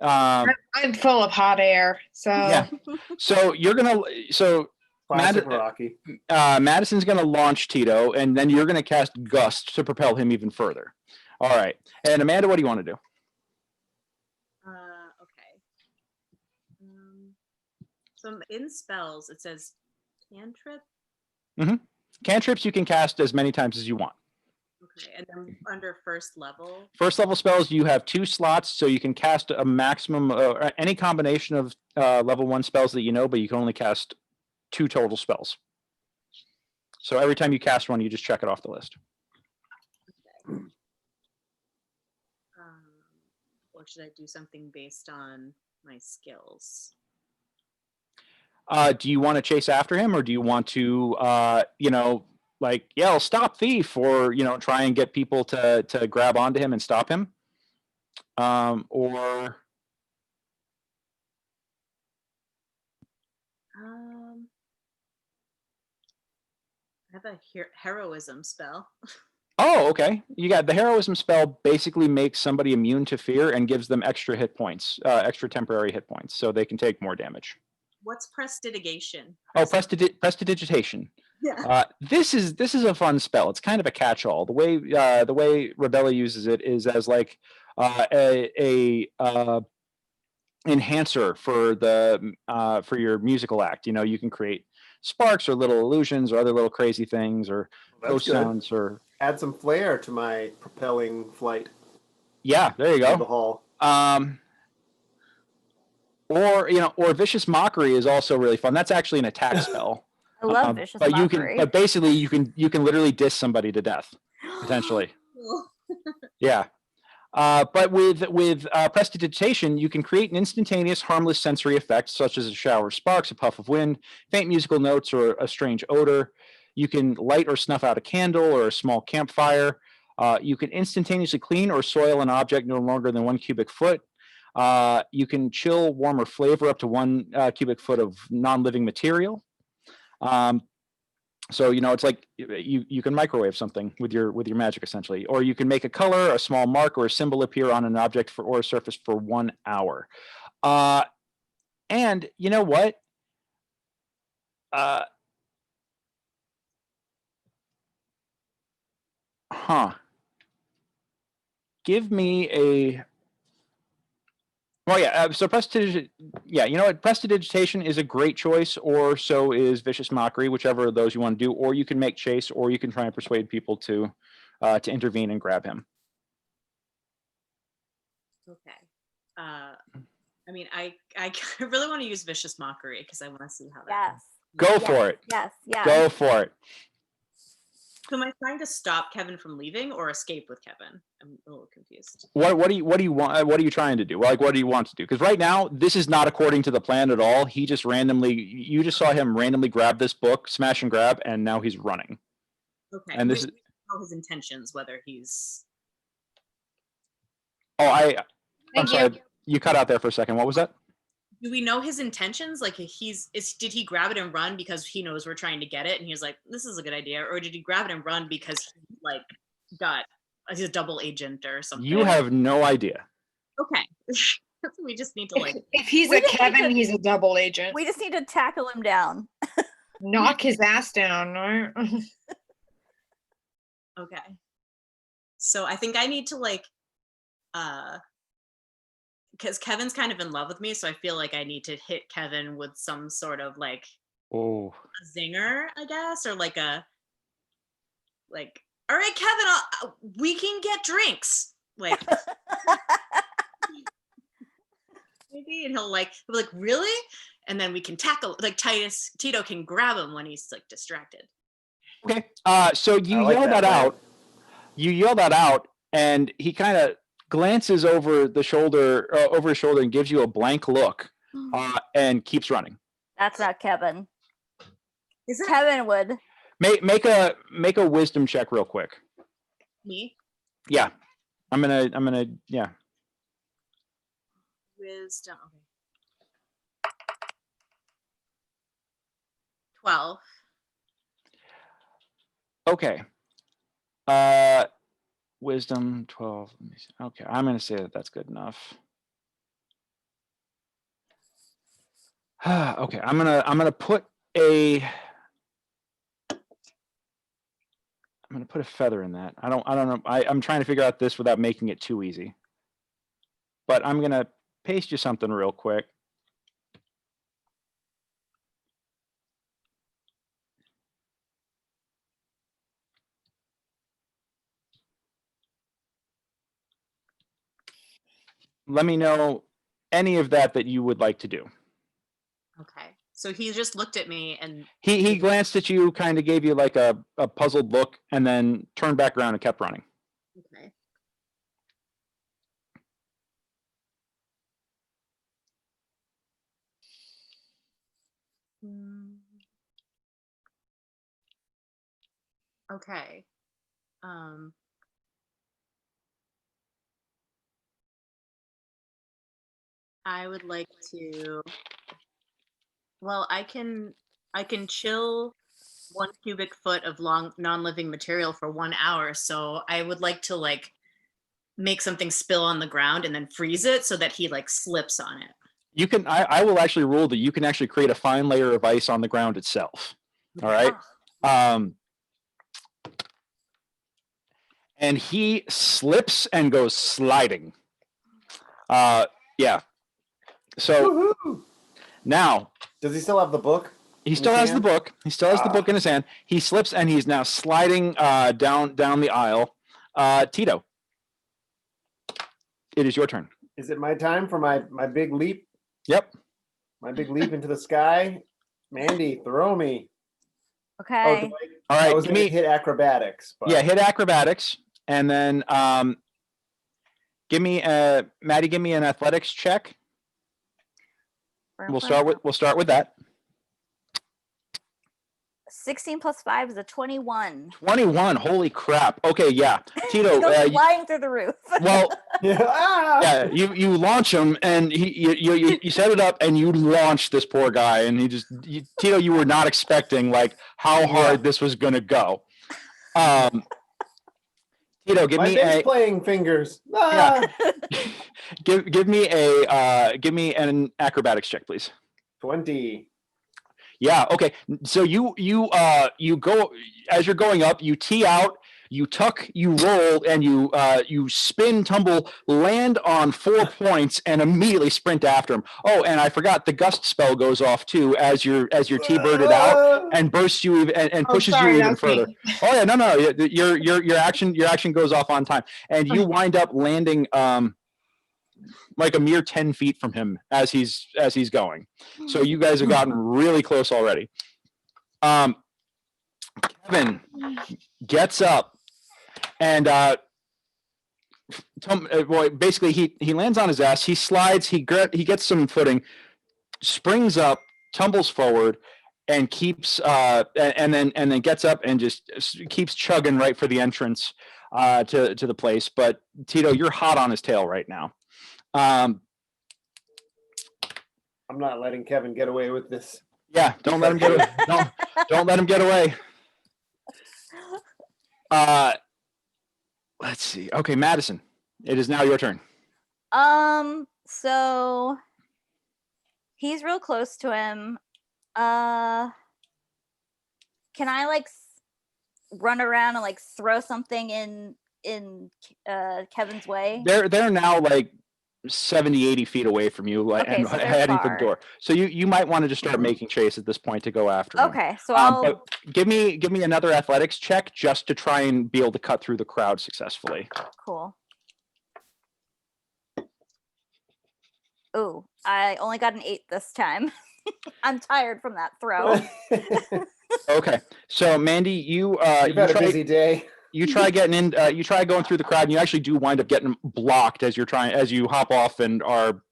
Speaker 5: I'm full of hot air, so
Speaker 1: Yeah. So
Speaker 3: Classic Rocky.
Speaker 1: Madison's gonna launch Tito, and then you're gonna cast Gust to propel him even further. All right. And Amanda, what do you want to do?
Speaker 2: Okay. So in spells, it says cantrip.
Speaker 1: Cantrips you can cast as many times as you want.
Speaker 2: Okay, and then under first level.
Speaker 1: First level spells, you have 2 slots, so you can cast a maximum, any combination of level 1 spells that you know, but you can only cast 2 total spells. So every time you cast one, you just check it off the list.
Speaker 2: Okay. Or should I do something based on my skills?
Speaker 1: Do you want to chase after him, or do you want to, like yell "Stop thief," or try and get people to grab onto him and stop him, or
Speaker 2: I have a heroism spell.
Speaker 1: oh, okay. You got the heroism spell. Basically, makes somebody immune to fear and gives them extra hit points, extra temporary hit points, so they can take more damage.
Speaker 2: What's prestidigitation?
Speaker 1: Oh, prestidigitation.
Speaker 2: Yeah.
Speaker 1: This is a fun spell. It's kind of a catch-all. The way Rebella uses it is as like a enhancer for for your musical act. You can create sparks or little illusions or other little crazy things or ghost sounds or
Speaker 3: add some flair to my propelling flight.
Speaker 1: Yeah, there you
Speaker 3: To the
Speaker 1: go.
Speaker 3: hall.
Speaker 1: Or vicious mockery is also really fun. That's actually an attack spell.
Speaker 4: I love vicious
Speaker 1: but
Speaker 4: mockery.
Speaker 1: but basically you can literally diss somebody to death potentially. Yeah. But with prestidigitation, you can create an instantaneous harmless sensory effect such as a shower of sparks, a puff of wind, faint musical notes, or a strange odor. You can light or snuff out a candle or a small campfire. You can instantaneously clean or soil an object no longer than 1 cubic foot. You can chill, warm, or flavor up to 1 cubic foot of non-living material. So it's like you can microwave something with your magic essentially, or you can make a color, a small mark, or a symbol appear on an object or a surface for 1 hour. And you know what? Give me a. Oh yeah, so yeah, you know what? Prestidigitation is a great choice, or so is Vicious Mockery, whichever of those you want to do. Or you can make Chase, or you can try and persuade people to intervene and grab him.
Speaker 2: Okay. I mean, I really want to use Vicious Mockery because I want to see how that.
Speaker 4: Yes.
Speaker 1: Go
Speaker 4: Yes,
Speaker 1: for it.
Speaker 4: Yes. Yeah.
Speaker 1: Go for it.
Speaker 2: So am I trying to stop Kevin from leaving or escape with Kevin? I'm a little confused.
Speaker 1: What do you want? What are you trying to do? Like, what do you want to do? Because right now, this is not according to the plan at all. He just randomly. You just saw him randomly grab this book, smash and grab, and now he's running.
Speaker 2: Okay.
Speaker 1: And this
Speaker 2: we
Speaker 1: is.
Speaker 2: know his intentions, whether he's.
Speaker 1: Oh, I'm
Speaker 5: Thank
Speaker 1: sorry. You cut out there for a second. What was that?
Speaker 2: Do we know his intentions? Like did he grab it and run because he knows we're trying to get it and he was like, this is a good idea? Or did he grab it and run because he like he's a double agent or something?
Speaker 1: You have no idea.
Speaker 2: Okay. We just need to like
Speaker 5: If he's
Speaker 4: We
Speaker 5: a
Speaker 4: just need
Speaker 5: Kevin,
Speaker 4: to-
Speaker 5: he's a double agent.
Speaker 4: We just need to tackle him down.
Speaker 5: Knock his ass down. Right?
Speaker 2: okay. So I think I need to like because Kevin's kind of in love with me, so I feel like I need to hit Kevin with some sort of like
Speaker 1: Oh.
Speaker 2: a zinger, I guess, or like all right, Kevin, we can get drinks, like maybe, and he'll be like, really? And then we can tackle, like Tito can grab him when he's like distracted.
Speaker 1: Okay. So you
Speaker 3: I like
Speaker 1: yell that
Speaker 3: plan.
Speaker 1: out. You yell that out, and he kind of glances over his shoulder and gives you a blank look, and keeps running.
Speaker 4: That's not Kevin.
Speaker 2: Is it
Speaker 4: Kevin would.
Speaker 1: Make a wisdom check real quick.
Speaker 2: me?
Speaker 1: Yeah. I'm gonna yeah.
Speaker 2: Wisdom. Okay. 12.
Speaker 1: Okay. Wisdom 12. Let me see. Okay, I'm gonna say that's good enough. Okay, I'm gonna put a feather in that. I don't know. I'm trying to figure out this without making it too easy. But I'm gonna paste you something real quick. Let me know any of that you would like to do.
Speaker 2: Okay. So he just looked at me and
Speaker 1: He glanced at you, kind of gave you like a puzzled look, and then turned back around and kept running.
Speaker 2: okay. Okay. I would like to. Well, I can chill 1 cubic foot of non-living material for 1 hour. So I would like to like make something spill on the ground and then freeze it so that he like slips on it.
Speaker 1: You can. I will actually rule that you can actually create a fine layer of ice on the ground itself. All right. And he slips and goes sliding. Yeah. So
Speaker 3: Woohoo!
Speaker 1: now
Speaker 3: Does he still have the book?
Speaker 1: he still has the
Speaker 3: hand?
Speaker 1: book. He still has the book in his hand. He slips and he's now sliding down the aisle. Tito, it is your turn.
Speaker 3: Is it my time for my big leap?
Speaker 1: Yep.
Speaker 3: My big leap into the sky? Mandy, throw me.
Speaker 4: Okay.
Speaker 1: All
Speaker 3: I
Speaker 1: right.
Speaker 3: was
Speaker 1: Give
Speaker 3: gonna
Speaker 1: me,
Speaker 3: hit acrobatics. But
Speaker 1: yeah, hit acrobatics, and then give me Maddie. Give me an athletics check. We'll start with that.
Speaker 4: 16 plus 5 is a 21.
Speaker 1: 21. Holy crap. Okay, yeah.
Speaker 4: He
Speaker 1: Tito,
Speaker 4: goes flying through the roof.
Speaker 1: well,
Speaker 3: Yeah. Ah!
Speaker 1: yeah, you launch him, and you set it up, and you launch this poor guy, and Tito, you were not expecting like how hard this was gonna go. Tito, give
Speaker 3: My
Speaker 1: me
Speaker 3: bass playing fingers.
Speaker 1: Yeah.
Speaker 3: Ah!
Speaker 1: give me an acrobatics check, please.
Speaker 3: 20.
Speaker 1: Yeah. Okay. So you go as you're going up. You tee out. You tuck. You roll, and you spin, tumble, land on 4 points, and immediately sprint after him. Oh, and I forgot the gust spell goes off too as you're T-birded out and bursts you even and pushes
Speaker 5: sorry,
Speaker 1: you
Speaker 5: that
Speaker 1: even
Speaker 5: was
Speaker 1: further.
Speaker 5: me.
Speaker 1: Oh yeah, no, your action goes off on time, and you wind up landing like a mere 10 feet from him as he's going. So you guys have gotten really close already. Kevin gets up and basically he lands on his ass. He slides. He gets some footing, springs up, tumbles forward, and keeps and then gets up and just keeps chugging right for the entrance to the place. But Tito, you're hot on his tail right now.
Speaker 3: I'm not letting Kevin get away with this.
Speaker 1: Yeah, don't let him get away. Don't let him get away. Let's see. Okay, Madison, it is now your turn.
Speaker 4: So he's real close to him. Can I like run around and like throw something in Kevin's way?
Speaker 1: They're now like 70, 80 feet away from you, like,
Speaker 4: Okay,
Speaker 1: and
Speaker 4: so they're
Speaker 1: heading for the
Speaker 4: far.
Speaker 1: door. So you might want to just start making chase at this point to go after him.
Speaker 4: Okay, so I'll
Speaker 1: But give me another athletics check just to try and be able to cut through the crowd successfully.
Speaker 4: cool. Ooh, I only got an 8 this time. I'm tired from that throw.
Speaker 1: Okay, so Mandy, you
Speaker 3: You've had a busy day.
Speaker 1: you try getting in. You try going through the crowd, and you actually do wind up getting blocked as you hop off, and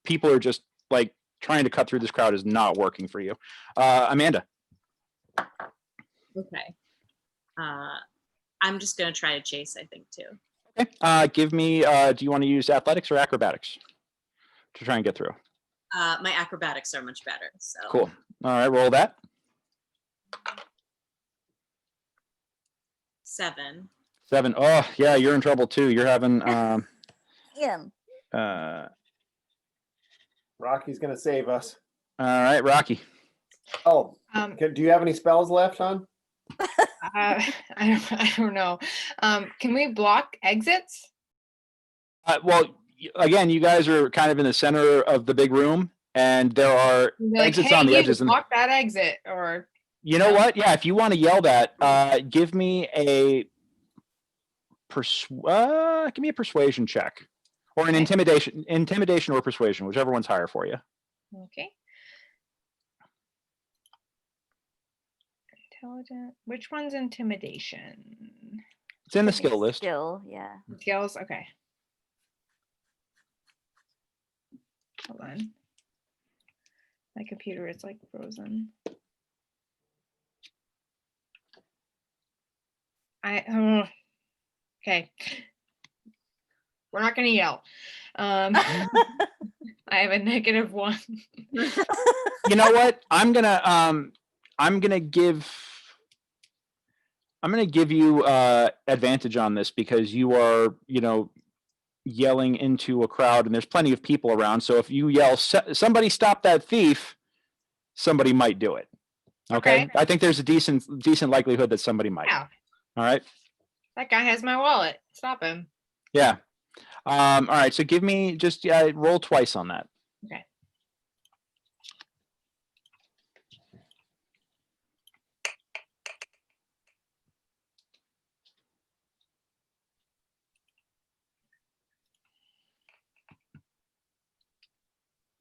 Speaker 1: people are just like trying to cut through this crowd is not working for you. Amanda.
Speaker 2: Okay. I'm just gonna try to chase, I think, too.
Speaker 1: Okay. Give me. Do you want to use athletics or acrobatics to try and get through?
Speaker 2: My acrobatics are much better. So
Speaker 1: Cool. All right, roll that.
Speaker 2: 7.
Speaker 1: 7. Oh yeah, you're in trouble too. You're having.
Speaker 4: Yeah.
Speaker 3: Rocky's gonna save us.
Speaker 1: All right, Rocky.
Speaker 3: Oh,
Speaker 5: Do
Speaker 3: do you have any spells left, hon?
Speaker 5: I don't know. Can we block exits?
Speaker 1: Well, again, you guys are kind of in the center of the big room, and there are
Speaker 5: Like,
Speaker 1: exits
Speaker 5: hey,
Speaker 1: on the
Speaker 5: you
Speaker 1: edges. And
Speaker 5: block that exit, or
Speaker 1: you know what? Yeah, if you want to yell that, give me a persuasion check, or an
Speaker 5: Okay.
Speaker 1: intimidation or persuasion, whichever one's higher for you.
Speaker 5: okay. Intelligent. Which one's intimidation?
Speaker 1: It's in the
Speaker 4: Should be
Speaker 1: skill list.
Speaker 4: Skill, yeah.
Speaker 5: Skills. Okay. Hold on. My computer is like frozen. Okay. We're not gonna yell. I have a -1.
Speaker 1: You know what? I'm gonna give you advantage on this because you are, yelling into a crowd and there's plenty of people around. So if you yell, somebody stop that thief, somebody might do it. Okay. I think there's a decent likelihood that somebody might.
Speaker 5: Yeah.
Speaker 1: All right.
Speaker 5: That guy has my wallet. Stop him.
Speaker 1: Yeah. All right. So give me just roll twice on that.
Speaker 5: Okay.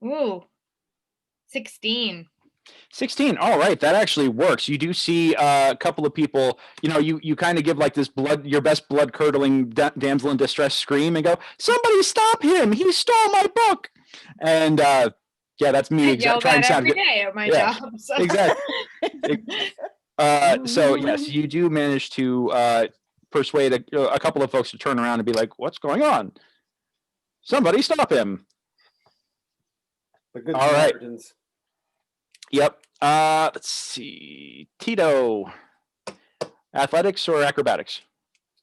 Speaker 5: Ooh, 16.
Speaker 1: 16. All right, that actually works. You do see a couple of people. You kind of give like this your best blood curdling damsel in distress scream and go, "Somebody stop him! He stole my book!" And yeah, that's me.
Speaker 5: I yell
Speaker 1: trying
Speaker 5: that
Speaker 1: to sound
Speaker 5: every
Speaker 1: good.
Speaker 5: day at my
Speaker 1: Yeah,
Speaker 5: job. So.
Speaker 1: Exactly. So yes, you do manage to persuade a couple of folks to turn around and be like, "What's going on? Somebody stop him!"
Speaker 3: The good
Speaker 1: All right.
Speaker 3: Samaritans.
Speaker 1: Yep. Let's see. Tito, athletics or acrobatics?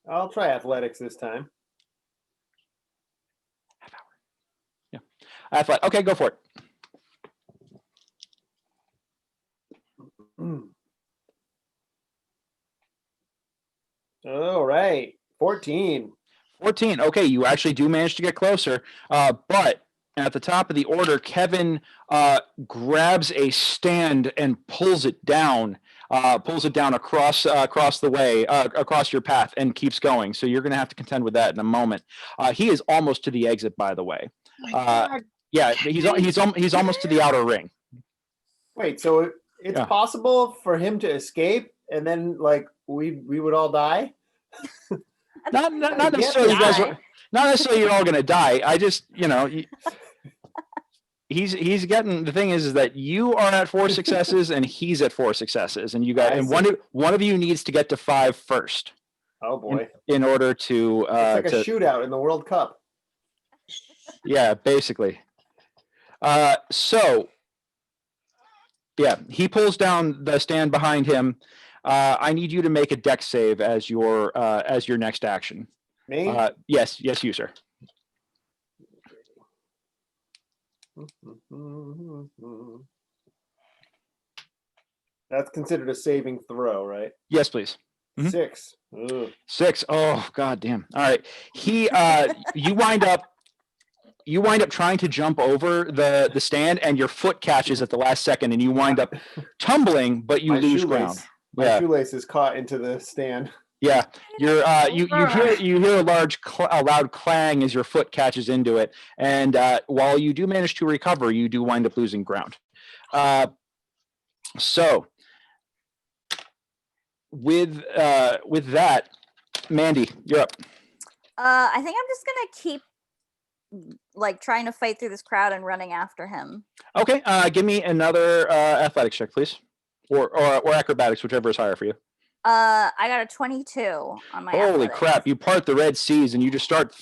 Speaker 3: I'll try athletics this time.
Speaker 1: Half hour. Yeah. Okay, go for it.
Speaker 3: All right. 14.
Speaker 1: 14. Okay, you actually do manage to get closer. But at the top of the order, Kevin grabs a stand and pulls it down across the way, across your path, and keeps going. So you're going to have to contend with that in a moment. He is almost to the exit, by the way.
Speaker 5: Oh my God.
Speaker 1: Yeah, he's almost to the outer ring.
Speaker 3: Wait, so it's
Speaker 1: Yeah.
Speaker 3: possible for him to escape and then like we would all die?
Speaker 1: Not
Speaker 3: Get
Speaker 1: necessarily you
Speaker 3: this
Speaker 1: guys.
Speaker 4: guy.
Speaker 1: Not necessarily you're all going to die. I just, he's getting, the thing is that you are at 4 successes and he's at 4 successes, and you got
Speaker 3: I
Speaker 1: and
Speaker 3: see.
Speaker 1: one of you needs to get to 5 first
Speaker 3: Oh boy.
Speaker 1: in order to
Speaker 3: It's like a shootout in the World Cup.
Speaker 1: yeah, basically. So yeah, he pulls down the stand behind him. I need you to make a dex save as your next action.
Speaker 3: Me?
Speaker 1: Yes, you, sir.
Speaker 3: That's considered a saving throw, right?
Speaker 1: Yes, please. Mhm.
Speaker 3: 6. Ugh.
Speaker 1: 6. Oh, god damn. All right. He you wind up trying to jump over the stand, and your foot catches at the last second, and you wind up tumbling, but you
Speaker 3: My
Speaker 1: lose
Speaker 3: shoelace.
Speaker 1: ground.
Speaker 3: My
Speaker 1: Yeah.
Speaker 3: shoelace is caught into the stand.
Speaker 1: Yeah. You're you hear a loud clang as your foot catches into it, and while you do manage to recover, you do wind up losing ground. So with that, Mandy, you're up.
Speaker 4: I think I'm just gonna keep like trying to fight through this crowd and running after him.
Speaker 1: Okay, give me another athletics check, please, or acrobatics, whichever is higher for you.
Speaker 4: I got a 22 on my
Speaker 1: Holy
Speaker 4: athletics.
Speaker 1: crap! You part the Red Seas and you just start,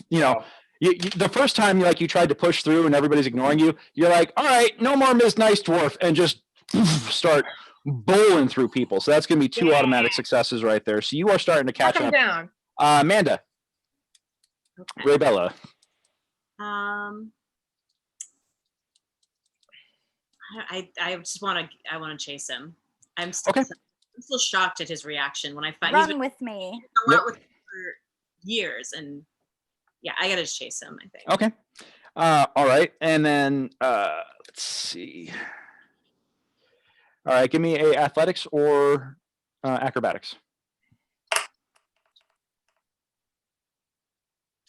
Speaker 3: Wow.
Speaker 1: the first time you tried to push through and everybody's ignoring you, you're like, all right, no more Ms. Nice Dwarf, and just start bowling through people. So that's going to be 2 automatic successes right there. So you are starting to catch
Speaker 5: Knock him
Speaker 1: up.
Speaker 5: down.
Speaker 1: Amanda,
Speaker 2: Okay.
Speaker 1: Raybella.
Speaker 2: I just want to chase him. I'm still
Speaker 1: Okay.
Speaker 2: I'm still shocked at his reaction when I find
Speaker 4: Run
Speaker 2: he's been
Speaker 4: with me.
Speaker 2: a lot with me for years, and yeah, I gotta just chase him, I think.
Speaker 1: Okay. All right, and then let's see. All right, give me a athletics or acrobatics.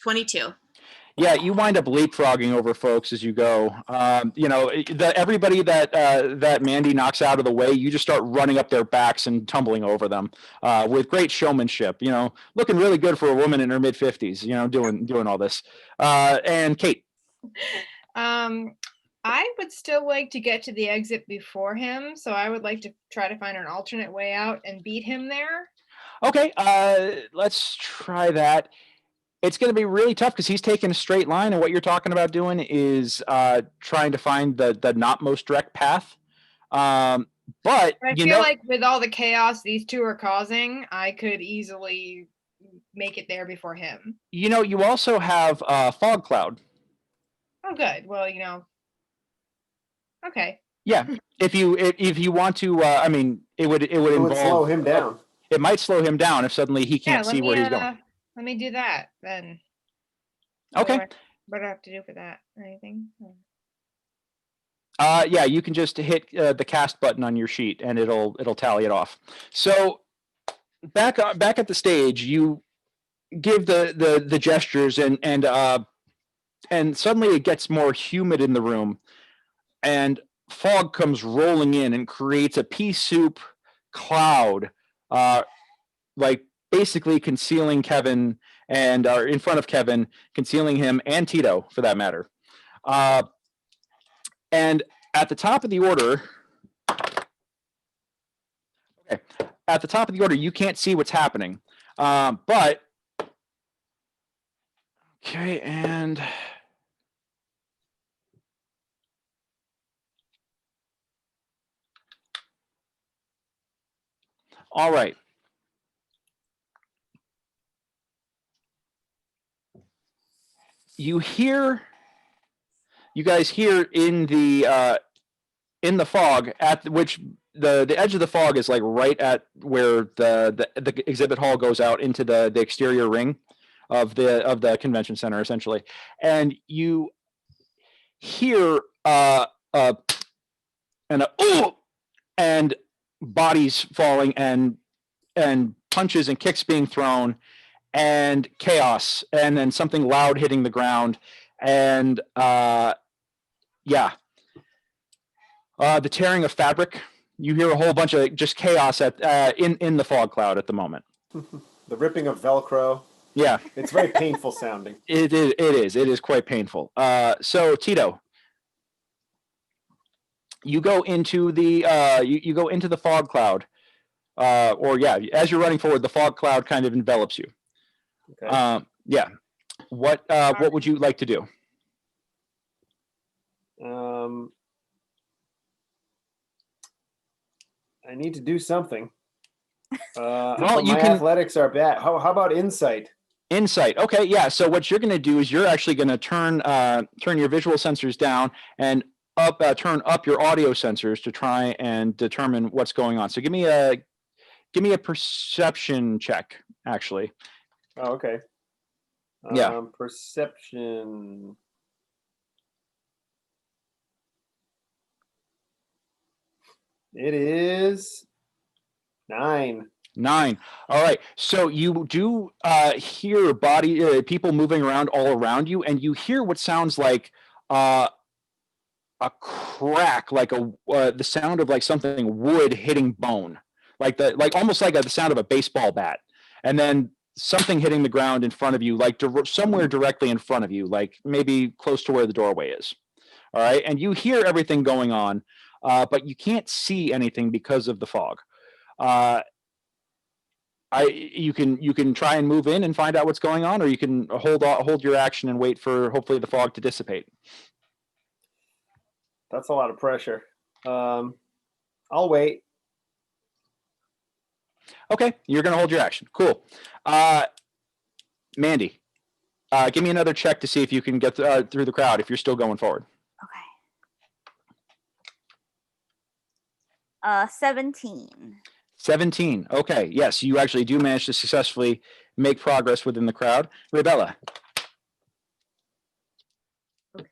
Speaker 2: 22.
Speaker 1: Yeah, you wind up leapfrogging over folks as you go. Everybody that Mandy knocks out of the way, you just start running up their backs and tumbling over them with great showmanship. Looking really good for a woman in her mid-50s. Doing all this. And Kate.
Speaker 5: I would still like to get to the exit before him, so I would like to try to find an alternate way out and beat him there.
Speaker 1: Okay, let's try that. It's going to be really tough because he's taking a straight line, and what you're talking about doing is trying to find the not most direct path. But
Speaker 5: I feel like with all the chaos these two are causing, I could easily make it there before him.
Speaker 1: You also have fog cloud.
Speaker 5: Oh, good. Well, okay.
Speaker 1: Yeah, if you want to, it would
Speaker 3: It would
Speaker 1: involve
Speaker 3: slow him down.
Speaker 1: It might slow him down if suddenly he can't see where he's going.
Speaker 5: Let me do that then.
Speaker 1: Okay.
Speaker 5: What do I have to do for that? Anything?
Speaker 1: Yeah, you can just hit the cast button on your sheet and it'll tally it off. So back at the stage, you give the gestures and suddenly it gets more humid in the room, and fog comes rolling in and creates a pea soup cloud, like basically concealing Kevin and in front of Kevin, concealing him and Tito for that matter. And at the top of the order, Okay. At the top of the order, you can't see what's happening. But okay, and all right. You guys hear in the fog at which the edge of the fog is like right at where the exhibit hall goes out into the exterior ring of the convention center essentially, and you hear and a ooh, and bodies falling and punches and kicks being thrown and chaos and then something loud hitting the ground and yeah, the tearing of fabric. You hear a whole bunch of just chaos at in the fog cloud at the moment.
Speaker 3: The ripping of Velcro.
Speaker 1: Yeah,
Speaker 3: It's very painful sounding.
Speaker 1: it is quite painful. So Tito, you go into the you go into the fog cloud, or yeah, as you're running forward, the fog cloud kind of envelops you.
Speaker 3: Okay.
Speaker 1: Yeah. What would you like to do?
Speaker 3: I need to do something.
Speaker 1: Well,
Speaker 3: But
Speaker 1: you
Speaker 3: my
Speaker 1: can-
Speaker 3: athletics are bad. How about insight?
Speaker 1: Insight. Okay, yeah. So what you're going to do is you're actually going to turn your visual sensors down and up turn up your audio sensors to try and determine what's going on. So give me a perception check, actually.
Speaker 3: Oh, okay.
Speaker 1: Yeah.
Speaker 3: Perception. It is 9.
Speaker 1: 9. All right. So you do hear people moving around all around you, and you hear what sounds like a crack, like the sound of like something wood hitting bone, like almost like the sound of a baseball bat, and then something hitting the ground in front of you, like somewhere directly in front of you, like maybe close to where the doorway is. All right, and you hear everything going on, but you can't see anything because of the fog. You can try and move in and find out what's going on, or you can hold your action and wait for hopefully the fog to dissipate.
Speaker 3: That's a lot of pressure. I'll wait.
Speaker 1: Okay, you're gonna hold your action. Cool. Mandy, give me another check to see if you can get through the crowd if you're still going forward.
Speaker 4: Okay. 17.
Speaker 1: 17. Okay, yes, you actually do manage to successfully make progress within the crowd. Rebella.
Speaker 2: Okay.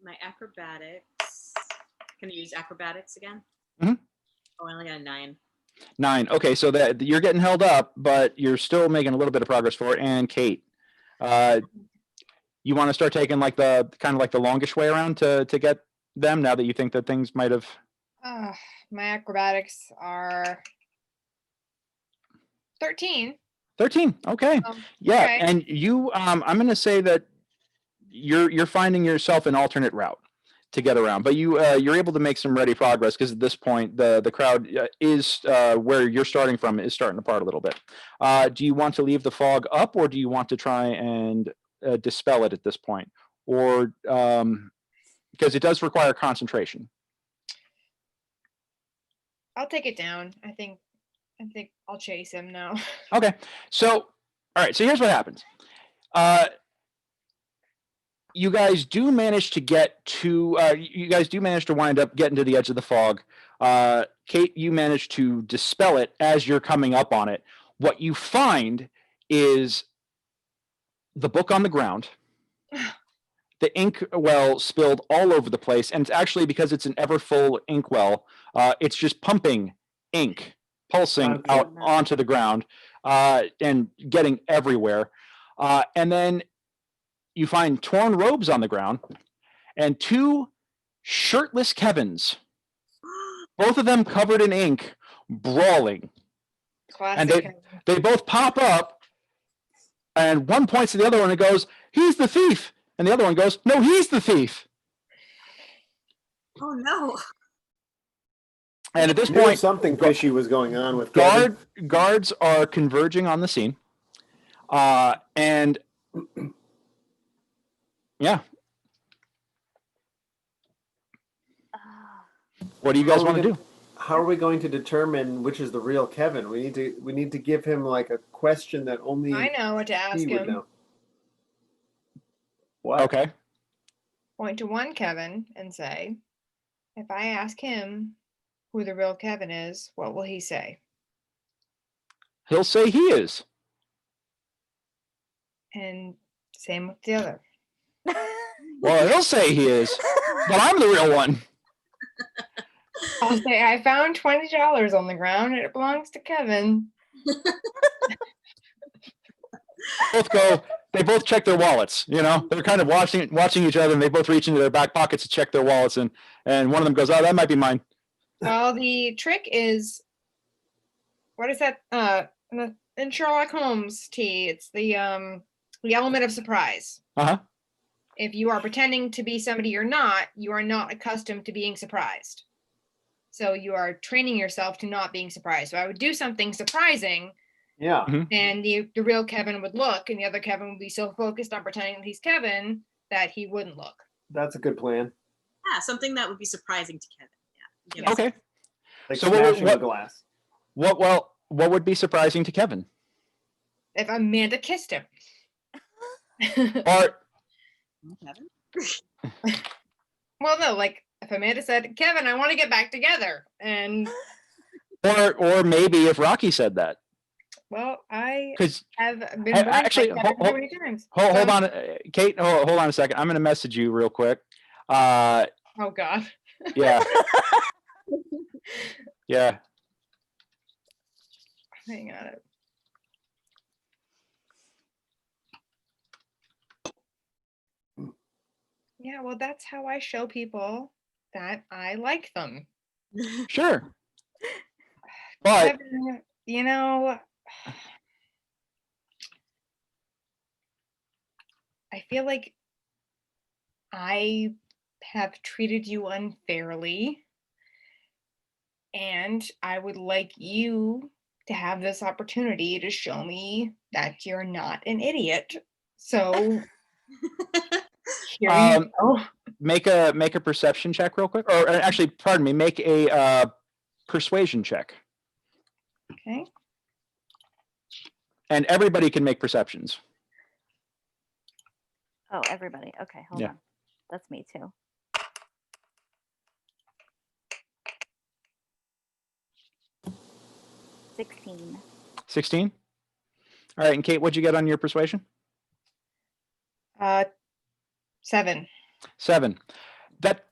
Speaker 2: My acrobatics. Can I use acrobatics again?
Speaker 1: Mhm.
Speaker 2: Oh, I only got a 9.
Speaker 1: 9. Okay, so that you're getting held up, but you're still making a little bit of progress for it. And Kate, you want to start taking like the kind of like the longish way around to get them now that you think that things might have.
Speaker 5: My acrobatics are 13.
Speaker 1: 13. Okay. Yeah,
Speaker 5: okay.
Speaker 1: and you I'm going to say that you're finding yourself an alternate route to get around, but you're able to make some ready progress because at this point the crowd is where you're starting from is starting to part a little bit. Do you want to leave the fog up, or do you want to try and dispel it at this point, or because it does require concentration?
Speaker 5: I'll take it down. I think I'll chase him now.
Speaker 1: Okay, so all right, so here's what happens. You guys do manage to get to wind up getting to the edge of the fog. Kate, you manage to dispel it as you're coming up on it. What you find is the book on the ground, the ink well spilled all over the place, and it's actually because it's an ever full ink well, it's just pumping ink, pulsing out onto the ground, and getting everywhere. And then you find torn robes on the ground and 2 shirtless Kevins, both of them covered in ink, brawling.
Speaker 5: Classic.
Speaker 1: And they both pop up, and one points to the other one and goes, "He's the thief." And the other one goes, "No, he's the thief."
Speaker 2: Oh no.
Speaker 1: And at this
Speaker 3: Knew
Speaker 1: point,
Speaker 3: something fishy was going on with Kevin.
Speaker 1: guards are converging on the scene. And yeah, what do you guys want to do?
Speaker 3: How are we going to determine which is the real Kevin? We need to give him like a question that only
Speaker 5: I know what to
Speaker 3: he
Speaker 5: ask
Speaker 3: would
Speaker 5: him.
Speaker 3: know. What?
Speaker 1: Okay.
Speaker 5: Point to one Kevin and say, if I ask him who the real Kevin is, what will he say?
Speaker 1: He'll say he is.
Speaker 5: And same with the other.
Speaker 1: Well, he'll say he is, but I'm the real one.
Speaker 5: I'll say, I found $20 on the ground and it belongs to Kevin.
Speaker 1: They both check their wallets, you know, they're kind of watching each other, and they both reach into their back pockets to check their wallets, and one of them goes, oh, that might be mine.
Speaker 5: Well, the trick is, what is that? In Sherlock Holmes it's the element of surprise.
Speaker 1: Uh-huh.
Speaker 5: If you are pretending to be somebody you're not, you are not accustomed to being surprised. So you are training yourself to not being surprised. So I would do something surprising.
Speaker 3: Yeah.
Speaker 5: And the real Kevin would look, and the other Kevin would be so focused on pretending that he's Kevin that he wouldn't look.
Speaker 3: That's a good plan.
Speaker 2: Yeah, something that would be surprising to Kevin. Yeah.
Speaker 1: Okay.
Speaker 3: Like
Speaker 1: So
Speaker 3: smashing
Speaker 1: what-
Speaker 3: a glass.
Speaker 1: What would be surprising to Kevin?
Speaker 5: If Amanda kissed him.
Speaker 1: Or
Speaker 2: Kevin?
Speaker 5: Well, no, like if Amanda said, Kevin, I want to get back together. And
Speaker 1: or maybe if Rocky said that.
Speaker 5: well, I
Speaker 1: Because
Speaker 5: have been
Speaker 1: Hey,
Speaker 5: burned
Speaker 1: actually,
Speaker 5: by Kevin
Speaker 1: hold-
Speaker 5: many times.
Speaker 1: hold
Speaker 5: So-
Speaker 1: on, Kate, hold on a second. I'm going to message you real quick.
Speaker 5: Oh God.
Speaker 1: Yeah. Yeah.
Speaker 5: Hang on. Yeah, well, that's how I show people that I like them.
Speaker 1: Sure. But
Speaker 5: Kevin, you know, I feel like I have treated you unfairly, and I would like you to have this opportunity to show me that you're not an idiot. So here you go.
Speaker 1: make a perception check real quick, or actually, pardon me, make a persuasion check,
Speaker 5: Okay.
Speaker 1: and everybody can make perceptions.
Speaker 4: Oh, everybody. Okay, hold
Speaker 1: Yeah.
Speaker 4: on. That's me too. $16.
Speaker 1: 16. All right, and Kate, what'd you get on your persuasion?
Speaker 5: 7.
Speaker 1: 7. That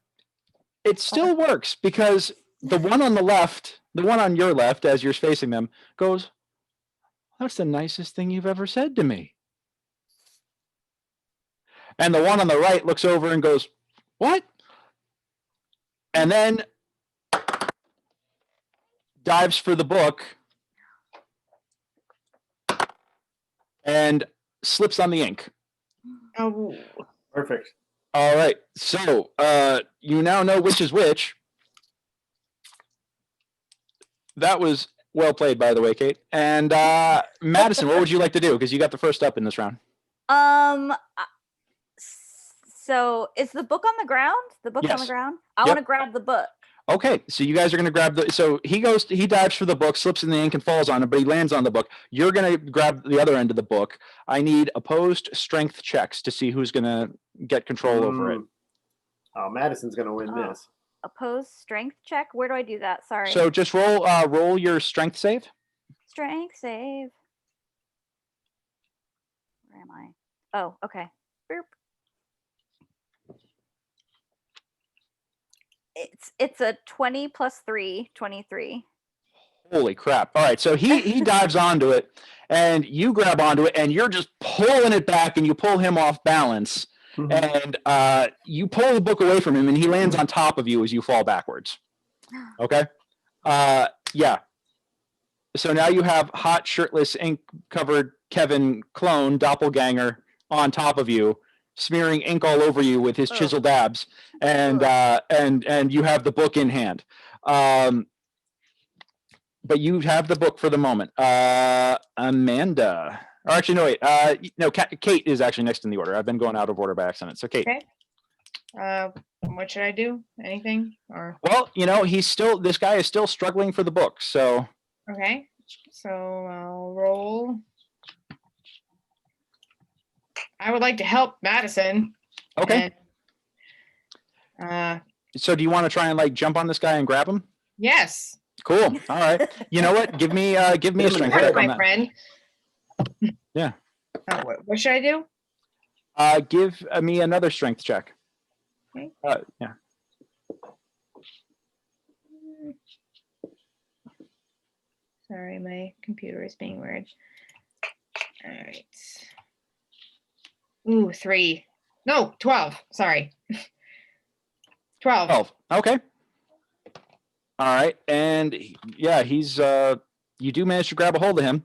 Speaker 1: it still works, because the one on the left, the one on your left, as you're facing them, goes, "That's the nicest thing you've ever said to me." And the one on the right looks over and goes, "What?" And then dives for the book and slips on the ink.
Speaker 5: Oh,
Speaker 3: Perfect.
Speaker 1: All right. So you now know which is which. That was well played, by the way, Kate. And Madison, what would you like to do? Because you got the first up in this round.
Speaker 4: So is the book on the ground? The book on the
Speaker 1: Yes.
Speaker 4: ground? I
Speaker 1: Yep.
Speaker 4: want to grab the book.
Speaker 1: Okay, so you guys are going to grab the. So he dives for the book, slips in the ink, and falls on it, but he lands on the book. You're going to grab the other end of the book. I need opposed strength checks to see who's going to get control over it.
Speaker 3: Oh, Madison's gonna win
Speaker 4: Oh.
Speaker 3: this.
Speaker 4: Opposed strength check? Where do I do that? Sorry.
Speaker 1: So just roll your strength save.
Speaker 4: Strength save. Where am I? Oh, okay. Boop. It's a 20 plus 3, 23.
Speaker 1: Holy crap! All right, so he dives onto it, and you grab onto it, and you're just pulling it back, and you pull him off balance, and you pull the book away from him, and he lands on top of you as you fall backwards. Okay. Yeah. So now you have hot, shirtless, ink-covered Kevin clone doppelganger on top of you, smearing ink all over you with his chiseled abs, and you have the book in hand. but you have the book for the moment. Amanda. Or actually, no, wait. No, Kate is actually next in the order. I've been going out of order by accident. So Kate.
Speaker 5: Okay. What should I do? Anything or?
Speaker 1: Well, this guy is still struggling for the book. So
Speaker 5: Okay. So I'll roll. I would like to help Madison.
Speaker 1: okay.
Speaker 5: And,
Speaker 1: So do you want to try and like jump on this guy and grab him?
Speaker 5: yes.
Speaker 1: Cool. All right. You know what? Give me a strength
Speaker 5: Hurt
Speaker 1: check on
Speaker 5: my
Speaker 1: that.
Speaker 5: friend.
Speaker 1: Yeah.
Speaker 5: What should I do?
Speaker 1: Give me another strength check.
Speaker 5: Okay.
Speaker 1: Yeah.
Speaker 5: Sorry, my computer is being weird. All right. Ooh, 3. No, 12. Sorry. 12.
Speaker 1: 12. Okay. All right. And yeah, he's you do manage to grab a hold of him.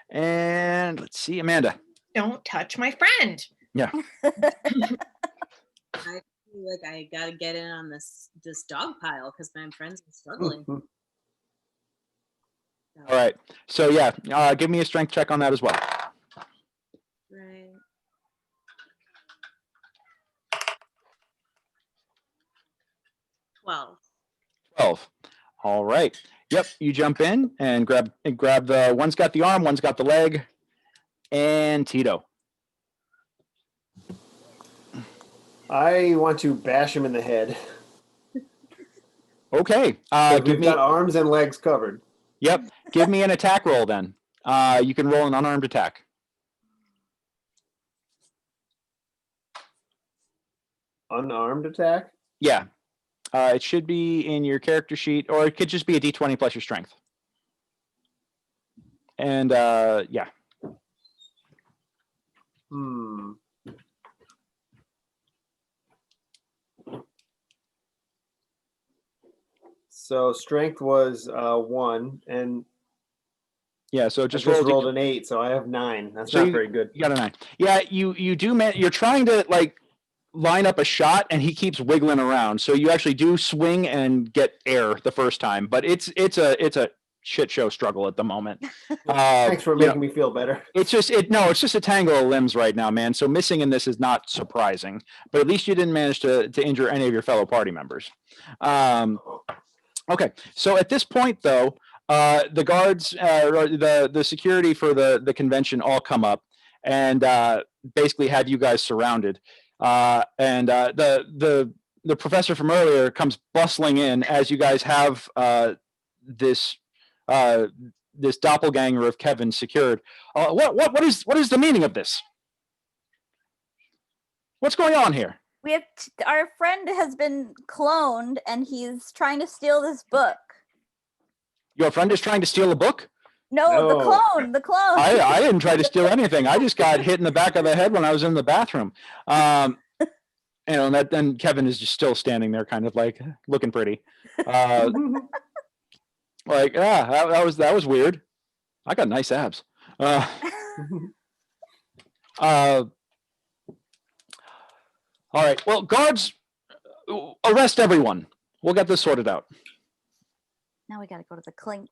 Speaker 1: And let's see, Amanda.
Speaker 5: Don't touch my friend.
Speaker 1: Yeah.
Speaker 2: I feel like I gotta get in on this dog pile because my friends are struggling.
Speaker 1: All right. So yeah, give me a strength check on that as well.
Speaker 2: Right. Well.
Speaker 1: 12. All right. Yep. You jump in and grab the one's got the arm, one's got the leg, and Tito.
Speaker 3: I want to bash him in the head.
Speaker 1: Okay.
Speaker 3: We've
Speaker 1: Give me.
Speaker 3: got arms and legs covered.
Speaker 1: Yep. Give me an attack roll then. You can roll an unarmed attack.
Speaker 3: Unarmed attack?
Speaker 1: Yeah. It should be in your character sheet, or it could just be a d20 plus your strength. And yeah.
Speaker 3: So strength was 1, and
Speaker 1: Yeah, so just
Speaker 3: I just
Speaker 1: roll
Speaker 3: rolled an 8, so I have 9. That's
Speaker 1: So
Speaker 3: not very good.
Speaker 1: You got a 9. Yeah, you do you're trying to like line up a shot and he keeps wiggling around. So you actually do swing and get air the first time, but it's a shit show struggle at the moment.
Speaker 3: Thanks for making me feel better.
Speaker 1: It's just a tangle of limbs right now, man. So missing in this is not surprising, but at least you didn't manage to injure any of your fellow party members. Okay, so at this point though, the guards, the security for the convention all come up and basically have you guys surrounded. And the professor from earlier comes bustling in as you guys have this doppelganger of Kevin secured. What is the meaning of this? What's going on here?
Speaker 4: We have our friend has been cloned and he's trying to steal this book.
Speaker 1: Your friend is trying to steal a book?
Speaker 4: No, the clone.
Speaker 1: I didn't try to steal anything. I just got hit in the back of the head when I was in the bathroom. And then Kevin is just still standing there, kind of like looking pretty. Like, that was weird. I got nice abs. All right. Well, guards, arrest everyone. We'll get this sorted out.
Speaker 4: Now we got to go to the clink.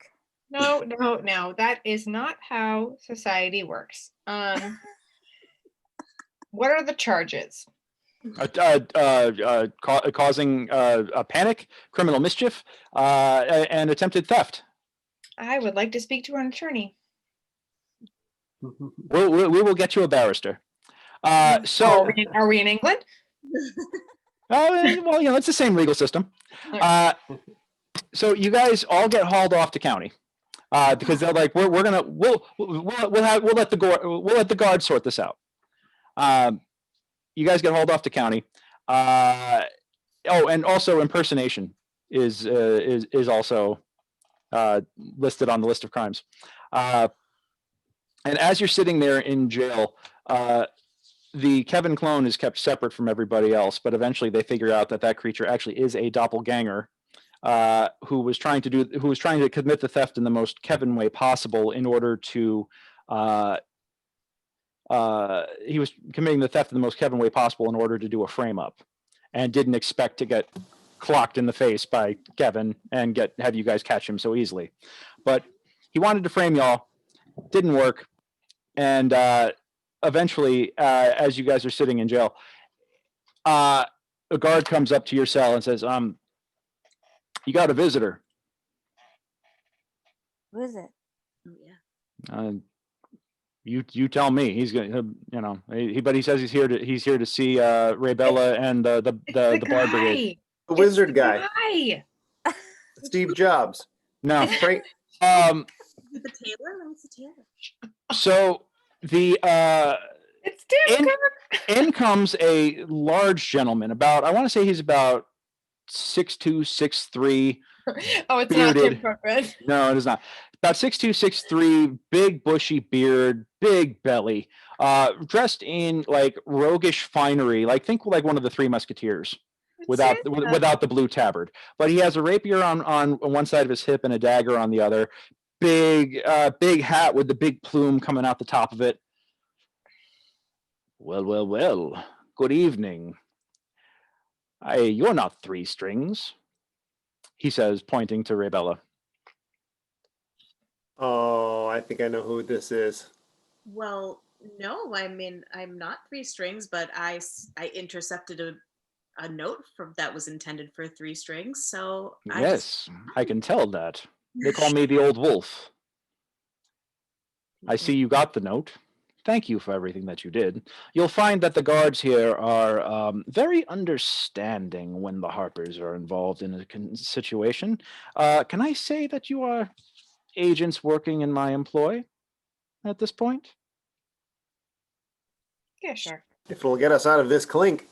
Speaker 5: No. That is not how society works. What are the charges?
Speaker 1: Causing a panic, criminal mischief, and attempted theft.
Speaker 5: I would like to speak to an attorney.
Speaker 1: We will get you a barrister. So
Speaker 5: are we in England?
Speaker 1: well, it's the same legal system. So you guys all get hauled off to county because they're like, we'll let the guard sort this out. You guys get hauled off to county. And also impersonation is also listed on the list of crimes. And as you're sitting there in jail, the Kevin clone is kept separate from everybody else, but eventually they figure out that creature actually is a doppelganger who was trying to commit the theft in the most Kevin way possible in order to he was committing the theft in the most Kevin way possible in order to do a frame up, and didn't expect to get clocked in the face by Kevin and have you guys catch him so easily. but he wanted to frame y'all. Didn't work. And eventually, as you guys are sitting in jail, a guard comes up to your cell and says, you got a visitor.
Speaker 4: Who is it?
Speaker 2: Oh, yeah.
Speaker 1: You tell me. He's gonna, but he says he's here to see Ray Bella and the Bard Brigade.
Speaker 3: The wizard guy,
Speaker 5: Hi.
Speaker 3: Steve Jobs.
Speaker 1: No.
Speaker 3: Frank,
Speaker 1: Um.
Speaker 2: The tailor? Who's the tailor?
Speaker 1: So the
Speaker 5: It's Tim
Speaker 1: in,
Speaker 5: Cook.
Speaker 1: in comes a large gentleman. I want to say he's about 6'2", 6'3".
Speaker 5: Oh, it's not Tim
Speaker 1: bearded.
Speaker 5: Cook, then.
Speaker 1: No, it is not. About 6'2", 6'3", big bushy beard, big belly, dressed in like roguish finery, like think like one of the Three Musketeers, without the blue tabard. But he has a rapier on one side of his hip and a dagger on the other. Big hat with the big plume coming out the top of it. Well. Good evening. You're not Three Strings, he says, pointing to Ray Bella.
Speaker 3: oh, I think I know who this is.
Speaker 2: Well, no, I mean, I'm not Three Strings, but I intercepted a note that was intended for Three Strings. So
Speaker 1: Yes, I can tell that. They call me the Old Wolf. I see you got the note. Thank you for everything that you did. You'll find that the guards here are very understanding when the Harpers are involved in a situation. Can I say that you are agents working in my employ at this point?
Speaker 5: Yeah, sure.
Speaker 3: If it'll get us out of this clink.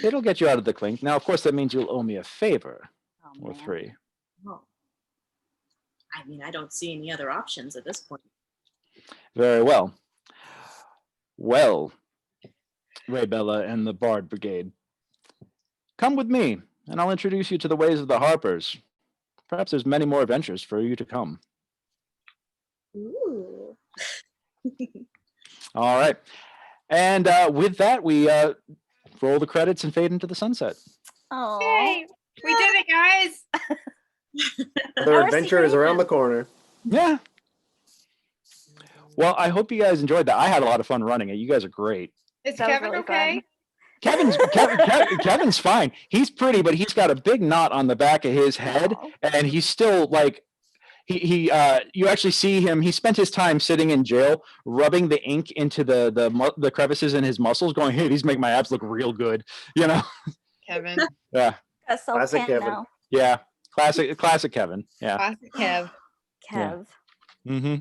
Speaker 1: It'll get you out of the clink. Now, of course, that means you'll owe me a favor
Speaker 4: Oh,
Speaker 1: or
Speaker 4: man.
Speaker 1: 3.
Speaker 2: Oh. I mean, I don't see any other options at this point.
Speaker 1: Very well. Well, Ray Bella and the Bard Brigade, come with me, and I'll introduce you to the ways of the Harpers. Perhaps there's many more adventures for you to come.
Speaker 2: Ooh.
Speaker 1: All right. And with that, we roll the credits and fade into the sunset.
Speaker 4: Oh.
Speaker 5: Yay! We did it, guys.
Speaker 3: Another
Speaker 4: Our
Speaker 3: adventure
Speaker 4: secret
Speaker 3: is around the
Speaker 4: agent.
Speaker 3: corner.
Speaker 1: Yeah. Well, I hope you guys enjoyed that. I had a lot of fun running it. You guys are great.
Speaker 5: Is
Speaker 4: That was
Speaker 5: Kevin
Speaker 4: really
Speaker 5: okay?
Speaker 1: Kevin's fine. He's pretty, but he's got a big knot on the back of his head,
Speaker 4: Oh.
Speaker 1: and he's still like you actually see him. He spent his time sitting in jail, rubbing the ink into the crevices in his muscles, going, "Hey, these make my abs look real good," you know.
Speaker 5: Kevin.
Speaker 1: Yeah,
Speaker 4: Got
Speaker 3: Classic
Speaker 4: self-tan
Speaker 3: Kevin.
Speaker 4: now.
Speaker 1: yeah, classic Kevin. Yeah.
Speaker 5: Classic Kev.
Speaker 4: Kev.
Speaker 1: Mm-hmm.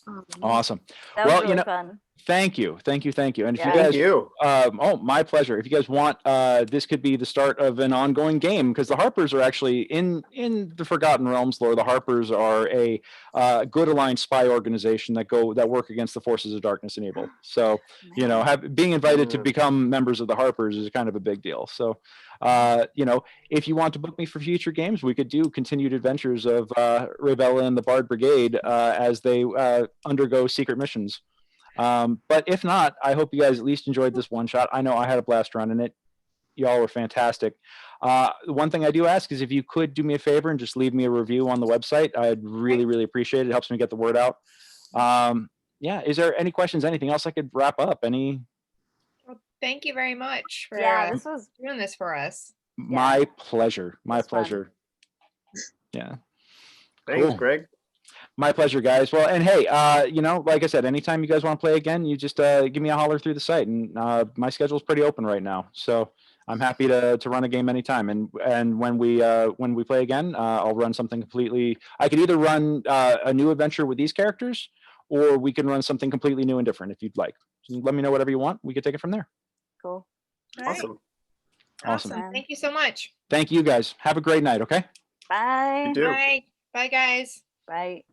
Speaker 2: Um,
Speaker 1: Awesome.
Speaker 4: That was
Speaker 1: Well,
Speaker 4: really fun.
Speaker 1: Thank you. And if
Speaker 4: Yeah.
Speaker 1: you
Speaker 3: Thank
Speaker 1: guys,
Speaker 3: you.
Speaker 1: oh, my pleasure. If you guys want, this could be the start of an ongoing game, because the Harpers are actually in the Forgotten Realms lore. The Harpers are a good aligned spy organization that work against the forces of darkness and evil. So
Speaker 4: Man.
Speaker 1: being invited to
Speaker 3: Yeah.
Speaker 1: become members of the Harpers is kind of a big deal. So if you want to book me for future games, we could do continued adventures of Ray Bella and the Bard Brigade as they undergo secret missions. But if not, I hope you guys at least enjoyed this one shot. I know I had a blast running it. Y'all were fantastic. One thing I do ask is if you could do me a favor and just leave me a review on the website. I'd really, really appreciate it. It helps me get the word out. Yeah. Is there any questions? Anything else I could wrap up?
Speaker 5: Well, thank you very much for
Speaker 4: Yeah, this was
Speaker 5: doing this for us.
Speaker 1: My pleasure. My
Speaker 4: That's fun.
Speaker 1: pleasure. Yeah.
Speaker 3: Thanks,
Speaker 1: Cool.
Speaker 3: Greg.
Speaker 1: My pleasure, guys. Well, and hey, like I said, anytime you guys want to play again, you just give me a holler through the site, and my schedule's pretty open right now, so I'm happy to run a game anytime. And when we play again, I'll run something completely. I could either run a new adventure with these characters, or we can run something completely new and different if you'd like. So let me know whatever you want. We could take it from there.
Speaker 4: cool.
Speaker 5: All right.
Speaker 3: Awesome.
Speaker 1: Awesome.
Speaker 5: Thank you so much.
Speaker 1: Thank you, guys. Have a great night. Okay.
Speaker 4: Bye.
Speaker 3: You too.
Speaker 5: Bye. Bye, guys.
Speaker 4: Bye.